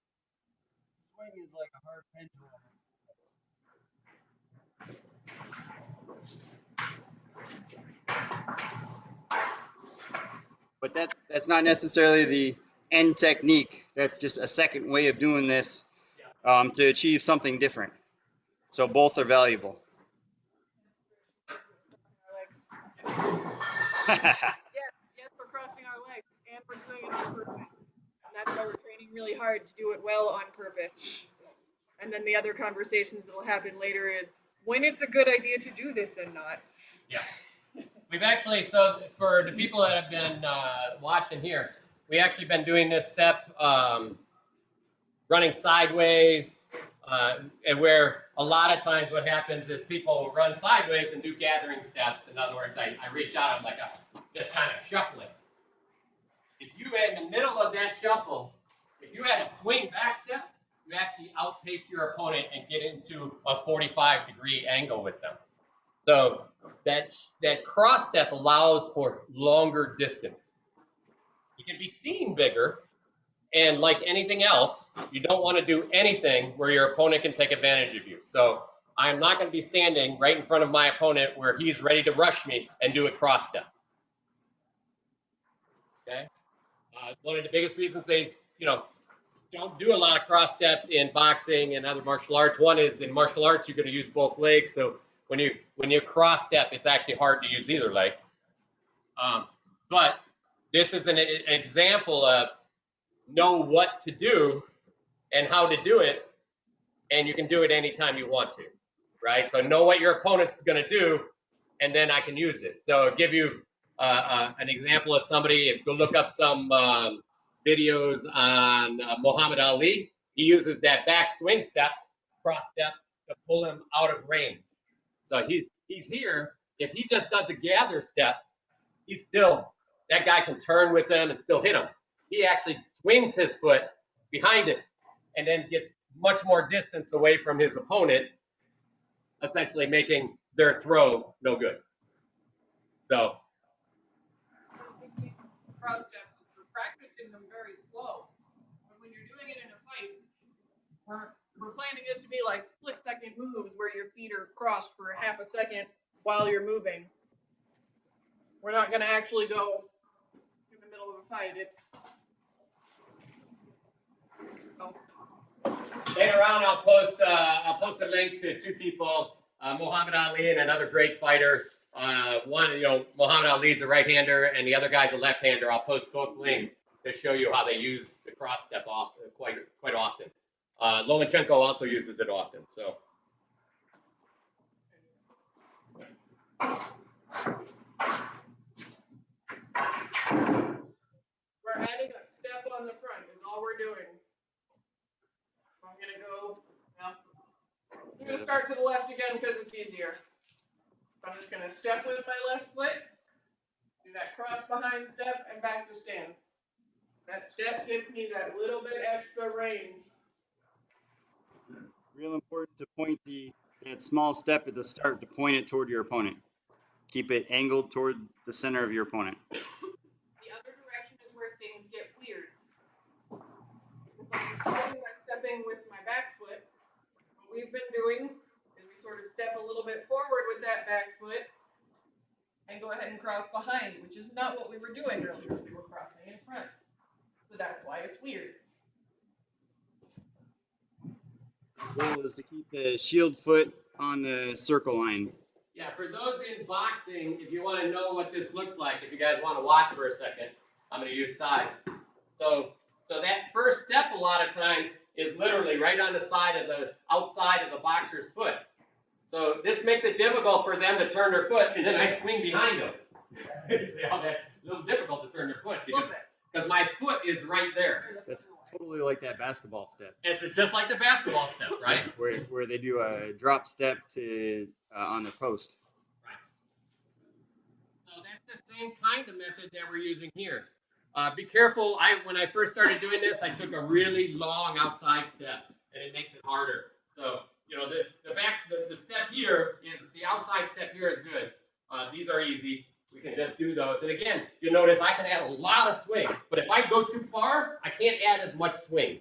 Swing is like a hard pendulum. But that's not necessarily the end technique. That's just a second way of doing this to achieve something different. So both are valuable. Yes, we're crossing our legs, and we're doing it on purpose. And that's why we're training really hard to do it well on purpose. And then the other conversations that will happen later is when it's a good idea to do this and not. Yeah. We've actually, so for the people that have been watching here, we actually been doing this step, running sideways, and where a lot of times what happens is people run sideways and do gathering steps. In other words, I reach out, I'm like just kind of shuffling. If you in the middle of that shuffle If you had a swing back step, you actually outpace your opponent and get into a 45-degree angle with them. So that cross step allows for longer distance. You can be seen bigger, and like anything else, you don't want to do anything where your opponent can take advantage of you. So I'm not going to be standing right in front of my opponent where he's ready to rush me and do a cross step. Okay. One of the biggest reasons they, don't do a lot of cross steps in boxing and other martial arts. One is in martial arts, you're going to use both legs. So when you cross step, it's actually hard to use either leg. But this is an example of know what to do and how to do it, and you can do it anytime you want to, right? So know what your opponent's going to do, and then I can use it. So I'll give you an example of somebody. If you look up some videos on Muhammad Ali, he uses that back swing step, cross step, to pull him out of range. So he's here. If he just does a gather step, that guy can turn with him and still hit him. He actually swings his foot behind it and then gets much more distance away from his opponent, essentially making their throw no good. So cross steps, we're practicing them very slow. But when you're doing it in a fight, we're planning this to be like split-second moves where your feet are crossed for half a second while you're moving. We're not going to actually go in the middle of a fight. Later on, I'll post a link to two people, Muhammad Ali and another great fighter. One, Muhammad Ali's a right-hander, and the other guy's a left-hander. I'll post both links to show you how they use the cross step quite often. Lomachenko also uses it often. So. We're adding a step on the front is all we're doing. I'm going to go, I'm going to start to the left again because it's easier. I'm just going to step with my left foot, do that cross behind step, and back to stance. That step gives me that little bit extra range. Real important to point that small step at the start to point it toward your opponent. Keep it angled toward the center of your opponent. The other direction is where things get weird. It's like I'm stepping with my back foot. What we've been doing is we sort of step a little bit forward with that back foot and go ahead and cross behind, which is not what we were doing earlier. We were crossing in front. So that's why it's weird. The goal is to keep the shield foot on the circle line. Yeah, for those in boxing, if you want to know what this looks like, if you guys want to watch for a second, I'm going to use side. So that first step a lot of times is literally right on the side of the outside of the boxer's foot. So this makes it difficult for them to turn their foot, and then I swing behind them. See how that's a little difficult to turn their foot because my foot is right there. That's totally like that basketball step. It's just like the basketball step, right? Where they do a drop step to on the post. Right. So that's the same kind of method that we're using here. Be careful. When I first started doing this, I took a really long outside step, and it makes it harder. So the step here is the outside step here is good. These are easy. We can just do those. And again, you'll notice I can add a lot of swing, but if I go too far, I can't add as much swing,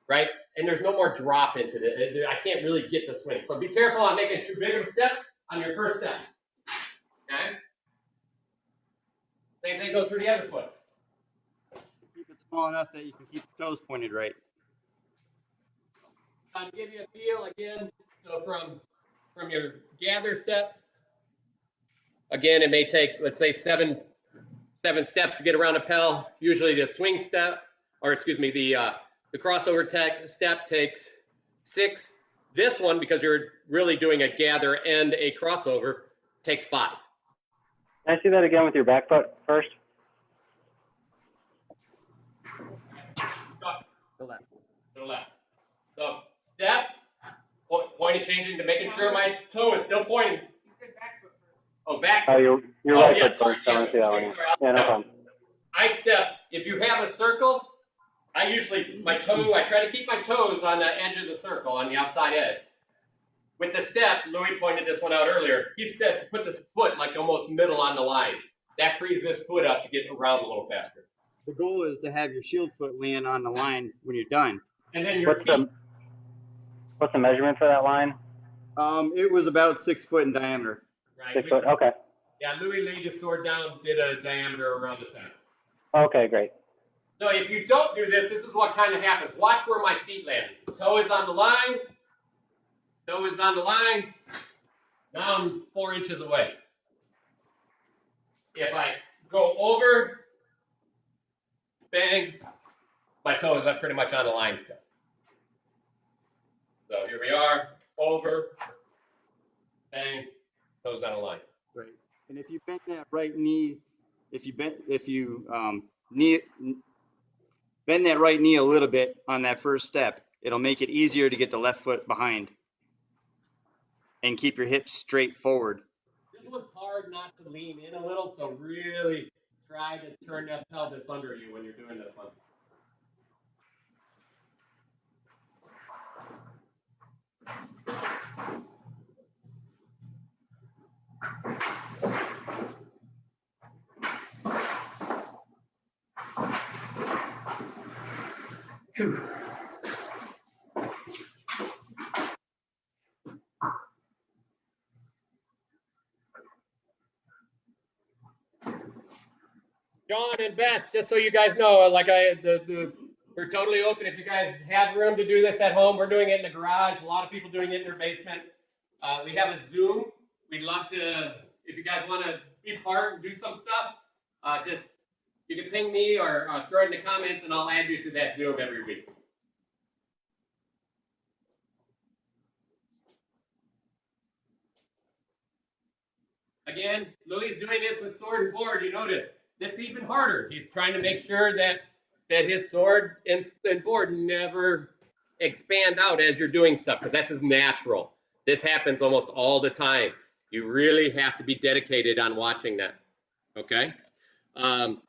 right? And there's no more drop into it. I can't really get the swing. So be careful on making too big of a step on your first step. Okay? Same thing goes for the other foot. Keep it small enough that you can keep the toes pointed right. To give you a feel again, so from your gather step, again, it may take, let's say, seven steps to get around a pel. Usually the swing step, or excuse me, the crossover step takes 6. This one, because you're really doing a gather and a crossover, takes 5. Can I see that again with your back foot first? To the left. So step, point changing to making sure my toe is still pointing. You said back foot first. Oh, back. Oh, you're Oh, right yeah, foot first. I want to see that one. Yeah, no problem. I step. If you have a circle, I usually, I try to keep my toes on the edge of the circle, on the outside edge. With the step, Louis pointed this one out earlier, he said put this foot like almost middle on the line. That frees this foot up to get around a little faster. The goal is to have your shield foot land on the line when you're done. And then your What's the measurement for that line? It was about 6 foot in diameter. Right. 6 foot, okay. Yeah, Louis laid his sword down, did a diameter around the center. Okay, great. So if you don't do this, this is what kind of happens. Watch where my feet land. Toe is on the line. Toe is on the line. Now I'm 4 inches away. If I go over, bang, my toe is pretty much on the line still. So here we are, over, bang, toes on the line. Right. And if you bend that right knee, bend that right knee a little bit on that first step, it'll make it easier to get the left foot behind and keep your hips straight forward. This one's hard not to lean in a little, so really try to turn that pelvis under you when you're doing this one. Phew. John and Bess, just so you guys know, we're totally open. If you guys have room to do this at home, we're doing it in the garage. A lot of people doing it in their basement. We have a Zoom. We'd love to, if you guys want to be part and do some stuff, you can ping me or throw it in the comments and I'll add you to that Zoom every week. Again, Louis is doing this with sword and board. You notice that's even harder. He's trying to make sure that his sword and board never expand out as you're doing stuff, because this is natural. This happens almost all the time. You really have to be dedicated on watching that. Okay.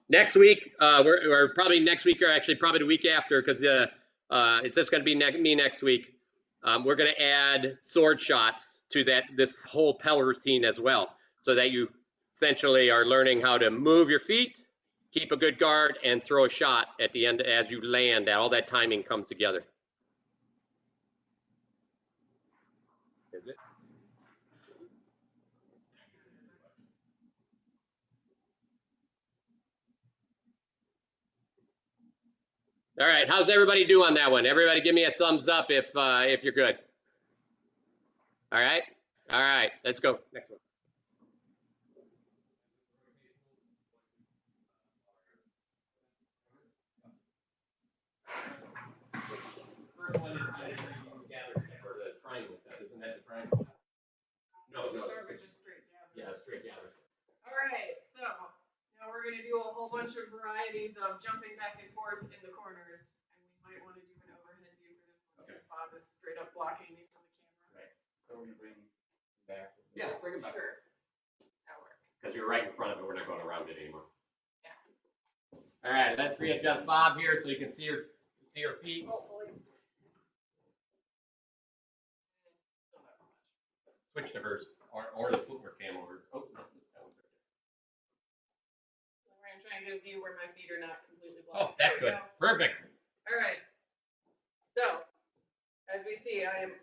Next week, or probably next week, or actually probably the week after, because it's just going to be me next week. We're going to add sword shots to this whole Pell routine as well, so that you essentially are learning how to move your feet, keep a good guard, and throw a shot at the end as you land. All that timing comes together. Is it? All right, how's everybody do on that one? Everybody give me a thumbs up if you're good. All right, let's go. Next one. First one is the gather step, or the triangle step. Isn't that the triangle? No. Just straight gather. Yeah, straight gather. All right, so now we're going to do a whole bunch of varieties of jumping back and forth in the corners, and we might want to do an overhead view for this one. Okay. Bob is straight up blocking me from the camera. Right. So we're going to bring him back. Yeah, bring him back. Sure. That works. Because you're right in front of it. We're not going around it anymore. Yeah. All right, let's readjust Bob here so you can see your feet. Hopefully. Switch to hers or the footwear cam over. Oh, no, that one's right there. We're going to try and get a view where my feet are not completely Oh, blocked. that's good. Perfect. All right. So, as we see, I am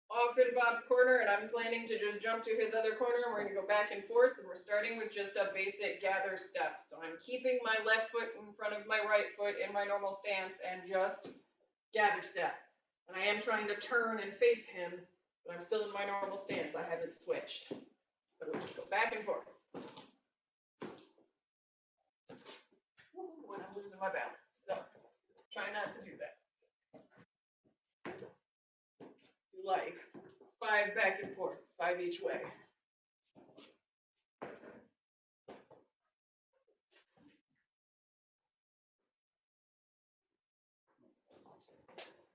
off in Bob's corner, and I'm planning to just jump to his other corner, and we're going to go back and forth, and we're starting with just a basic gather step. So I'm keeping my left foot in front of my right foot in my normal stance, and just gather step. And I am trying to turn and face him, but I'm still in my normal stance. I haven't switched. So we'll just go back and forth. When I'm losing my balance. So try not to do that. Do like 5 back and forth, 5 each way.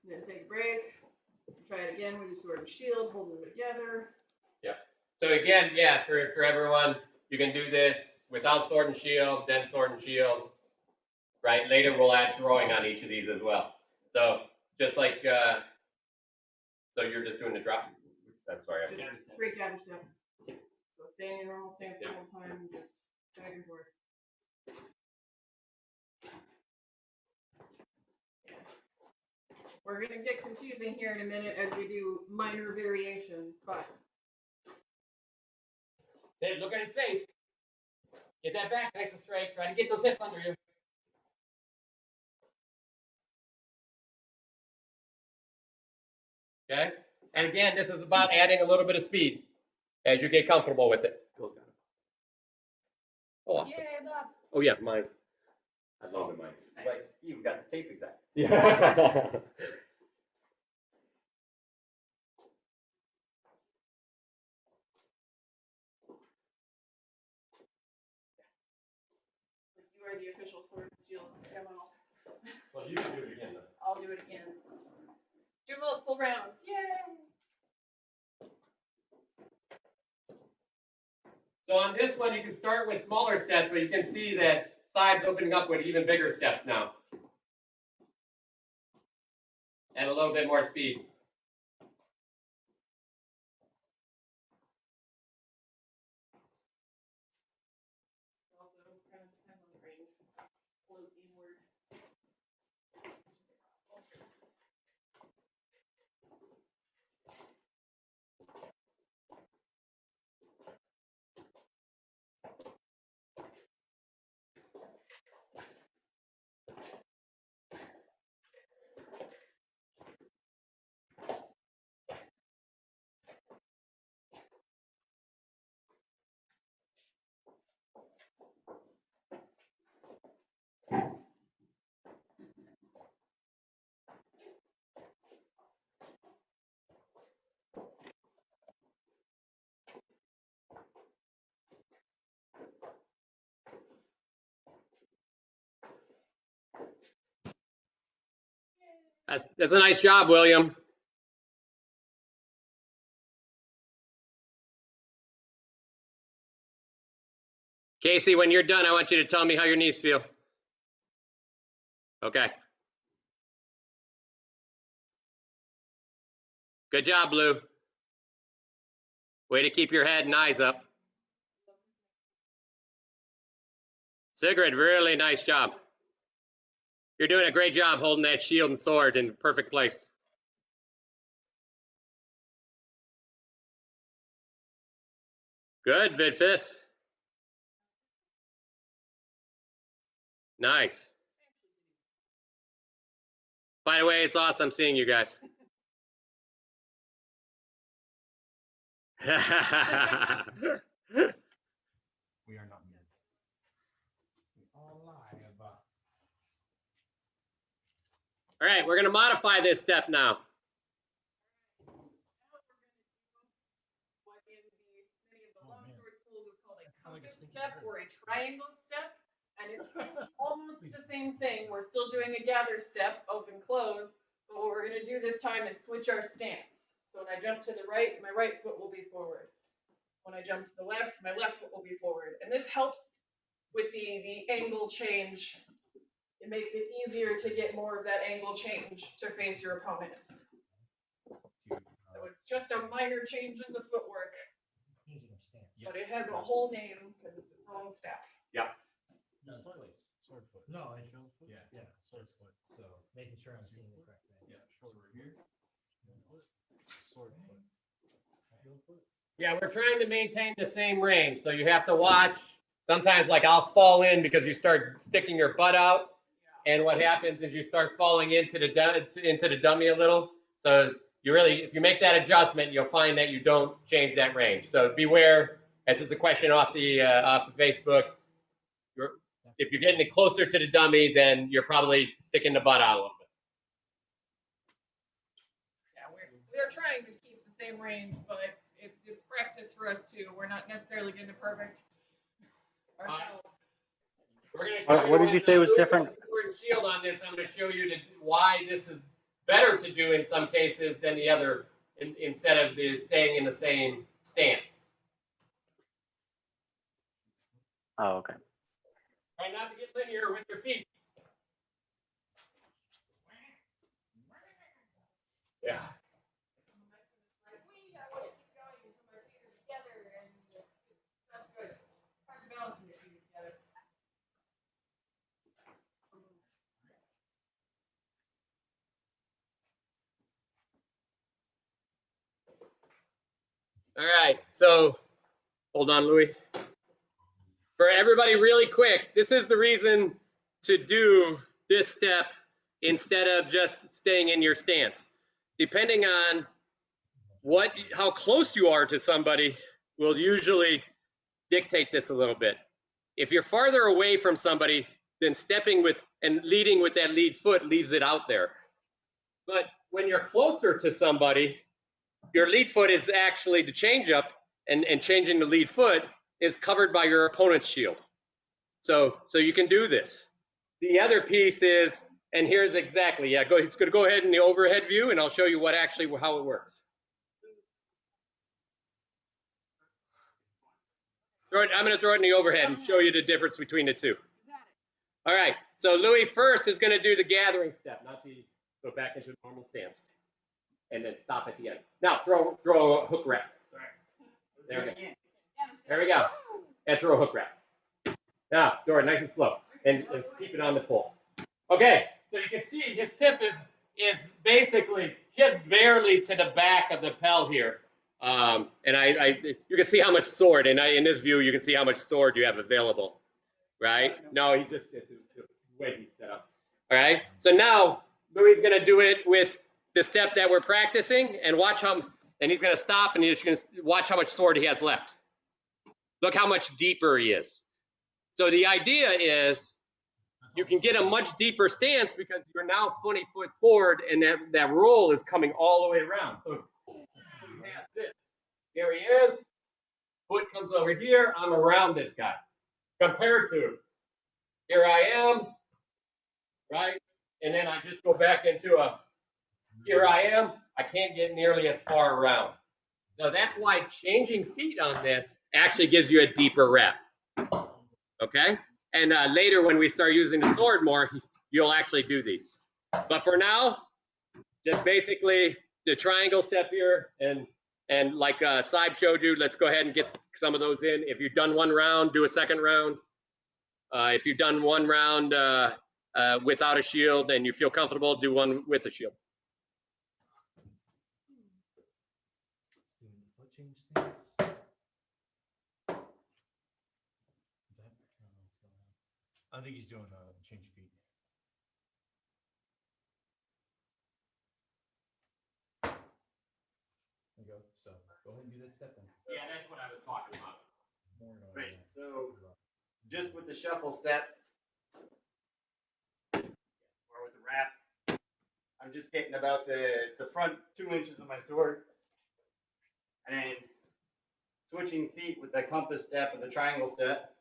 Then take a break. Try it again with your sword and shield, hold them together. Yeah. So again, yeah, for everyone, you can do this without sword and shield, then sword and shield. right? Later we'll add throwing on each of these as well. So just like, so you're just doing the drop. I'm sorry. I'm Just straight gather step. So stay in your normal stance the whole time, and just back and forth. We're gonna get confusing here in a minute as we do minor variations, but Hey, look at his face. Get that back nice and straight. Try to get those hips under you. Okay? And again, this is about adding a little bit of speed as you get comfortable with it. Oh, awesome. yay, Bob. Oh, yeah, mine. I love it, mine. It's like, you got the tape exact. Yeah. You are the official sword and shield demo. Well, you can do it again, though. I'll do it again. Do multiple rounds. Yay! So on this one, you can start with smaller steps, but you can see that sides opening up with even bigger steps now. And a little bit more speed. Also, kind of depends on the range. Float inward. That's a nice job, William. Casey, when you're done, I want you to tell me how your knees feel. Okay. Good job, Blue. Way to keep your head and eyes up. Sigrid, really nice job. You're doing a great job holding that shield and sword in the perfect place. Good, Vidfis. Nice. By the way, it's awesome seeing you guys. We are not men. We all lie about. All right, we're going to modify this step now. What in many of the longsword schools is called a compass step or a triangle step, and it's almost the same thing. We're still doing a gather step, open, close, but what we're going to do this time is switch our stance. So when I jump to the right, my right foot will be forward. When I jump to the left, my left foot will be forward. And this helps with the angle change. It makes it easier to get more of that angle change to face your opponent. So it's just a minor change in the footwork, but it has a whole name because it's its own step. Yeah. No, sword foot. No, I show foot. Yeah, sword foot. So making sure I'm seeing the correct thing. Yeah, shoulder here. Sword foot. Heel foot. Yeah, we're trying to maintain the same range, so you have to watch. Sometimes, like, I'll fall in because you start sticking your butt out, and what happens is you start falling into the dummy a little. So you really, if you make that adjustment, you'll find that you don't change that range. So beware. This is a question off of Facebook. If you're getting it closer to the dummy, then you're probably sticking the butt out a little bit. Yeah, we're trying to keep the same range, but it's practice for us too. We're not necessarily getting it perfect ourselves. We're going to show What did you say was different? Sword and shield on this. I'm going to show you why this is better to do in some cases than the other, instead of staying in the same stance. Oh, okay. Try not to get linear with your feet. Yeah. All right, so hold on, Louis. For everybody really quick, this is the reason to do this step instead of just staying in your stance. Depending on how close you are to somebody will usually dictate this a little bit. If you're farther away from somebody, then stepping with and leading with that lead foot leaves it out there. But when you're closer to somebody, your lead foot is actually the change up, and changing the lead foot is covered by your opponent's shield. So you can do this. The other piece is, and here's exactly, yeah, it's going to go ahead in the overhead view, and I'll show you how it works. I'm going to throw it in the overhead and show you the difference between the two. All right, so Louis first is going to do the gathering step, go back into normal stance, and then stop at the end. Now throw a hook wrap. Sorry. There we go. There we go. And throw a hook wrap. Now, Jordan, nice and slow, and keep it on the pole. Okay, so you can see his tip is basically just barely to the back of the pel here. And you can see how much sword, and in this view, you can see how much sword you have available, right? No, he just the way he's set up. All right, so now Louis is going to do it with the step that we're practicing, and and he's going to stop, and he's going to watch how much sword he has left. Look how much deeper he is. So the idea is you can get a much deeper stance because you're now 20 foot forward, and that roll is coming all the way around. So he has this. Here he is. Foot comes over here. I'm around this guy. Compared to here I am, right? And then I just go back into here I am. I can't get nearly as far around. So that's why changing feet on this actually gives you a deeper wrap. Okay? And later when we start using the sword more, you'll actually do these. But for now, just basically the triangle step here, and like Saib showed you, let's go ahead and get some of those in. If you've done one round, do a second round. If you've done one round without a shield and you feel comfortable, do one with a shield. I think he's doing change feet. There you go. So go ahead and do that step then. Yeah, that's what I was talking about. Right. So just with the shuffle step or with the wrap, I'm just getting about the front 2 inches of my sword, and then switching feet with the compass step or the triangle step.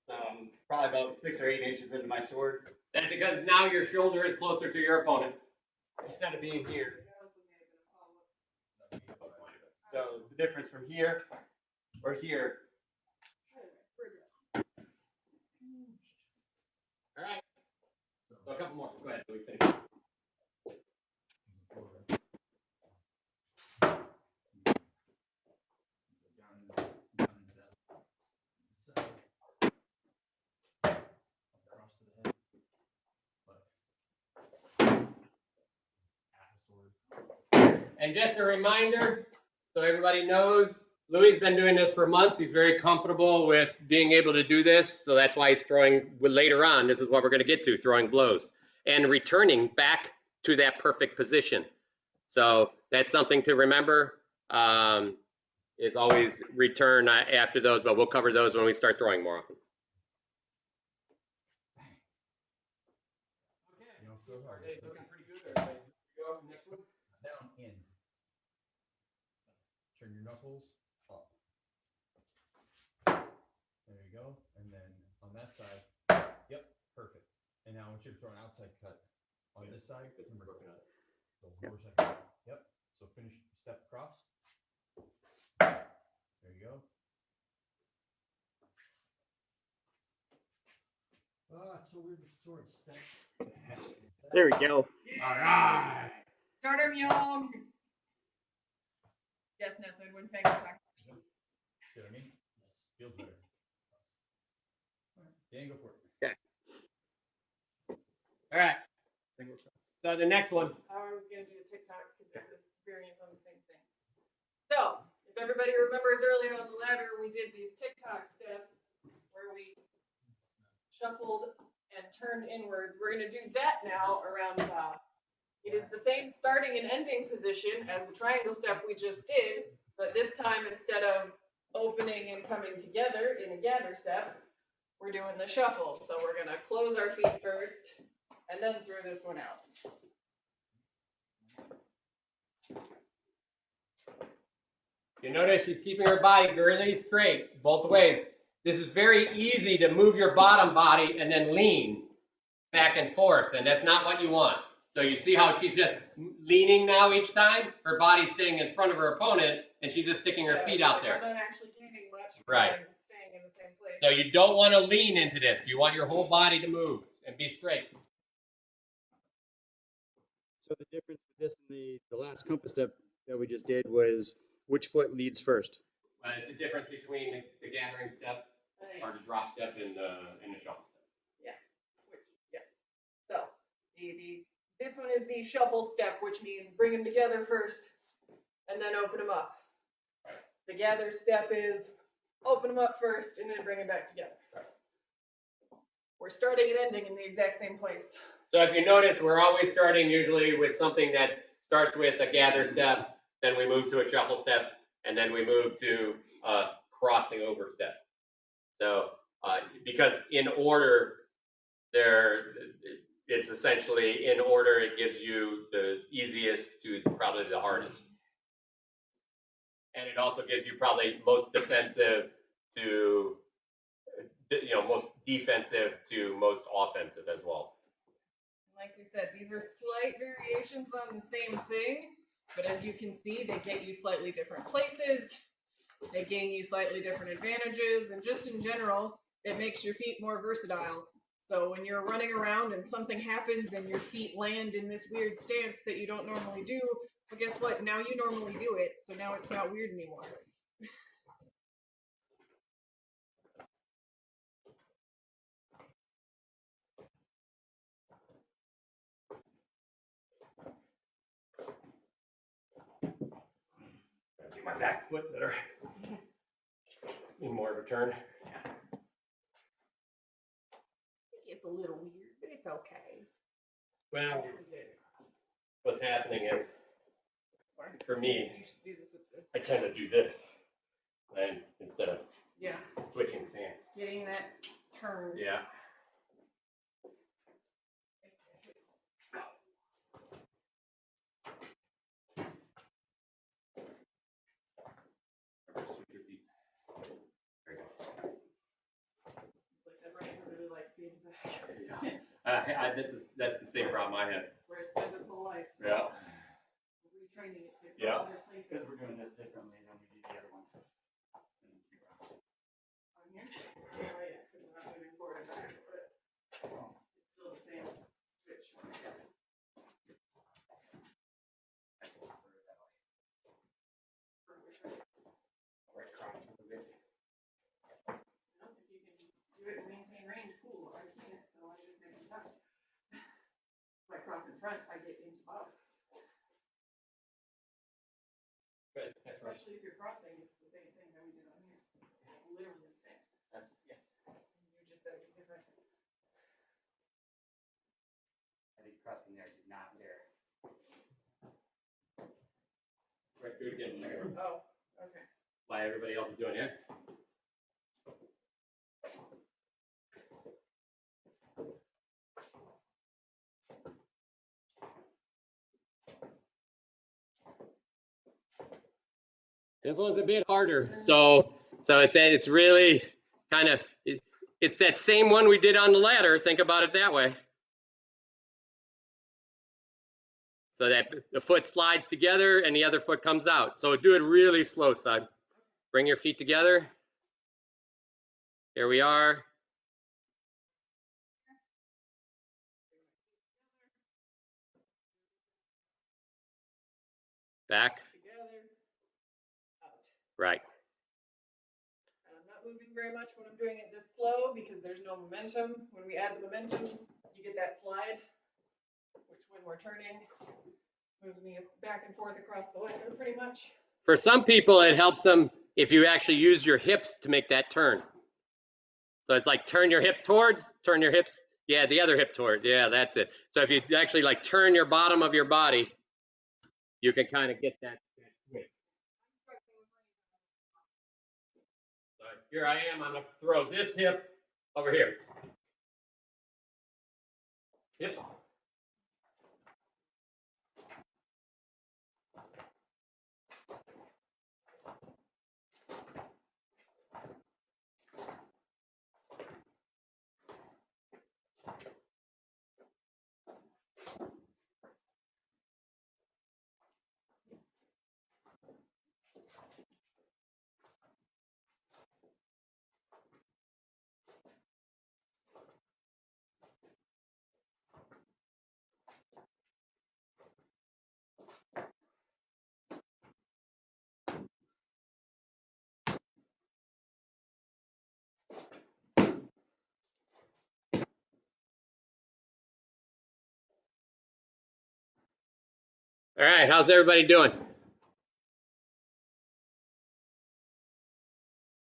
So I'm probably about 6 or 8 inches into my sword. That's because now your shoulder is closer to your opponent. Instead of being here. So the difference from here or here. All right. So a couple more. Go ahead. We finish. And just a reminder, so everybody knows, Louis has been doing this for months. He's very comfortable with being able to do this. So that's why he's throwing, later on, this is what we're going to get to, throwing blows and returning back to that perfect position. So that's something to remember. Is always return after those, but we'll cover those when we start throwing more often. Okay, it's looking pretty good. Everybody. Go next one. Down in. Turn your knuckles up. There you go. And then on that side, yep, perfect. And now I want you to throw an outside cut on this side. Remember, the lower side. Yep. So finish step across. There you go. Oh, it's so weird. The sword step. There we go. All right. Start him young. Yes, Nessa, when Fang attacked. See what I mean? Yes. Feels better. Dan, go for it. Okay. All right. So the next one. I was going to do a TikTok because it's this variant on the same thing. So, if everybody remembers earlier on the ladder, we did these TikTok steps where we shuffled and turned inwards. We're going to do that now around it is the same starting and ending position as the triangle step we just did, but this time instead of opening and coming together in a gather step, we're doing the shuffle. So we're going to close our feet first and then throw this one out. You notice she's keeping her body really straight both ways. This is very easy to move your bottom body and then lean back and forth, and that's not what you want. So you see how she's just leaning now each time? Her body's staying in front of her opponent, and she's just sticking her feet out there. I'm not actually gaining much. Right. I'm staying in the same place. So you don't want to lean into this. You want your whole body to move and be straight. So the difference with this and the last compass step that we just did was which foot leads first. It's the difference between the gathering step or the drop step and the shuffle step. Yeah. Yes. So this one is the shuffle step, which means bring them together first and then open them up. Right. The gather step is open them up first and then bring them back together. Right. We're starting and ending in the exact same place. So if you notice, we're always starting usually with something that starts with a gather step, then we move to a shuffle step, and then we move to a crossing over step. So because in order, it's essentially in order, it gives you the easiest to probably the hardest. And it also gives you probably most defensive to, most defensive to most offensive as well. Like we said, these are slight variations on the same thing, but as you can see, they get you slightly different places. They gain you slightly different advantages, and just in general, it makes your feet more versatile. So when you're running around and something happens and your feet land in this weird stance that you don't normally do, well, guess what? Now you normally do it, so now it's not weird anymore. Get my back foot better. Need more of a turn. It's a little weird, but it's okay. Well, what's happening is, for me, You should do this with the, I tend to do this, and instead of yeah, switching stance. getting that turn. Yeah. Really likes being back. That's the same problem I had. Where it spends its whole life. So Yeah. we're retraining it to go Yeah. other places. Because we're doing this differently than we did the other one. On here? Oh yeah, because we're not moving forward and back, but it's still the same switch. Right across a bit. Well, if you can do it and maintain range, cool. I can't, so I just make them touch. If I cross in front, I get into bottom. Good, that's right. Especially if you're crossing, it's the same thing that we did on here. Literally the same. That's, yes. You just said it was different. I think crossing there did not there. Right, do it again. Second. Oh, okay. Why everybody else is doing it. This one's a bit harder. So it's really kind of, it's that same one we did on the ladder. Think about it that way. So that the foot slides together and the other foot comes out. So do it really slow, son. Bring your feet together. Here we are. back, together, out. right. And I'm not moving very much when I'm doing it this slow because there's no momentum. When we add the momentum, you get that slide, which when we're turning, moves me back and forth across the window pretty much. For some people, it helps them if you actually use your hips to make that turn. So it's like turn your hip towards, turn your hips, yeah, the other hip toward, yeah, that's it. So if you actually like turn your bottom of your body, you can kind of get that twitch. So here I am, I'm gonna throw this hip over here. Hip. All right, how's everybody doing?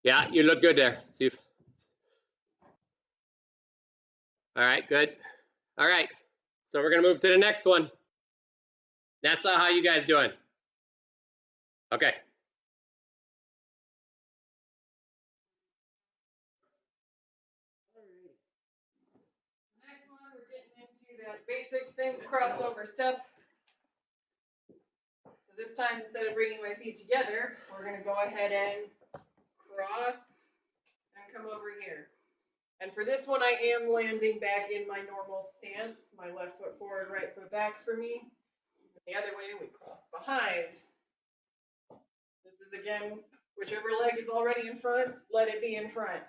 Yeah, you look good there. See if... All right, good. All right, so we're gonna move to the next one. Nessa, how you guys doing? Okay. Next one, we're getting into that basic same crossover step. So this time, instead of bringing my feet together, we're gonna go ahead and cross and come over here. And for this one, I am landing back in my normal stance. My left foot forward, right foot back for me. The other way, we cross behind. This is again, whichever leg is already in front, let it be in front.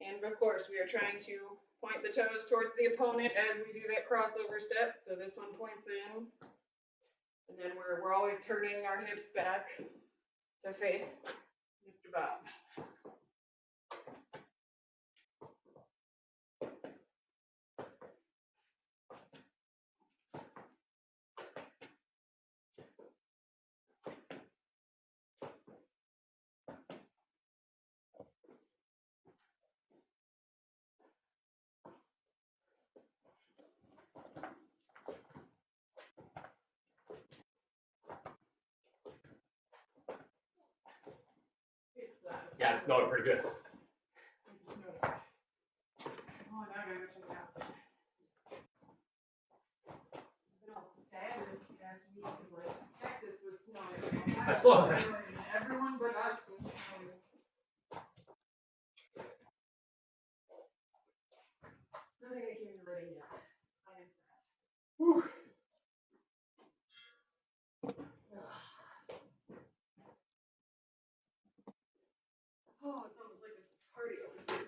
And of course, we are trying to point the toes towards the opponent as we do that crossover step. So this one points in. And then we're always turning our hips back to face Mr. Bob. Yeah, it's going pretty good. Oh, now I gotta go check it out. Been all sad this past week because like Texas was snowing. I saw that. Everyone but us was snowing. Nothing I came to ready yet. I am sad. Whew. Oh, it's almost like this is cardio or something.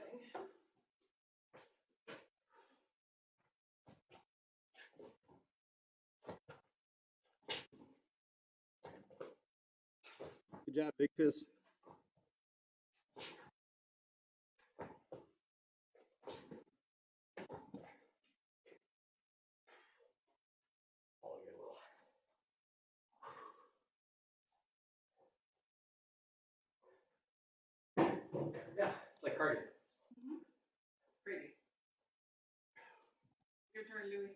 Good job, Big Fizz. Yeah, it's like cardio. Crazy. Your turn, Louis.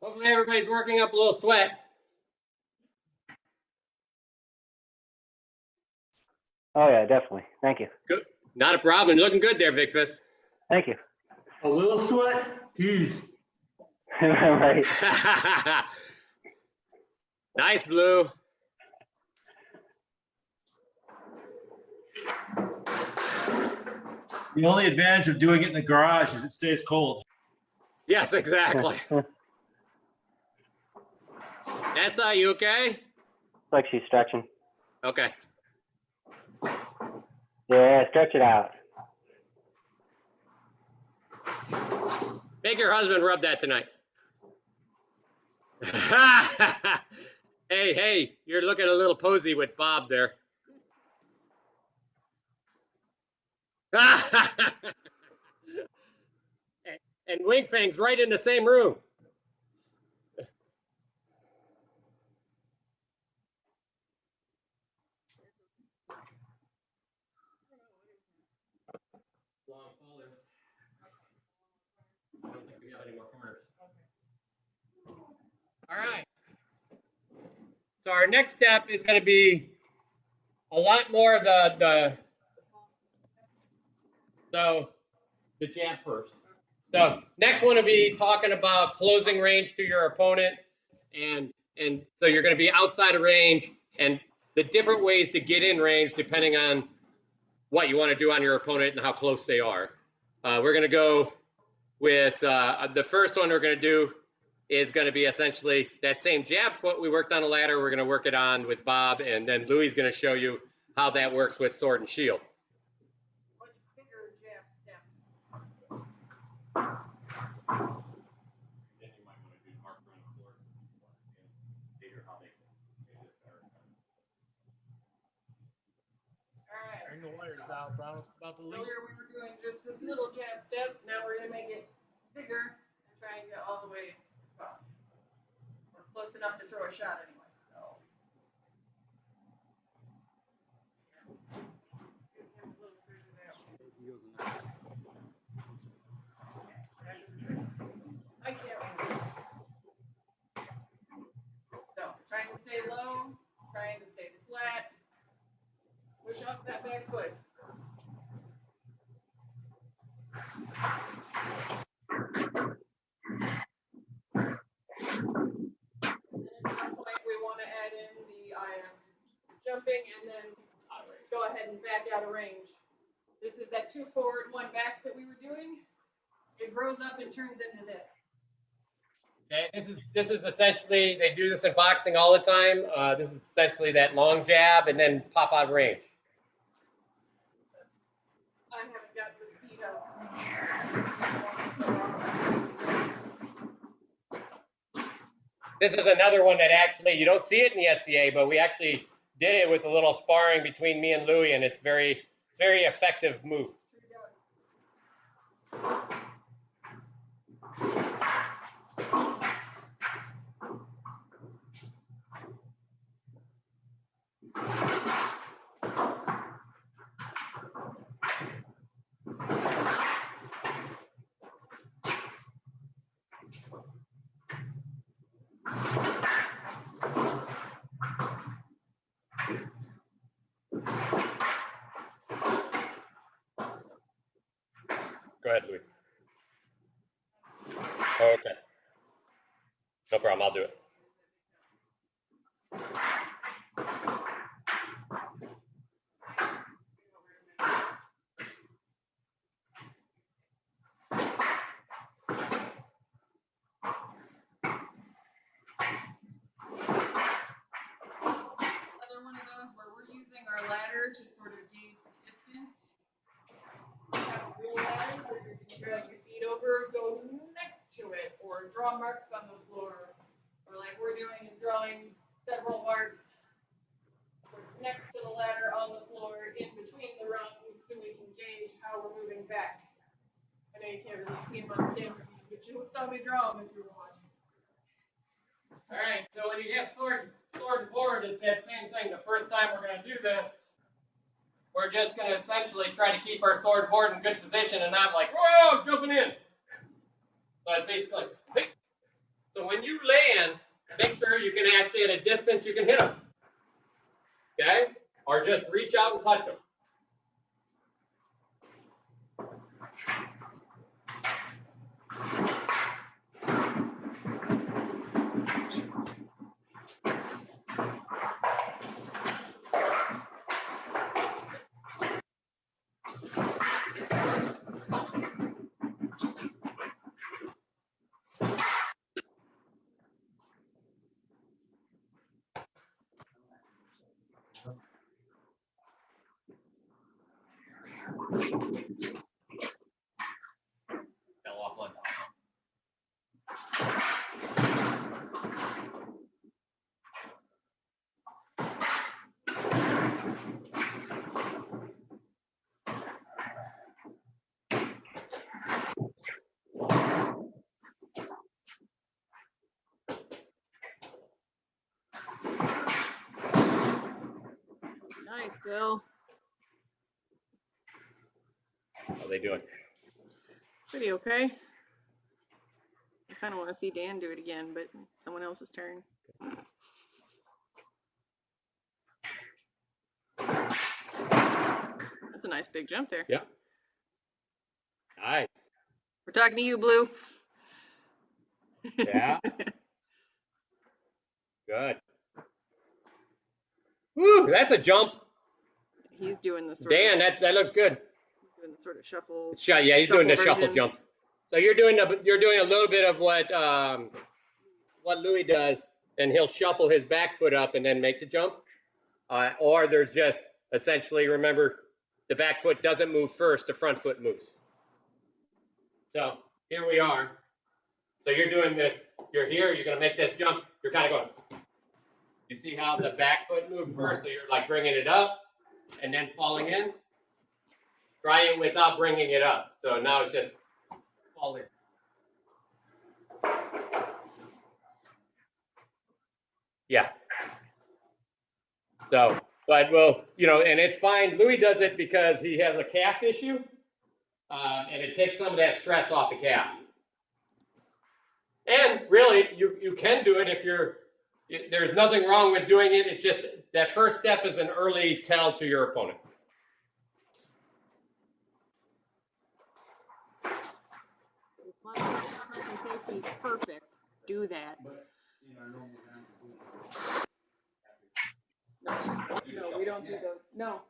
Hopefully everybody's working up a little sweat. Oh yeah, definitely. Thank you. Good. Not a problem. You're looking good there, Big Fist. Thank you. A little sweat? Jeez. Right. Nice, Blue. The only advantage of doing it in the garage is it stays cold. Yes, exactly. Nessa, you okay? Like she's stretching. Okay. Yeah, stretch it out. Make your husband rub that tonight. Hey, you're looking a little posy with Bob there. And Wink Fang's right in the same room. Long folders. I don't think we have any more corners. All right. So our next step is going to be a lot more of the jab first. So next one will be talking about closing range to your opponent, and so you're going to be outside of range and the different ways to get in range depending on what you want to do on your opponent and how close they are. We're going to go with the first one we're going to do is going to be essentially that same jab foot we worked on a ladder. We're going to work it on with Bob, and then Louis is going to show you how that works with sword and shield. Much bigger jab step. Then you might want to do marker on the floor so people understand bigger how they can do this better. All right. Bring the wires out, Brown's about to leave. Earlier we were doing just this little jab step. Now we're gonna make it bigger and try and get all the way up. We're close enough to throw a shot anyway, so. Give him a little further there. I can't wait. So trying to stay low, trying to stay flat. Push off that back foot. And at some point we want to add in the jumping and then go ahead and back out of range. This is that 2 forward, 1 back that we were doing. It grows up and turns into this. Okay, this is essentially, they do this in boxing all the time. This is essentially that long jab and then pop out of range. I haven't got the speed up. This is another one that actually, you don't see it in the SCA, but we actually did it with a little sparring between me and Louis, and it's very effective move. Go ahead, Louis. Oh, okay. No problem, I'll do it. Another one of those where we're using our ladder to sort of gauge distance. We have a real ladder where you can drag your feet over, go next to it, or draw marks on the floor. Or like we're doing is drawing several marks next to the ladder on the floor in between the rungs so we can gauge how we're moving back. I know you can't really see them on the camera, but you'll still be drawing if you were watching. All right, so when you get sword and forward, it's that same thing. The first time we're going to do this, we're just going to essentially try to keep our sword forward in good position and not like, whoa, jumping in. So it's basically, so when you land, make sure you can actually, at a distance, you can hit them. Okay? Or just reach out and touch them. Fell off one. Nice, Bill. How are they doing? Pretty okay. I kind of want to see Dan do it again, but someone else's turn. That's a nice big jump there. Yeah. Nice. We're talking to you, Blue. Yeah. Good. Woo, that's a jump. He's doing the sort Dan, of, that looks good. doing the sort of shuffle. Yeah, he's doing the shuffle version. jump. So you're doing a little bit of what Louis does, and he'll shuffle his back foot up and then make the jump. Or there's just essentially, remember, the back foot doesn't move first, the front foot moves. So here we are. So you're doing this, you're here, you're gonna make this jump, you're kind of going. You see how the back foot moved first, so you're like bringing it up and then falling in. Try it without bringing it up. So now it's just falling. Yeah. So, but well, and it's fine. Louis does it because he has a calf issue, and it takes some of that stress off the calf. And really, you can do it if there's nothing wrong with doing it. It's just that first step is an early tell to your opponent. Safety, perfect. Do that. No, we don't do those. No.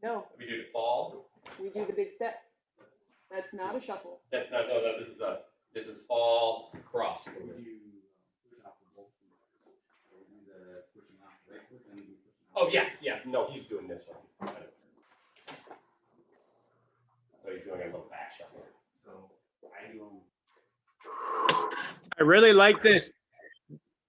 No. We do the fall. We do the big step. That's not a shuffle. That's not. No, this is fall cross. Oh yes, yeah. No, he's doing this one. So he's doing a little back shuffle. So I really like this.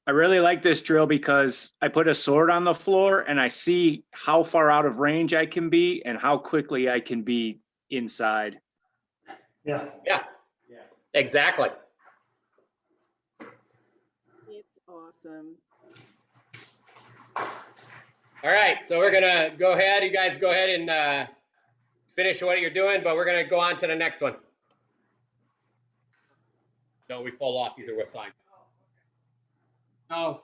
I really like this drill because I put a sword on the floor and I see how far out of range I can be and how quickly I can be inside. Yeah. Yeah. Exactly. It's awesome. All right, so we're gonna go ahead. You guys go ahead and finish what you're doing, but we're gonna go on to the next one. No, we fall off either side. No.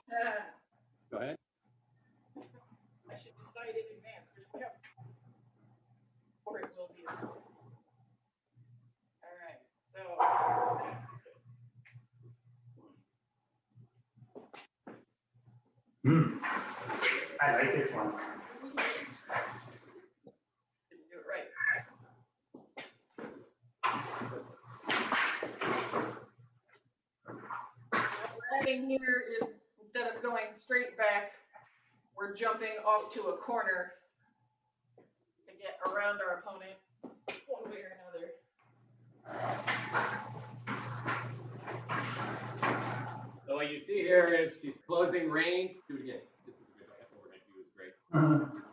Go ahead. I should decide in advance which way or it will be. All right, so. I like this one. Didn't do it right. What we're adding here is, instead of going straight back, we're jumping off to a corner to get around our opponent one way or another. So what you see here is she's closing range. Do it again. This is good. What I do is great.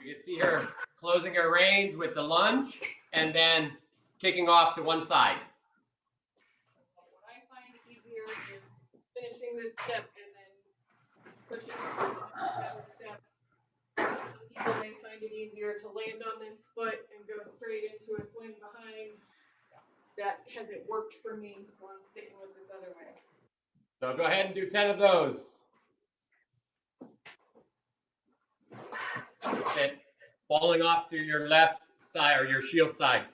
You can see her closing her range with the lunge and then kicking off to one side. What I find easier is finishing this step and then pushing to another step. Some people may find it easier to land on this foot and go straight into a swing behind. That hasn't worked for me, so I'm sticking with this other way. So go ahead and do 10 of those. And falling off to your left side or your shield side.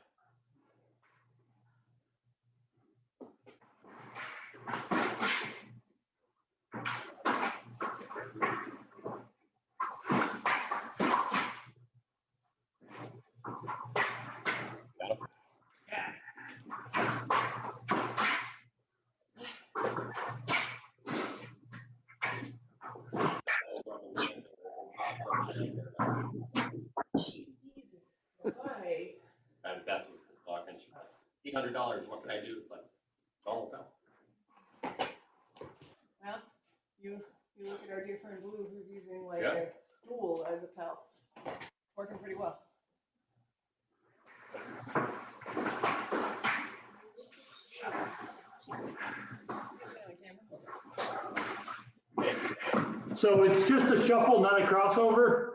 Why? And Beth was just talking. She's like, $800. What can I do? It's like, normal pal. Well, you look at our dear friend Blue, who's using like Yeah. a stool as a pelt. It's working pretty well. So it's just a shuffle, not a crossover?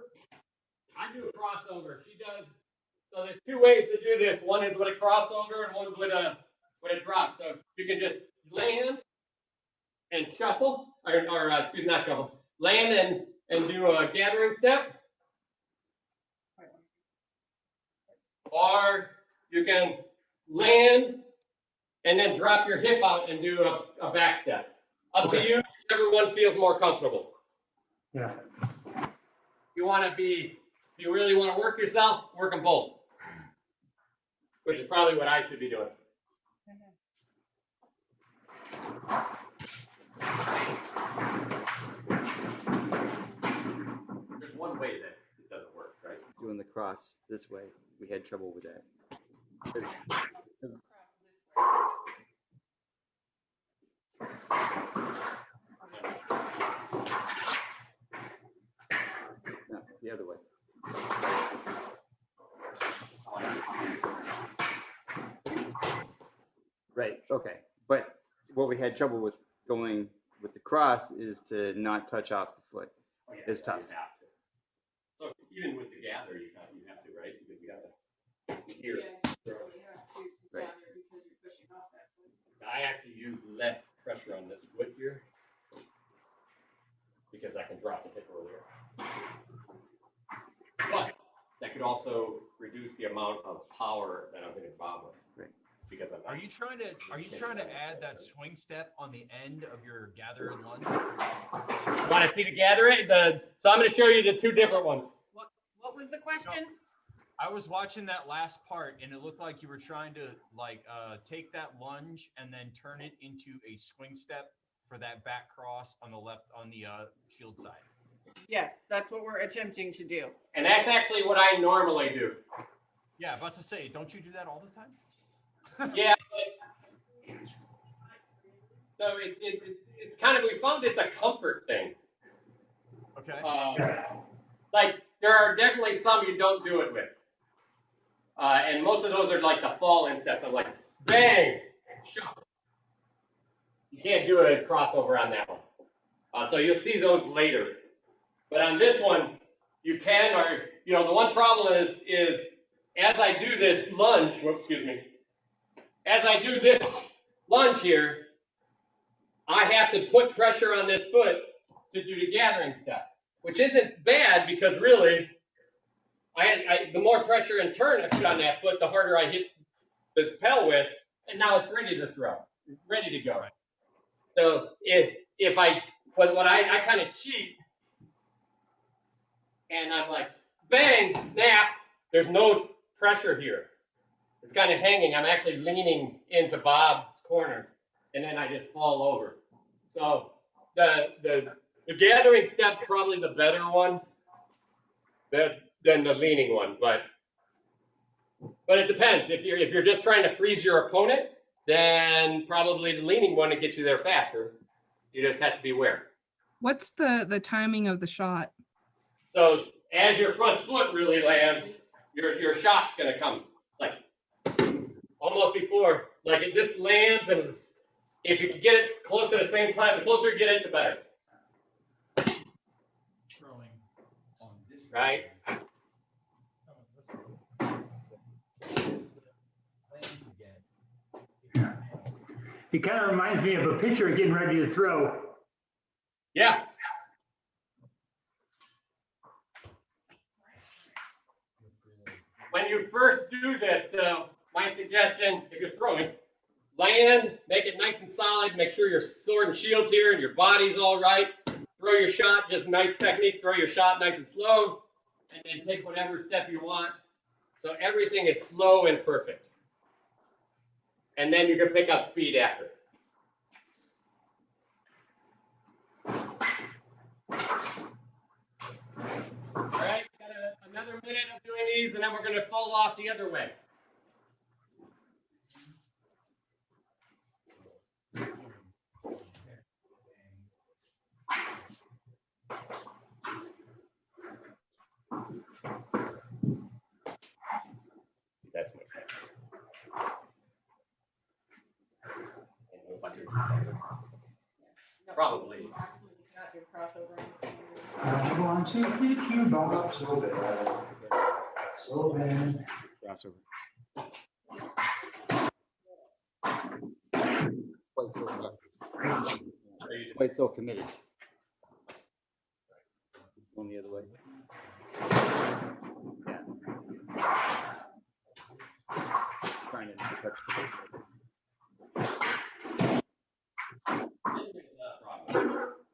do a crossover. She does. So there's two ways to do this. One is with a crossover, and one's with a drop. So you can just land and shuffle, or excuse me, not shuffle. Land and do a gathering step, or you can land and then drop your hip out and do a back step. Up to you, whichever one feels more comfortable. Yeah. If you really want to work yourself, work them both. Which is probably what I should be doing. There's one way that it doesn't work, right? Doing the cross this way, we had trouble with that. No, the other way. Right, okay. But what we had trouble with going with the cross is to not touch off the foot. Oh, yeah, It's tough. You have to. So even with the gather, you have to, right? Because you got to here. Yeah, you really have to Right. gather because you're pushing off that foot. I actually use less pressure on this foot here because I can drop the hip earlier. But that could also reduce the amount of power that I'm going to bob with. Right. Because I'm Are you trying to add that swing step on the end of your gather and lunge? You want to see the gathering? So I'm going to show you the two different ones. What was the question? I was watching that last part, and it looked like you were trying to take that lunge and then turn it into a swing step for that back cross on the left on the shield side. Yes, that's what we're attempting to do. And that's actually what I normally do. Yeah, about to say, don't you do that all the time? Yeah. So it's kind of, we found it's a comfort thing. Okay. Like there are definitely some you don't do it with. And most of those are like the fall-in steps. I'm like, bang, shuffle. You can't do a crossover on that one. So you'll see those later. But on this one, you can, or, the one problem is as I do this lunge, as I do this lunge here, I have to put pressure on this foot to do the gathering step, which isn't bad because really, the more pressure and turn I put on that foot, the harder I hit this pedal with, and now it's ready to throw, ready to go. So if I kind of cheat, and I'm like, bang, snap, there's no pressure here. It's kind of hanging. I'm actually leaning into Bob's corner, and then I just fall over. So the gathering step's probably the better one than the leaning one, but it depends. If you're just trying to freeze your opponent, then probably the leaning one will get you there faster. You just have to be aware. What's the timing of the shot? So as your front foot really lands, your shot's gonna come like almost before, like this lands, and if you can get it close at the same time, the closer you get it, the better. Throwing on this right? He kind of reminds me of a pitcher getting ready to throw. Yeah. When you first do this, though, my suggestion, if you're throwing, land, make it nice and solid, make sure your sword and shield's here and your body's all right. Throw your shot, just nice technique, throw your shot nice and slow, and then take whatever step you want. So everything is slow and perfect. And then you can pick up speed after. All right, got another minute of doing these, and then we're going to fall off the other way. That's much better. Probably. Absolutely not your crossover. I want to hit you, Bob, so bad. Crossover. Quite so committed. Going the other way. Yeah. Trying to touch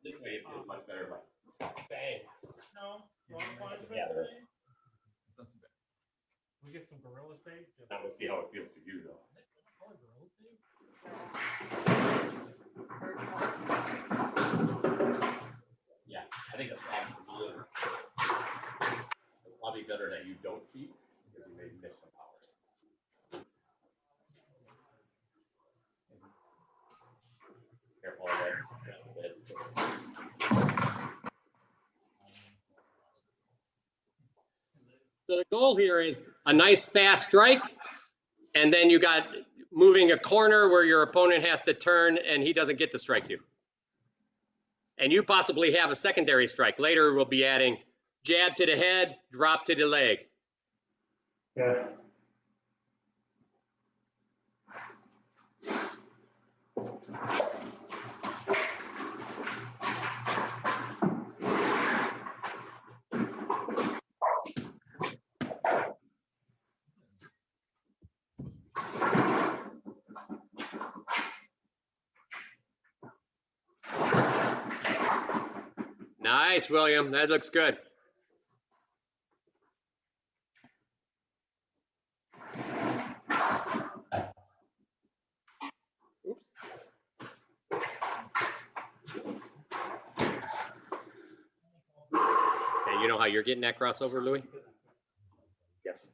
This way it feels much better. Bang. No, wrong punishment. Yeah. It's not too bad. We get some gorilla tape. Now we'll see how it feels to you though. Yeah, I think that's problem for me is it's probably better that you don't cheat because you may miss some power. Careful of that. So the goal here is a nice fast strike, and then you got moving a corner where your opponent has to turn and he doesn't get to strike you. And you possibly have a secondary strike. Later we'll be adding jab to the head, drop to the leg. Yeah. Nice, William. That looks good. Oops. Okay, you know how you're getting that crossover, Louis? Yes.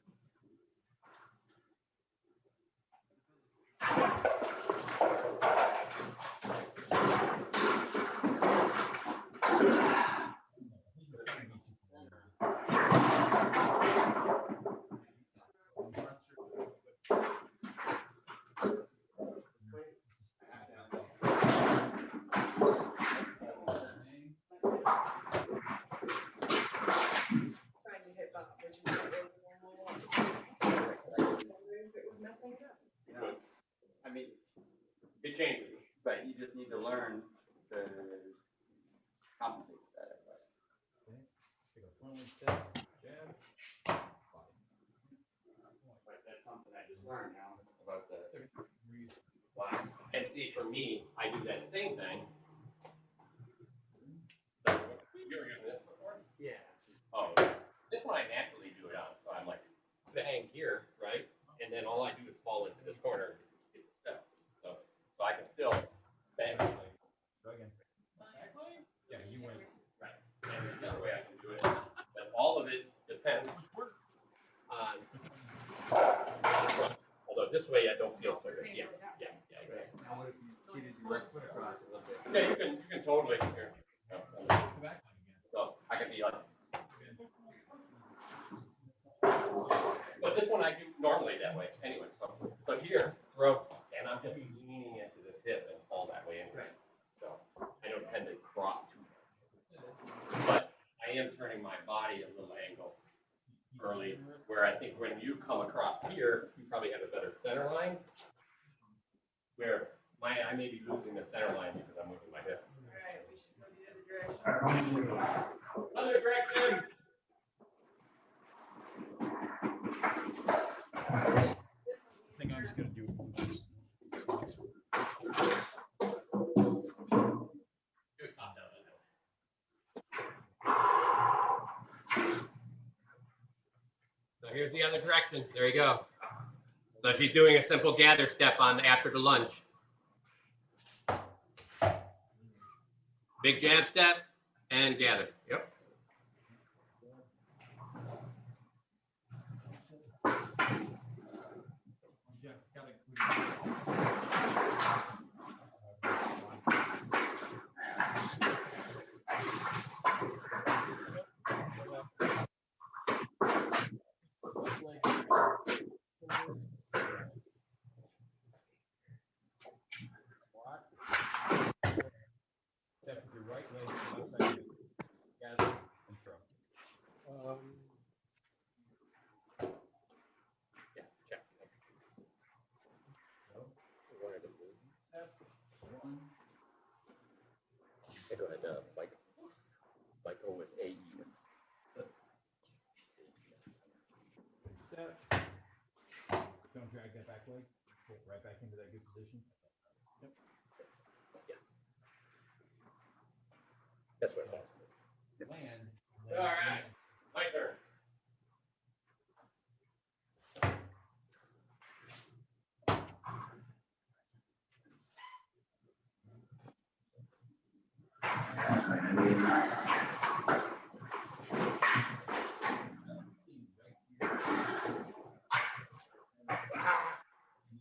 I mean, it changes. Right, you just need to learn to compensate for that, I guess. Okay. Take a friendly step, jab, body. But that's something I just learned now about the. Wow. And see, for me, I do that same thing. You ever used this before? Yeah. Oh, this one I naturally do it on. So I'm like, bang here, right? And then all I do is fall into this corner and get the step. So I can still bang. Go again. Yeah, you went. Right. And the other way I can do it, but all of it depends on. Although this way I don't feel so good. Yes. Yeah. Yeah. Exactly. Now what if you cheated your left foot across a little bit? Yeah, you can totally here. So I can be like. But this one I do normally that way anyway. So here, throw, and I'm just leaning into this hip and fall that way anyway. So I don't tend to cross too much. But I am turning my body a little angle early, where I think when you come across here, you probably have a better center line. Where I may be losing the center line because I'm moving my hip. All right, we should go the other direction. Other direction. I think I'm just gonna do it. Do it top down. So here's the other direction. There you go. So she's doing a simple gather step on after the lunge. Big jab step and gather. Yep. Step with your right leg outside your gather and throw. leg, pull it right back into that good position. Yep. That's what it was. Land. All right, my turn.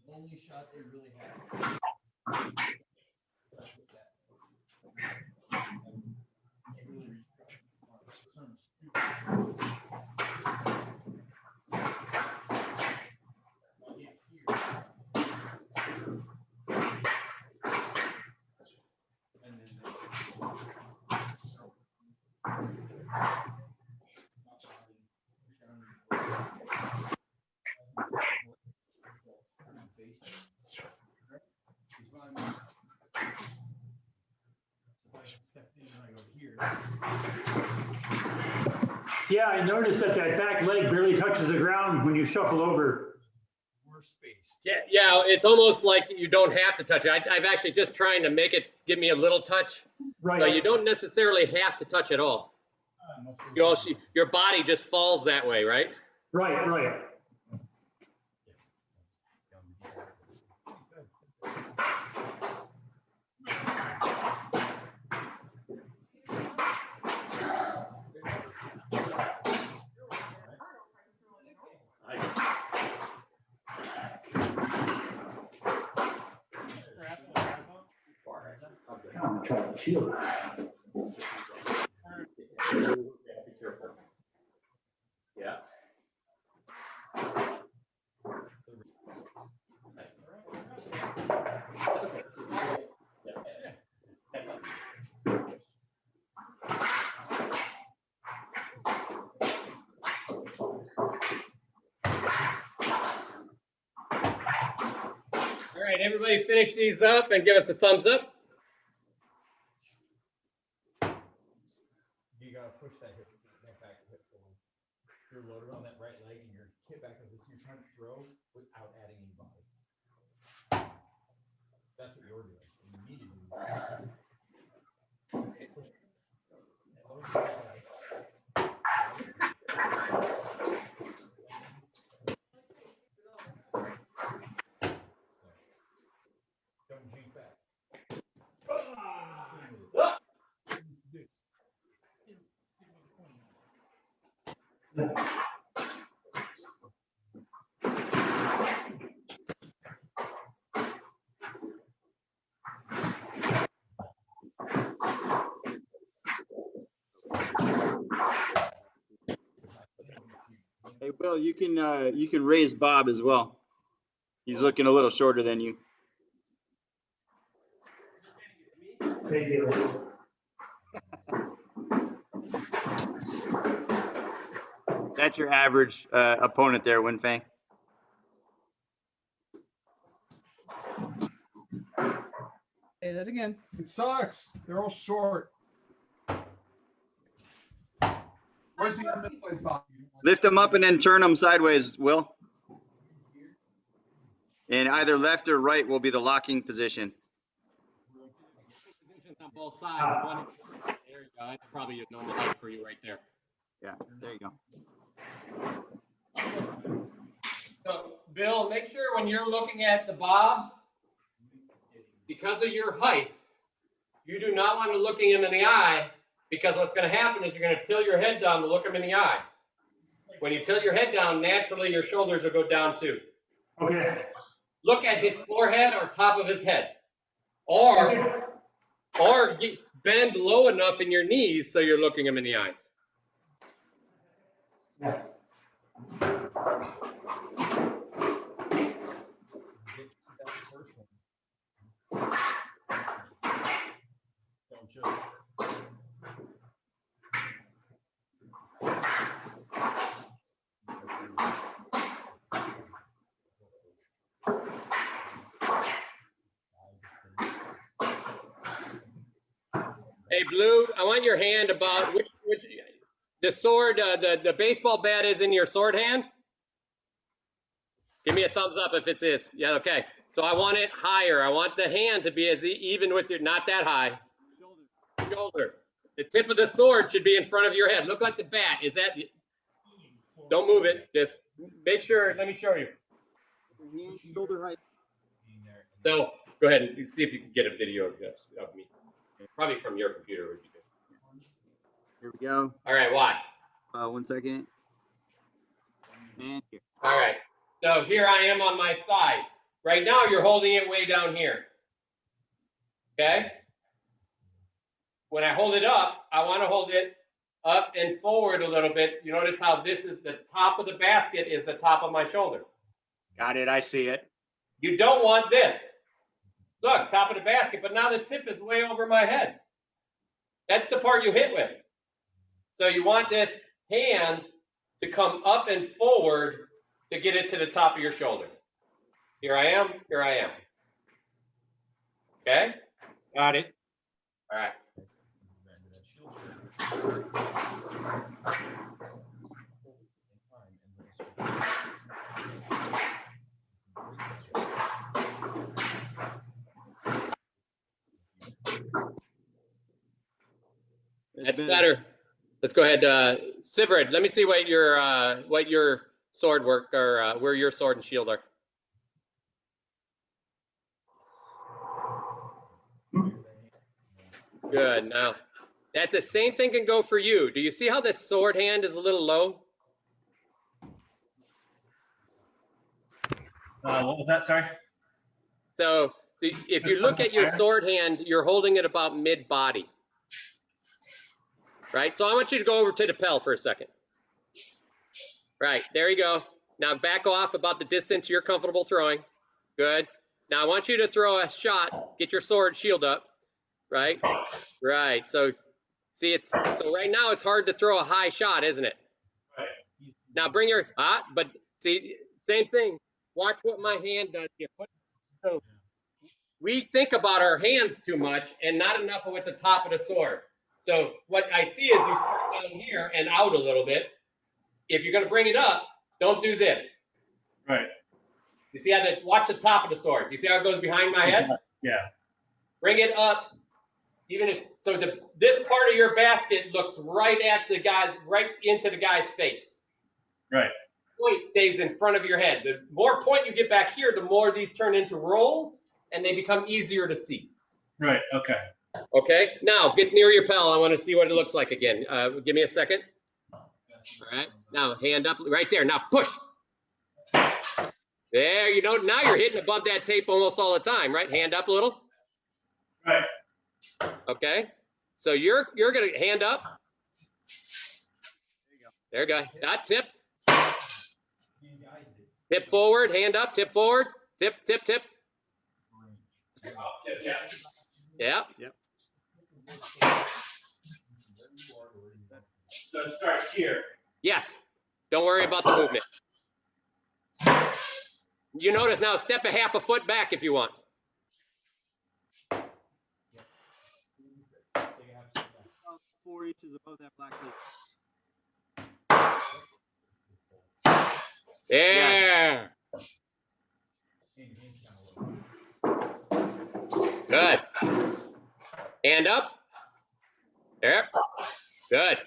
The only shot they really have. Can't really reach across the front. Some stupid. I'll get here. And then Yeah, I noticed that that back leg barely touches the ground when you shuffle over. worse space. Yeah, it's almost like you don't have to touch it. I've actually just trying to make it give me a little touch. Right. But you don't necessarily have to touch at all. You also, your body just falls that way, right? Right, right. I'm gonna try the shield. Be careful. Yeah. All right, everybody finish these up and give us a thumbs up. You gotta push that hip, that back hip forward. You're loaded on that right leg and your hip back up. You're trying to throw without adding any body. That's what you're doing. You need to do. Push. Don't jink back. Hey, Will, you can raise Bob as well. He's looking a little shorter than you. Thank you. That's your average opponent there, Winfang. Say that again. It sucks. They're all short. Where's the misplaced Bob? Lift them up and then turn them sideways, Will. And either left or right will be the locking position. Positions on both sides. One, there you go. That's probably a normal height for you right there. Yeah, there you go. So, Bill, make sure when you're looking at the bob, because of your height, you do not want to look him in the eye, because what's going to happen is you're going to tilt your head down to look him in the eye. When you tilt your head down, naturally your shoulders will go down too. Okay. Look at his forehead or top of his head. Or bend low enough in your knees so you're looking him in the eyes. Yeah. Don't just. Hey, Blue, I want your hand about which the sword, the baseball bat is in your sword hand. Give me a thumbs up if it's this. Yeah, okay. So I want it higher. I want the hand to be as even with your, not that high. Shoulder. The tip of the sword should be in front of your head. Look like the bat. Is that? Don't move it. Just make sure. Let me show you. Hand shoulder height. So go ahead and see if you can get a video of this of me. Probably from your computer would be good. Here we go. All right, watch. 1 second. And here. All right. So here I am on my side. Right now you're holding it way down here. Okay? When I hold it up, I want to hold it up and forward a little bit. You notice how this is the top of the basket is the top of my shoulder. Got it. I see it. You don't want this. Look, top of the basket, but now the tip is way over my head. That's the part you hit with. So you want this hand to come up and forward to get it to the top of your shoulder. Here I am, here I am. Okay? Got it. All right. That's better. Let's go ahead. Sivrid, let me see what your sword work or where your sword and shield are. Good. Now, that's the same thing can go for you. Do you see how this sword hand is a little low? What was that? Sorry. So if you look at your sword hand, you're holding it about mid-body. Right? So I want you to go over to the Pel for a second. Right. There you go. Now back off about the distance you're comfortable throwing. Good. Now I want you to throw a shot. Get your sword shield up. Right? Right. So see, so right now it's hard to throw a high shot, isn't it? Right. Now bring your but see, same thing. Watch what my hand does. So we think about our hands too much and not enough with the top of the sword. So what I see is you start down here and out a little bit. If you're going to bring it up, don't do this. Right. You see how watch the top of the sword. You see how it goes behind my head? Yeah. Bring it up. Even if so, this part of your basket looks right at the guy, right into the guy's face. Right. Point stays in front of your head. The more point you get back here, the more these turn into rolls, and they become easier to see. Right. Okay. Okay. Now get near your Pel. I want to see what it looks like again. Give me a second. All right. Now hand up right there. Now push. There. You know. Now you're hitting above that tape almost all the time, right? Hand up a little. Right. Okay. So you're gonna hand up. There you go. That tip. Tip forward. Hand up. Tip forward. Tip. Tip. Tip. Yeah. Yep. So it starts here. Yes. Don't worry about the movement. You notice now, step a half a foot back if you want. 4 inches above that black tape. There. Good. Hand up. There. Good.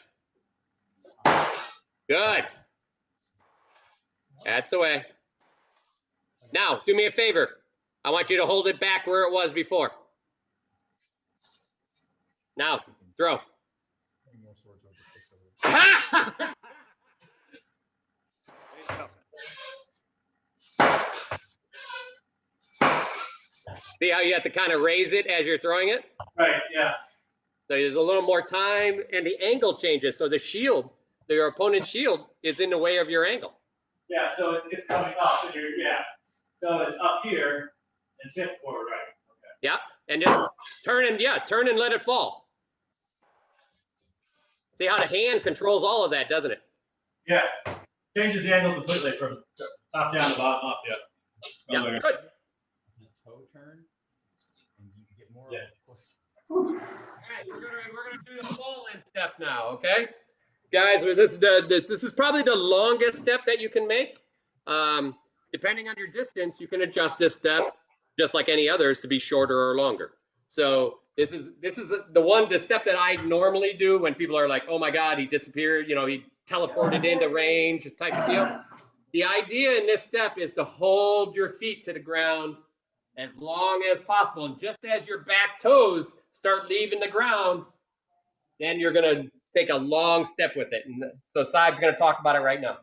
Good. That's the way. Now, do me a favor. I want you to hold it back where it was before. Now, throw. See how you have to kind of raise it as you're throwing it? Right. Yeah. So there's a little more time and the angle changes. So the shield, your opponent's shield is in the way of your angle. Yeah. So it's coming up, and so it's up here and tip forward, right? Okay. Yeah. And just turn and let it fall. See how the hand controls all of that, doesn't it? Yeah. Changes the angle completely from top down to bottom up. Yeah. Yeah. Oh, Good. Toe turn, and you can get more. Yeah. All right, we're gonna do the fall-in step now, okay? Guys, this is probably the longest step that you can make. depending on your distance, you can adjust this step just like any others to be shorter or longer. So this is the step that I normally do when people are like, oh my God, he disappeared, you know, he teleported into range type of deal. The idea in this step is to hold your feet to the ground as long as possible. And just as your back toes start leaving the ground, then you're going to take a long step with it. And so Saib's going to talk about it right now.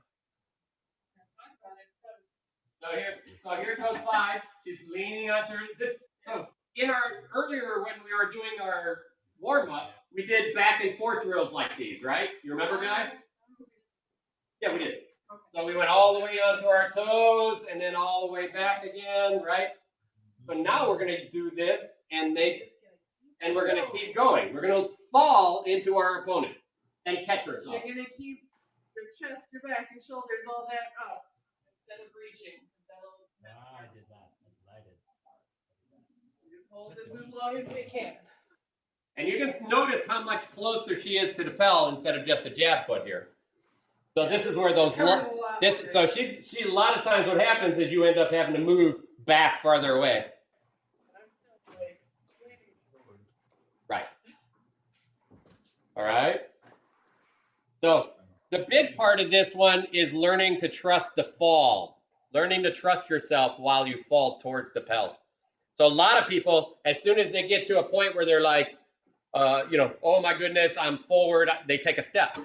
So here goes Saib. She's leaning onto this. So in our earlier, when we were doing our warm up, we did back and forth drills like these, right? You remember, guys? Yeah, we did. So we went all the way onto our toes and then all the way back again, right? So now we're going to do this and we're going to keep going. We're going to fall into our opponent and catch ourselves. You're going to keep your chest, your back, your shoulders, all that up instead of reaching. That'll mess you up. I did that. That's what I did. Just hold it as long as we can. And you can notice how much closer she is to the Pell instead of just a jab foot here. So this is where those so she a lot of times what happens is you end up having to move back farther away. Right. All right. So the big part of this one is learning to trust the fall, learning to trust yourself while you fall towards the Pell. So a lot of people, as soon as they get to a point where they're like, you know, oh my goodness, I'm forward, they take a step.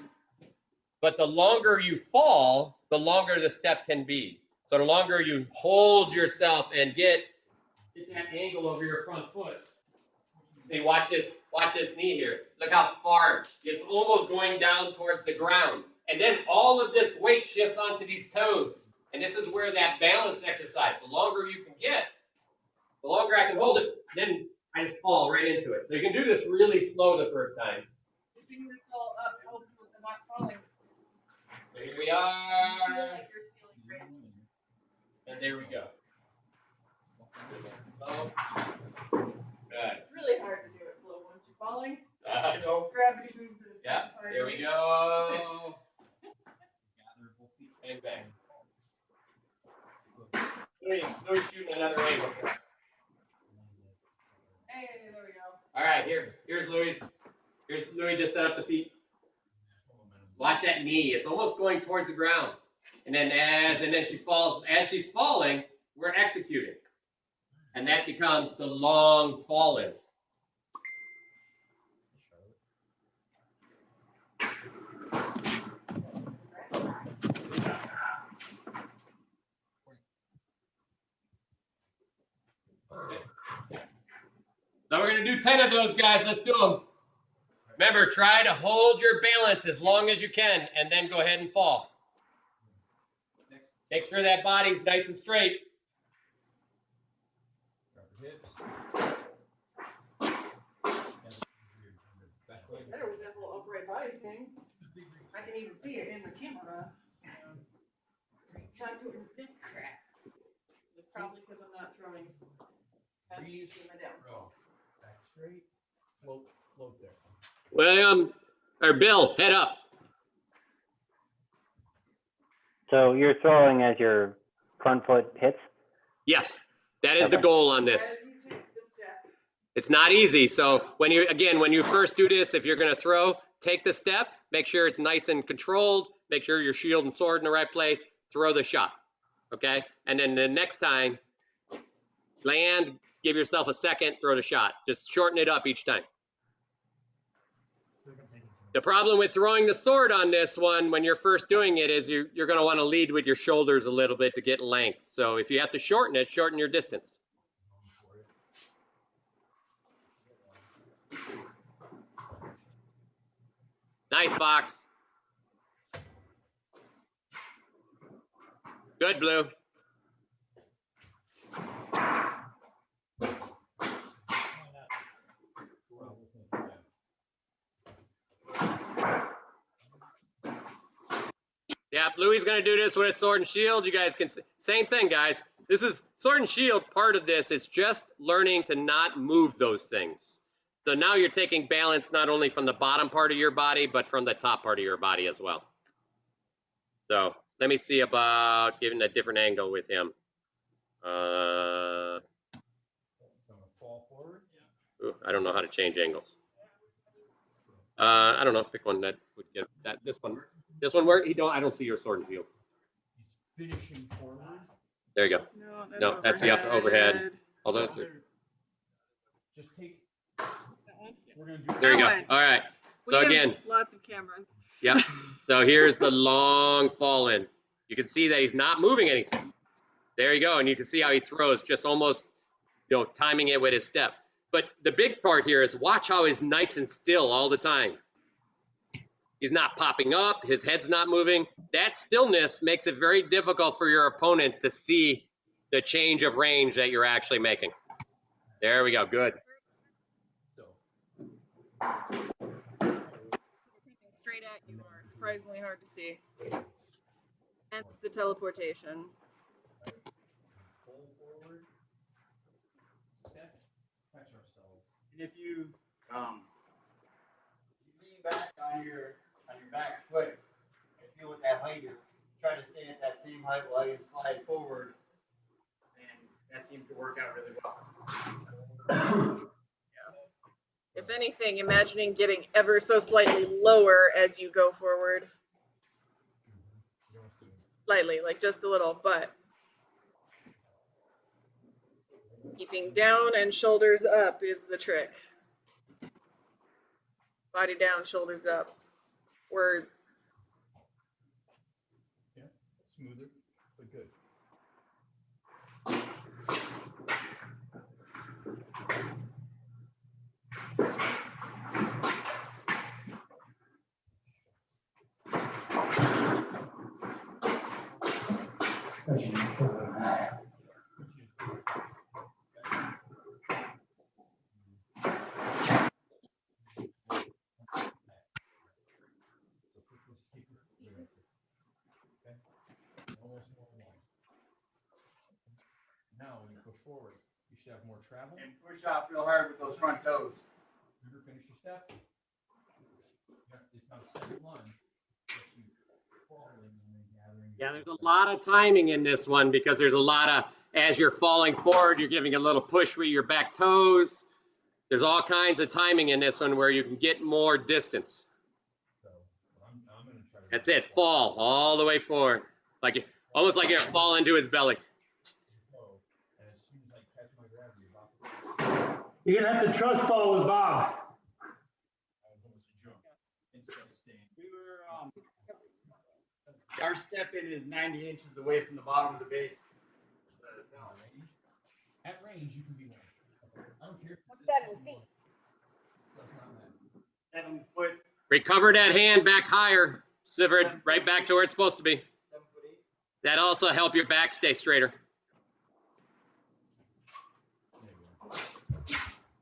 But the longer you fall, the longer the step can be. So the longer you hold yourself and get that angle over your front foot. See, watch this knee here. Look how far it's almost going down towards the ground. And then all of this weight shifts onto these toes. And this is where that balance exercise, the longer you can get, the longer I can hold it, then I just fall right into it. So you can do this really slow the first time. Keeping this all up helps with the not falling. So here we are. And there we go. Good. It's really hard to do it slow once you're falling. No. Gravity moves it as Yeah, fast as there we go. Bang, bang. Louis shooting another angle for us. Hey, there we go. All right, here's Louis. Here's Louis just set up the feet. Watch that knee. It's almost going towards the ground. And then she falls. As she's falling, we're executing. And that becomes the long fall-ins. So we're going to do 10 of those, guys. Let's do them. Remember, try to hold your balance as long as you can, and then go ahead and fall. Make sure that body's nice and straight. Better with that little upright body thing. I can even see it in the camera. Not doing this crap. It's probably because I'm not throwing heavy to my down. Back straight. Float there. William, or Bill, head up. So you're throwing as your front foot hits? Yes, that is the goal on this. It's not easy. So when you first do this, if you're going to throw, take the step, make sure it's nice and controlled, make sure your shield and sword in the right place, throw the shot. Okay? And then the next time, land, give yourself a second, throw the shot. Just shorten it up each time. The problem with throwing the sword on this one when you're first doing it is you're going to want to lead with your shoulders a little bit to get length. So if you have to shorten it, shorten your distance. Nice, Fox. Good, Blue. Yeah, Louis going to do this with a sword and shield. You guys can, same thing, guys. This is sword and shield. Part of this is just learning to not move those things. So now you're taking balance not only from the bottom part of your body, but from the top part of your body as well. So Let me see about giving a different angle with him. So I'm gonna fall forward. Ooh, I don't know how to change angles. I don't know. Pick one that would get that. This one. This one work? I don't see your sword and shield. He's finishing forward. There you go. No, that's the upper overhead. Although that's it. Just take. We're gonna do. There you go. That All right. So We have again, lots of cameras. yep. So here's the long fall in. You can see that he's not moving anything. There you go. And you can see how he throws, just almost, timing it with his step. But the big part here is watch how he's nice and still all the time. He's not popping up. His head's not moving. That stillness makes it very difficult for your opponent to see the change of range that you're actually making. There we go. Good. Straight at you are surprisingly hard to see. Hence the teleportation. Pull forward. Step. Catch ourselves. And if you lean back on your back foot and feel what that height is, try to stay at that same height while you slide forward, and that seems to work out really well. If anything, imagining getting ever so slightly lower as you go forward. Slightly, like just a little, but keeping down and shoulders up is the trick. Body down, shoulders up. Words. Yeah, smoother, but good. Almost more along. Now, when you push forward, you should have more travel. And push off real hard with those front toes. Remember, finish your step. It's not a second lunge. Just you falling and then gathering. Yeah, there's a lot of timing in this one because there's a lot of, as you're falling forward, you're giving a little push with your back toes. There's all kinds of timing in this one where you can get more distance. So I'm gonna try to. That's it. Fall all the way forward. Almost like you're falling into his belly. And as soon as I catch my gravity, about to. You're gonna have to trust fall with Bob. I was almost a jump instead of staying. We were our step in is 90 inches away from the bottom of the base. At range, you can be one. I don't care. What's that in feet? Does not matter. 7 foot. Recover that hand back higher. Sivered right back to where it's supposed to be. 7'8". That also help your back stay straighter.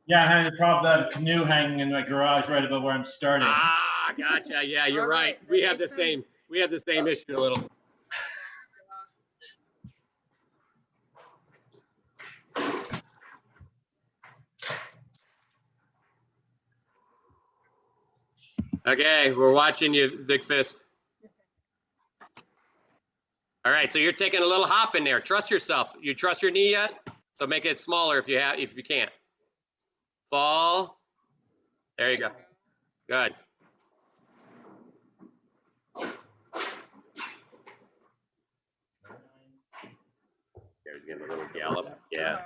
Yeah, I had a problem with that canoe hanging in my garage right above where I'm starting. Ah, gotcha. Yeah, you're All right. right, We that have the makes same. We have the same issue a little. Okay, we're watching you, Big Fist. All right, so you're taking a little hop in there. Trust yourself. You trust your knee yet? So make it smaller if you can't. Fall. There you go. Good. There's getting a little gallop. Yeah.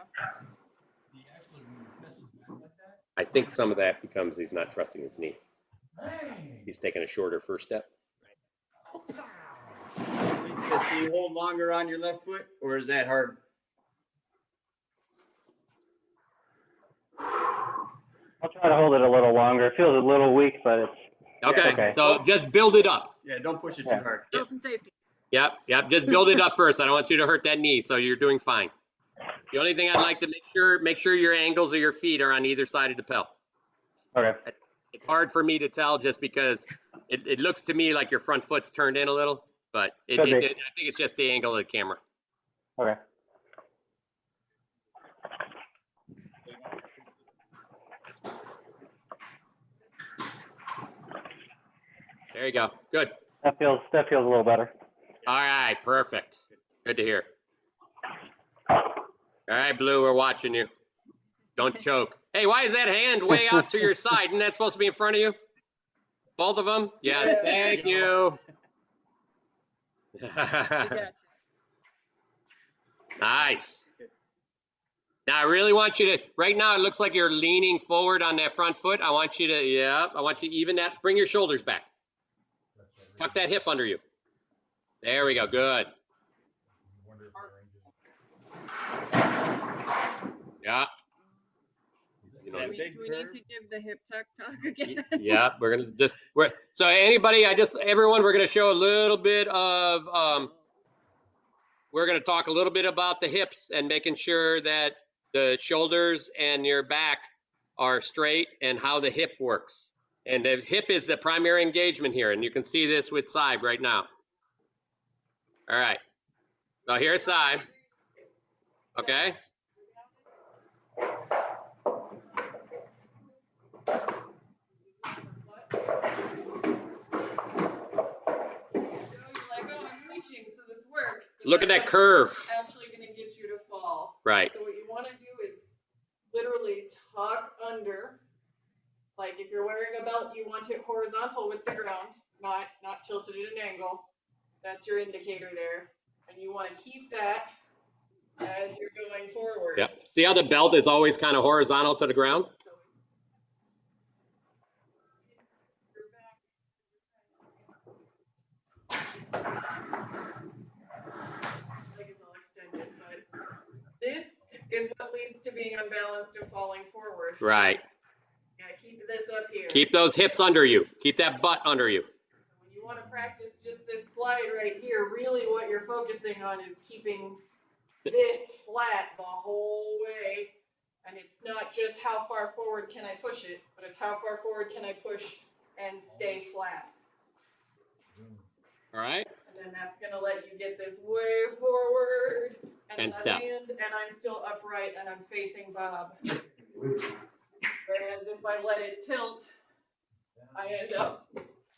He actually, when your chest is back like that. I think some of that becomes he's not trusting his knee. Hey! He's taking a shorter first step. Do you hold longer on your left foot, or is that hard? I'll try to hold it a little longer. It feels a little weak, but it's Okay, so just build it up. Yeah, don't push it too hard. Health and safety. Yep, just build it up first. I don't want you to hurt that knee, so you're doing fine. The only thing I'd like to make sure your angles of your feet are on either side of the pedal. okay. It's hard for me to tell just because it looks to me like your front foot's turned in a little, but I think it's just the angle of the camera. Okay. There you go. Good. That feels a little better. All right, perfect. Good to hear. All right, Blue, we're watching you. Don't choke. Hey, why is that hand way out to your side? Isn't that supposed to be in front of you? Both of them? Yes, thank you. Nice. Now, I really want you to, right now, it looks like you're leaning forward on that front foot. I want you to, I want you to even that, bring your shoulders back. Tuck that hip under you. There we go, good. Yeah. You know, Do we need to give the hip tuck talk again? yeah, we're gonna just, so anybody, everyone, we're gonna show a little bit of, we're gonna talk a little bit about the hips and making sure that the shoulders and your back are straight and how the hip works. And the hip is the primary engagement here, and you can see this with Saib right now. All right, so here's Saib, okay? Look at that curve. Actually going to get you to fall. Right. So what you want to do is literally tuck under. Like if you're wearing a belt, you want it horizontal with the ground, not tilted at an angle. That's your indicator there. And you want to keep that as you're going forward. Yep. See how the belt is always kind of horizontal to the ground? This is what leads to being unbalanced and falling forward. Right. Yeah, keep this up here. Keep those hips under you. Keep that butt under you. When you want to practice just this slide right here, really what you're focusing on is keeping this flat the whole way. And it's not just how far forward can I push it, but it's how far forward can I push and stay flat. All right. And then that's going to let you get this way forward. And then step. I land, and I'm still upright and I'm facing Bob. Whereas if I let it tilt, I end up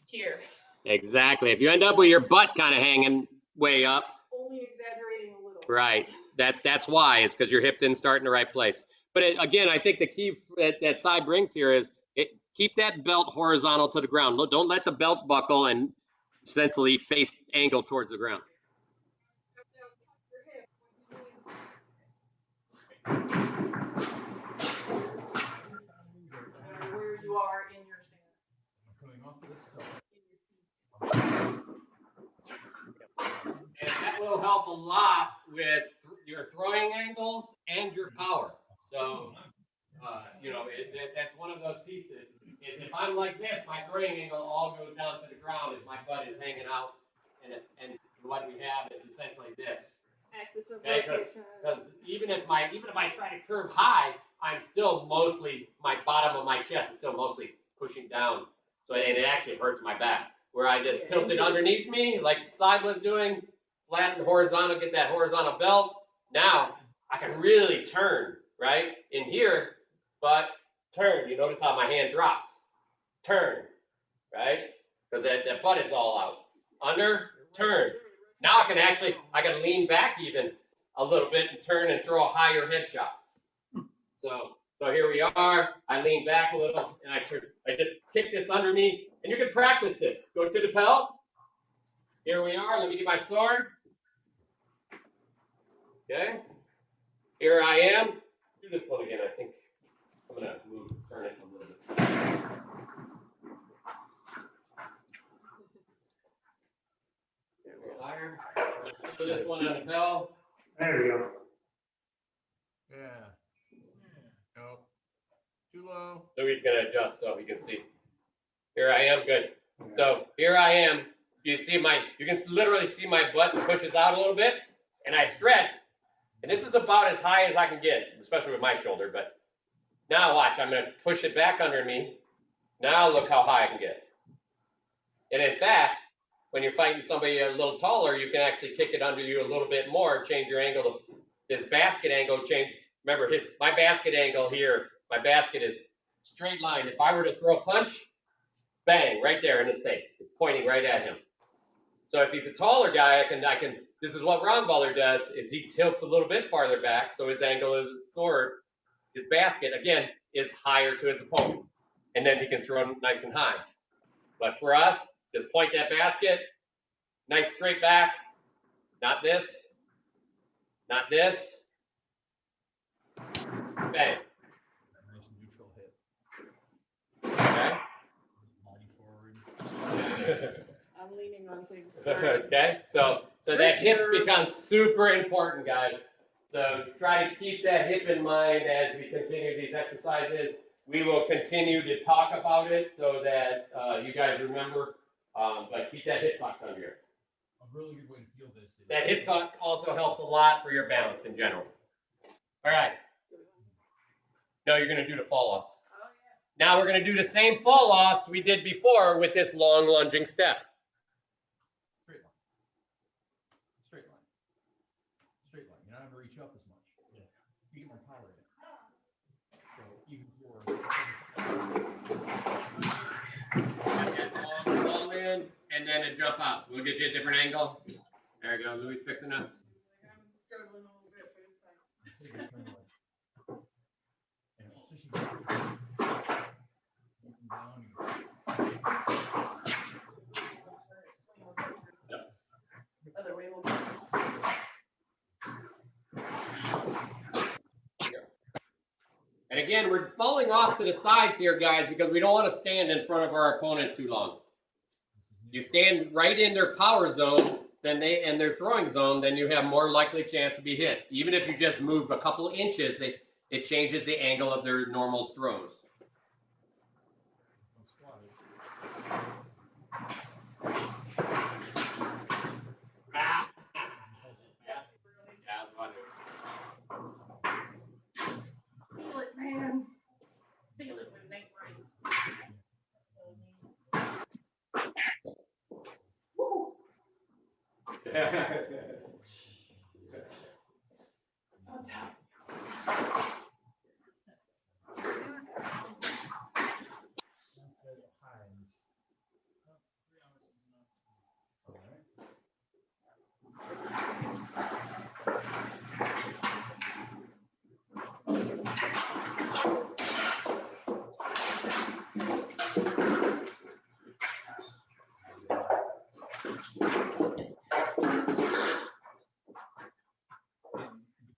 here. Exactly. If you end up with your butt kind of hanging way up. Only exaggerating a little. Right. That's why. It's because your hip didn't start in the right place. But again, I think the key that Saib brings here is keep that belt horizontal to the ground. Don't let the belt buckle and essentially face angle towards the ground. Where you are in your stand. And that will help a lot with your throwing angles and your power. So, you know, that's one of those pieces. Is if I'm like this, my throwing angle all goes down to the ground if my butt is hanging out, and what we have is essentially this. Axis of rotation. Because even if I try to curve high, I'm still mostly, my bottom of my chest is still mostly pushing down. So, and it actually hurts my back. Where I just tilt it underneath me, like Saib was doing, flatten horizontal, get that horizontal belt. Now I can really turn, right? In here, but turn. You notice how my hand drops. Turn, right? Because that butt is all out. Under, turn. Now I can lean back even a little bit and turn and throw a higher head shot. So here we are. I lean back a little and I turn. I just kick this under me, and you can practice this. Go to the belt. Here we are. Let me get my sword. Okay. Here I am. Do this one again. I think I'm gonna turn it a little bit. Higher. Let's do this one on the bell. There we go. Yeah. Nope. Too low. Louis gonna adjust so you can see. Here I am. Good. So here I am. You can literally see my butt pushes out a little bit, and I stretch. And this is about as high as I can get, especially with my shoulder. But now watch, I'm gonna push it back under me. Now look how high I can get. And in fact, when you're fighting somebody a little taller, you can actually kick it under you a little bit more, change your angle to this basket angle change. Remember, my basket angle here, my basket is straight line. If I were to throw a punch, bang, right there in his face. It's pointing right at him. So if he's a taller guy, I can. This is what Roundballer does: is he tilts a little bit farther back, so his angle of his sword, his basket, again, is higher to his opponent, and then he can throw nice and high. But for us, just point that basket, nice straight back, not this, not this. Bang. Nice neutral hit. Okay. Body forward. I'm leaning on things. Okay, so that hip becomes super important, guys. So try to keep that hip in mind as we continue these exercises. We will continue to talk about it so that you guys remember, but keep that hip tucked under here. A really good way to feel this is That hip tuck also helps a lot for your balance in general. All right. No, you're going to do the fall-offs. Oh, yeah. Now we're going to do the same fall-offs we did before with this long lunging step. straight line. Straight line. Straight line. You're not going to reach up as much. Yeah. You get more power in it. So even for That long fall in and then a jump up. We'll get you a different angle. There you go. Louis fixing us. I'm struggling a little bit, but it's fine. take a turn like, and especially looking down. Other way will And again, we're falling off to the sides here, guys, because we don't want to stand in front of our opponent too long. You stand right in their power zone, then and their throwing zone, then you have more likely chance to be hit. Even if you just move a couple inches, it changes the angle of their normal throws. Ah. feel it, man. Feel it when Nate right. Woo. On top.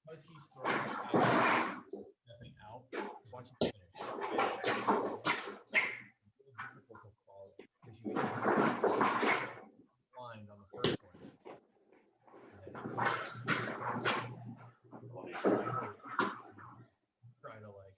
Because he's stepping out, watch him finish. It's really difficult to call because you blind on the first one. Try to like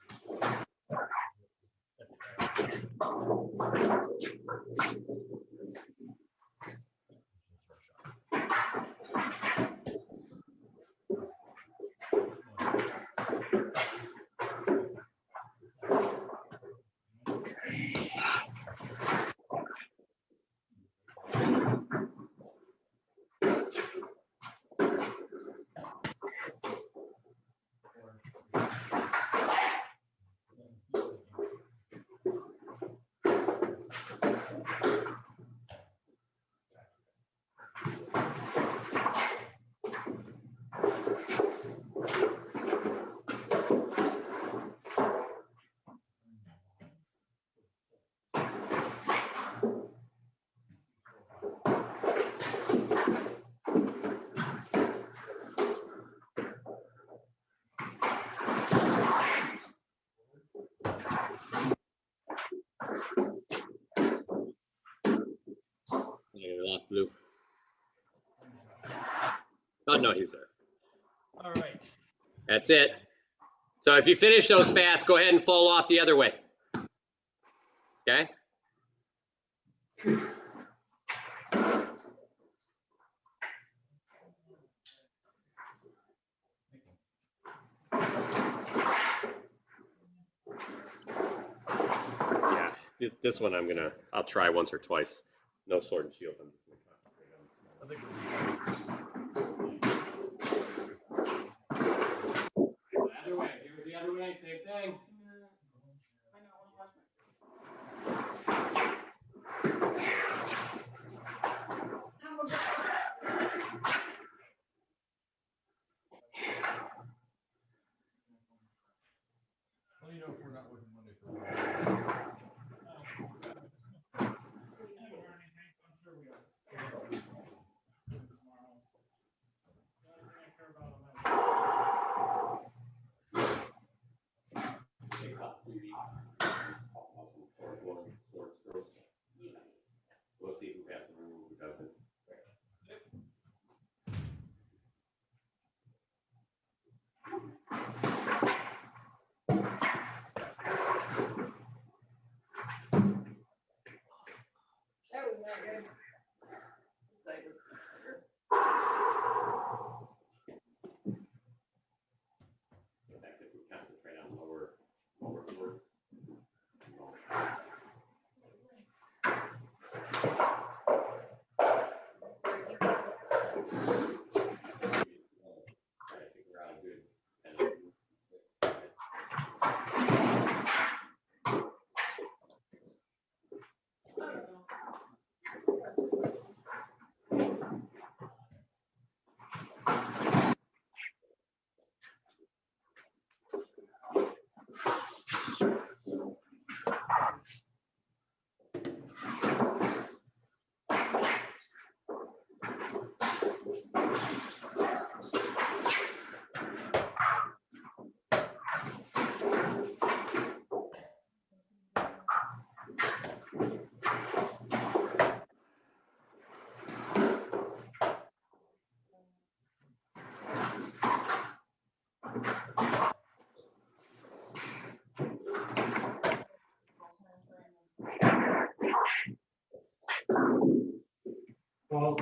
Yeah, we lost Blue. Oh, no, he's there. all right. That's it. So if you finish those fast, go ahead and fall off the other way. Okay? Yeah, this one I'll try once or twice. No sword and shield. I'm just gonna concentrate on the other way. Here's the other way. Same thing. I know, I want to watch my. Oh.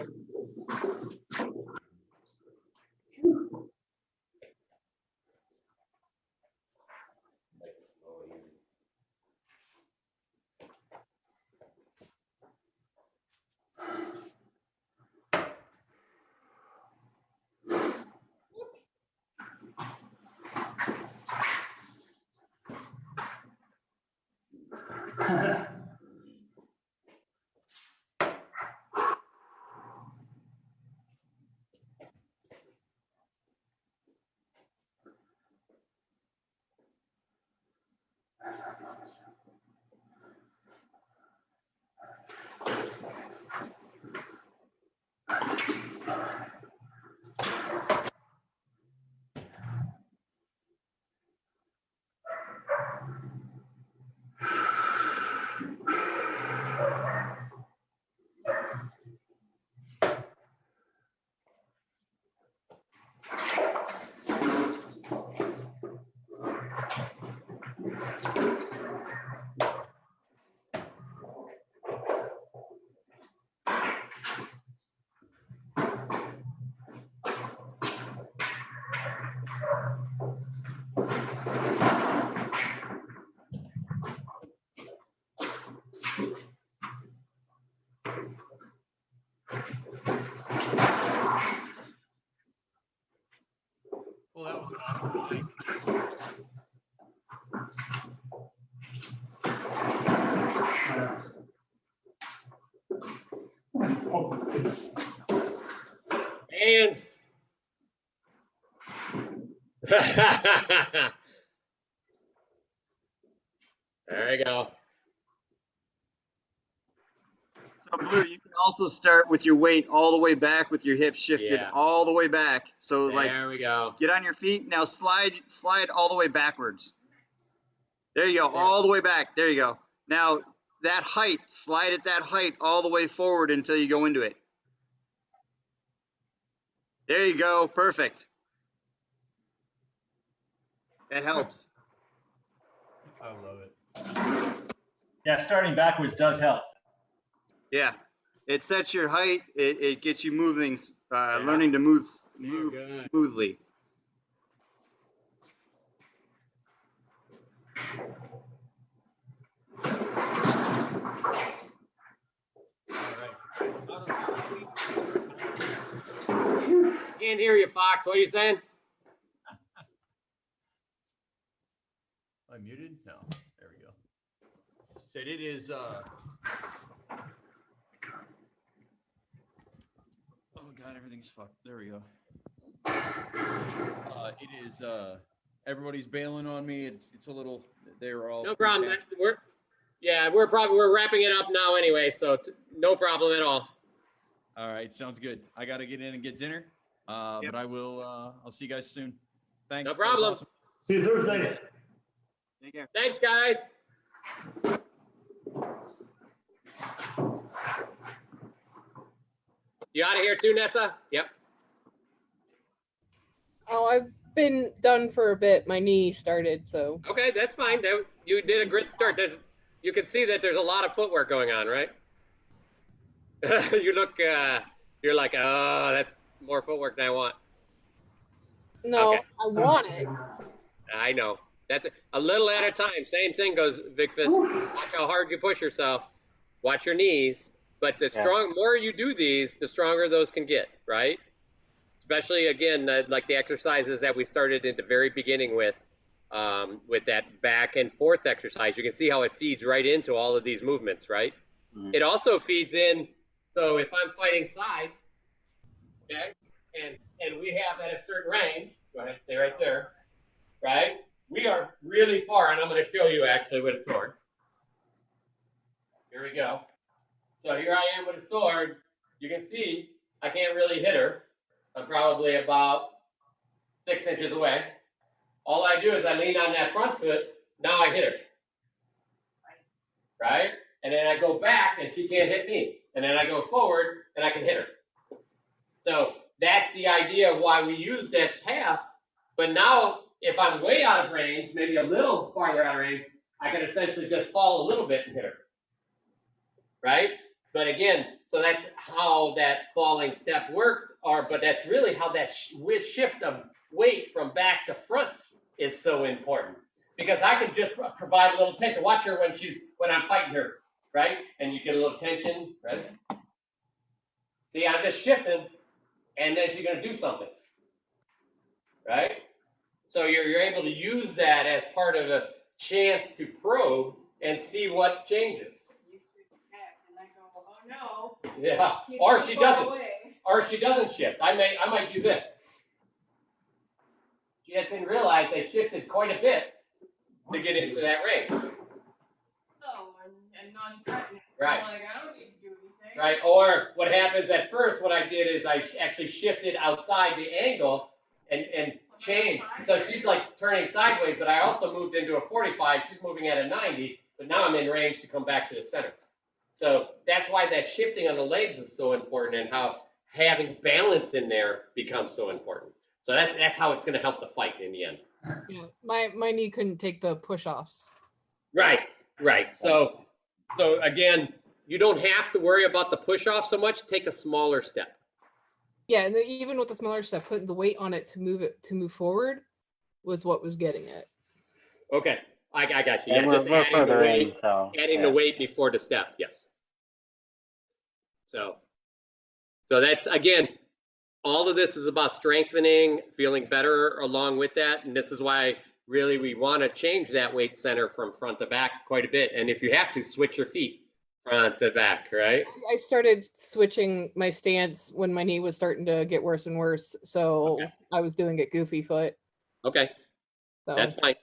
Well, that was awesome, Mike. Hands. There you go. So Blue, you can also start with your weight all the way back with your hips shifted Yeah. all the way back. So like, There we go. get on your feet. Now slide all the way backwards. There you go, There. all the way back. There you go. Now that height, slide at that height all the way forward until you go into it. There you go, perfect. That helps. I love it. Yeah, starting backwards does help. Yeah, it sets your height. It gets you moving, Yeah. learning to move good. smoothly. Can't hear you, Fox. What are you saying? Am I muted? No. There we go. Said it is. Oh God, everything's fucked. There we go. It is. Everybody's bailing on me. It's a little. They're all. No problem. We're wrapping it up now anyway, so no problem at all. All right, sounds good. I got to get in and get dinner. Yep. But I will. I'll see you guys soon. Thanks. No That was problem. awesome. See you Thursday. Take care. Thanks, guys. You out of here too, Nessa? Yep. Oh, I've been done for a bit. My knee started, so. Okay, that's fine. You did a great start. You can see that there's a lot of footwork going on, right? You look, you're like, oh, that's more footwork than I want. No, Okay. I want it. I know. That's a little at a time. Same thing goes, Big Fist. Watch how hard you push yourself. Watch your knees. But the more you do these, the stronger those can get, right? Especially, again, like the exercises that we started at the very beginning with that back and forth exercise. You can see how it feeds right into all of these movements, right? Mm-hmm. It also feeds in, so if I'm fighting side, okay, and we have at a certain range, go ahead, stay right there, right? We are really far, and I'm going to show you actually with a sword. Here we go. So here I am with a sword. You can see I can't really hit her. I'm probably about 6 inches away. All I do is I lean on that front foot. Now I hit her. Right? And then I go back and she can't hit me. And then I go forward and I can hit her. So that's the idea of why we use that path. But now if I'm way out of range, maybe a little farther out of range, I can essentially just fall a little bit and hit her. Right? But again, so that's how that falling step works, but that's really how that shift of weight from back to front is so important. Because I can just provide a little tension. Watch her when I'm fighting her, right? And you get a little tension, right? See, I'm just shifting, and then she's gonna do something, right? So you're able to use that as part of a chance to probe and see what changes. No. Yeah, He's or too she far doesn't, away. or she doesn't shift. I might do this. She just didn't realize I shifted quite a bit to get into that range. Oh, and non-threatening. Right. So I'm like, I don't need to do anything. Right, or what happens at first, what I did is I actually shifted outside the angle and changed. So she's like turning sideways, but I also moved into a 45. She's moving at a 90, but now I'm in range to come back to the center. So that's why that shifting on the legs is so important, and how having balance in there becomes so important. So that's how it's going to help the fight in the end. Yeah, my knee couldn't take the push-offs. Right. So again, you don't have to worry about the push-off so much. Take a smaller step. Yeah, and even with the smaller step, putting the weight on it to move forward was what was getting it. Okay, I got you. And Yeah, we're just adding the further weight, in, so, the weight before the step. Yes. So that's, again, all of this is about strengthening, feeling better along with that. And this is why really we want to change that weight center from front to back quite a bit. And if you have to, switch your feet front to back, right? I started switching my stance when my knee was starting to get worse and worse. So Okay. I was doing it goofy foot. Okay, So. that's fine.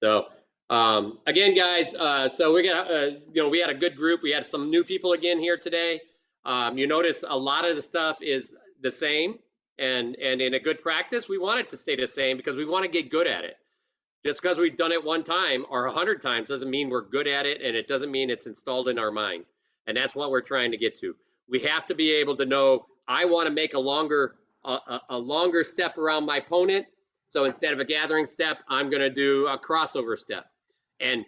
So again, guys, so we got, we had a good group. We had some new people again here today. You notice a lot of the stuff is the same, and in a good practice, we want it to stay the same because we want to get good at it. Just because we've done it one time or 100 times doesn't mean we're good at it, and it doesn't mean it's installed in our mind. And that's what we're trying to get to. We have to be able to know, I want to make a longer step around my opponent. So instead of a gathering step, I'm going to do a crossover step. And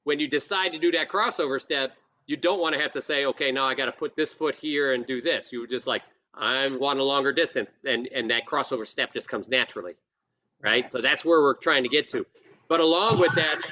when you decide to do that crossover step, you don't want to have to say, okay, now I got to put this foot here and do this. You just like, I want a longer distance, and that crossover step just comes naturally, right? So that's where we're trying to get to. But along with that,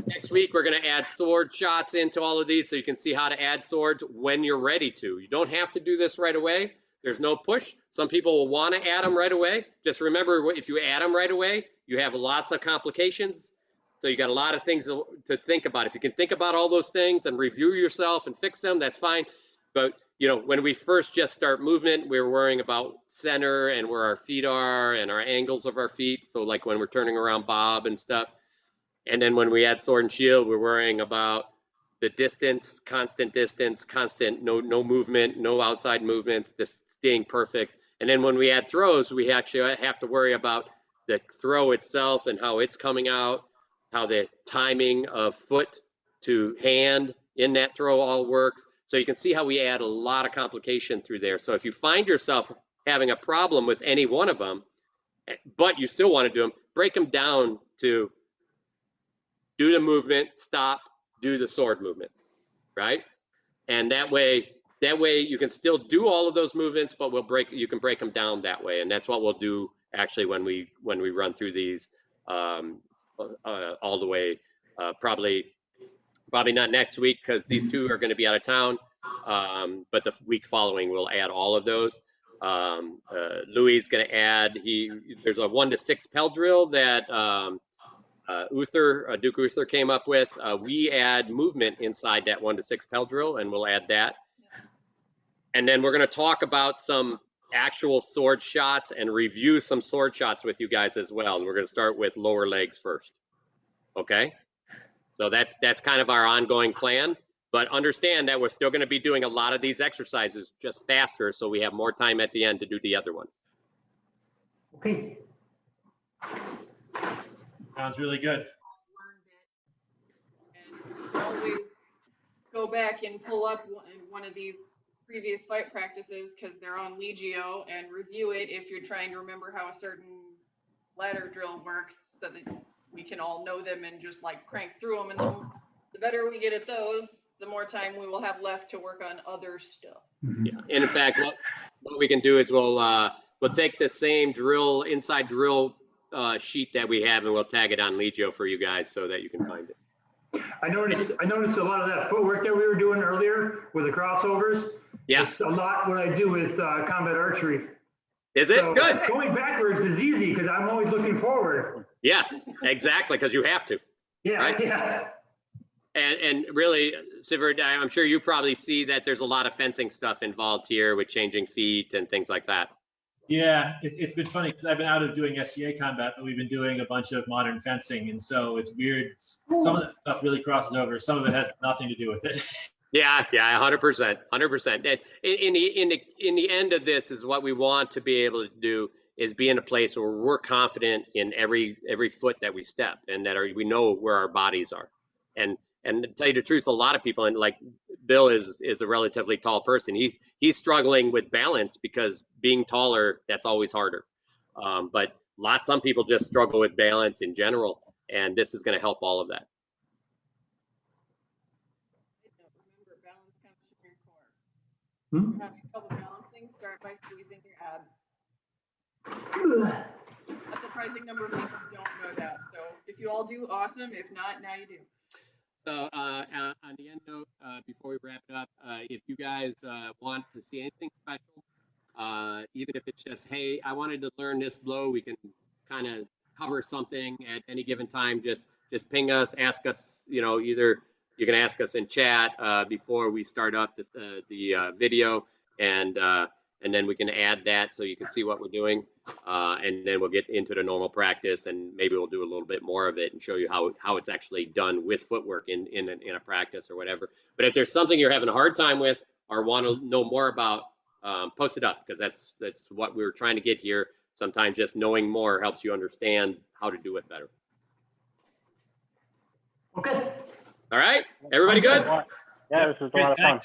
next week we're going to add sword shots into all of these so you can see how to add swords when you're ready to. You don't have to do this right away. There's no push. Some people will want to add them right away. Just remember, if you add them right away, you have lots of complications. So you got a lot of things to think about. If you can think about all those things and review yourself and fix them, that's fine. But when we first just start movement, we're worrying about center and where our feet are and our angles of our feet. So like when we're turning around bob and stuff. And then when we add sword and shield, we're worrying about the distance, constant, no movement, no outside movements, this staying perfect. And then when we add throws, we actually have to worry about the throw itself and how it's coming out, how the timing of foot to hand in that throw all works. So you can see how we add a lot of complication through there. So if you find yourself having a problem with any one of them, but you still want to do them, break them down to do the movement, stop, do the sword movement, right? And that way you can still do all of those movements, but you can break them down that way. And that's what we'll do actually when we run through these all the way. Probably not next week because these two are going to be out of town. But the week following we'll add all of those. Louis is going to add. There's a 1 to 6 Pell drill that Duke Uther came up with. We add movement inside that 1 to 6 Pell drill, and we'll add that. And then we're going to talk about some actual sword shots and review some sword shots with you guys as well. And we're going to start with lower legs first. Okay? So that's kind of our ongoing plan. But understand that we're still going to be doing a lot of these exercises just faster, so we have more time at the end to do the other ones. Okay. Sounds really good. And always go back and pull up one of these previous fight practices because they're on Legio, and review it if you're trying to remember how a certain ladder drill works so that we can all know them and just like crank through them. And the better we get at those, the more time we will have left to work on other stuff. Yeah. And in fact, what we can do is we'll take the same inside drill sheet that we have, and we'll tag it on Legio for you guys so that you can find it. I noticed a lot of that footwork that we were doing earlier with the crossovers. Yeah. It's a lot what I do with combat archery. Is it? So Good. going backwards is easy because I'm always looking forward. Yes, exactly, because you have to. Yeah, right? yeah. And really, Sivert, I'm sure you probably see that there's a lot of fencing stuff involved here with changing feet and things like that. Yeah, it's been funny because I've been out of doing SCA combat, but we've been doing a bunch of modern fencing, and so it's weird. Some of that stuff really crosses over. Some of it has nothing to do with it. Yeah, 100%, 100%. In the end of this is what we want to be able to do is be in a place where we're confident in every foot that we step, and that we know where our bodies are. And to tell you the truth, a lot of people, and like Bill is a relatively tall person. He's struggling with balance because being taller, that's always harder. But some people just struggle with balance in general, and this is going to help all of that. Remember, balance comes from your core. If you're having trouble balancing, start by squeezing your abs. A surprising number of people don't know that. So if you all do, awesome. If not, now you do. So on the end note, before we wrap it up, if you guys want to see anything special, even if it's just, hey, I wanted to learn this blow, we can kind of cover something at any given time. Just ping us, ask us, either you can ask us in chat before we start up the video, and then we can add that so you can see what we're doing, and then we'll get into the normal practice, and maybe we'll do a little bit more of it and show you how it's actually done with footwork in a practice or whatever. But if there's something you're having a hard time with or want to know more about, post it up, because that's what we were trying to get here. Sometimes just knowing more helps you understand how to do it better. Okay. All right, everybody good? Yeah, this was a lot of fun.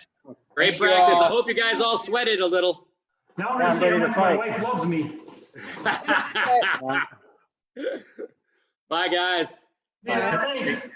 Great practice. I hope you guys all sweated a little. Now I'm gonna see how much my wife loves me. Bye, guys. Yeah, thanks.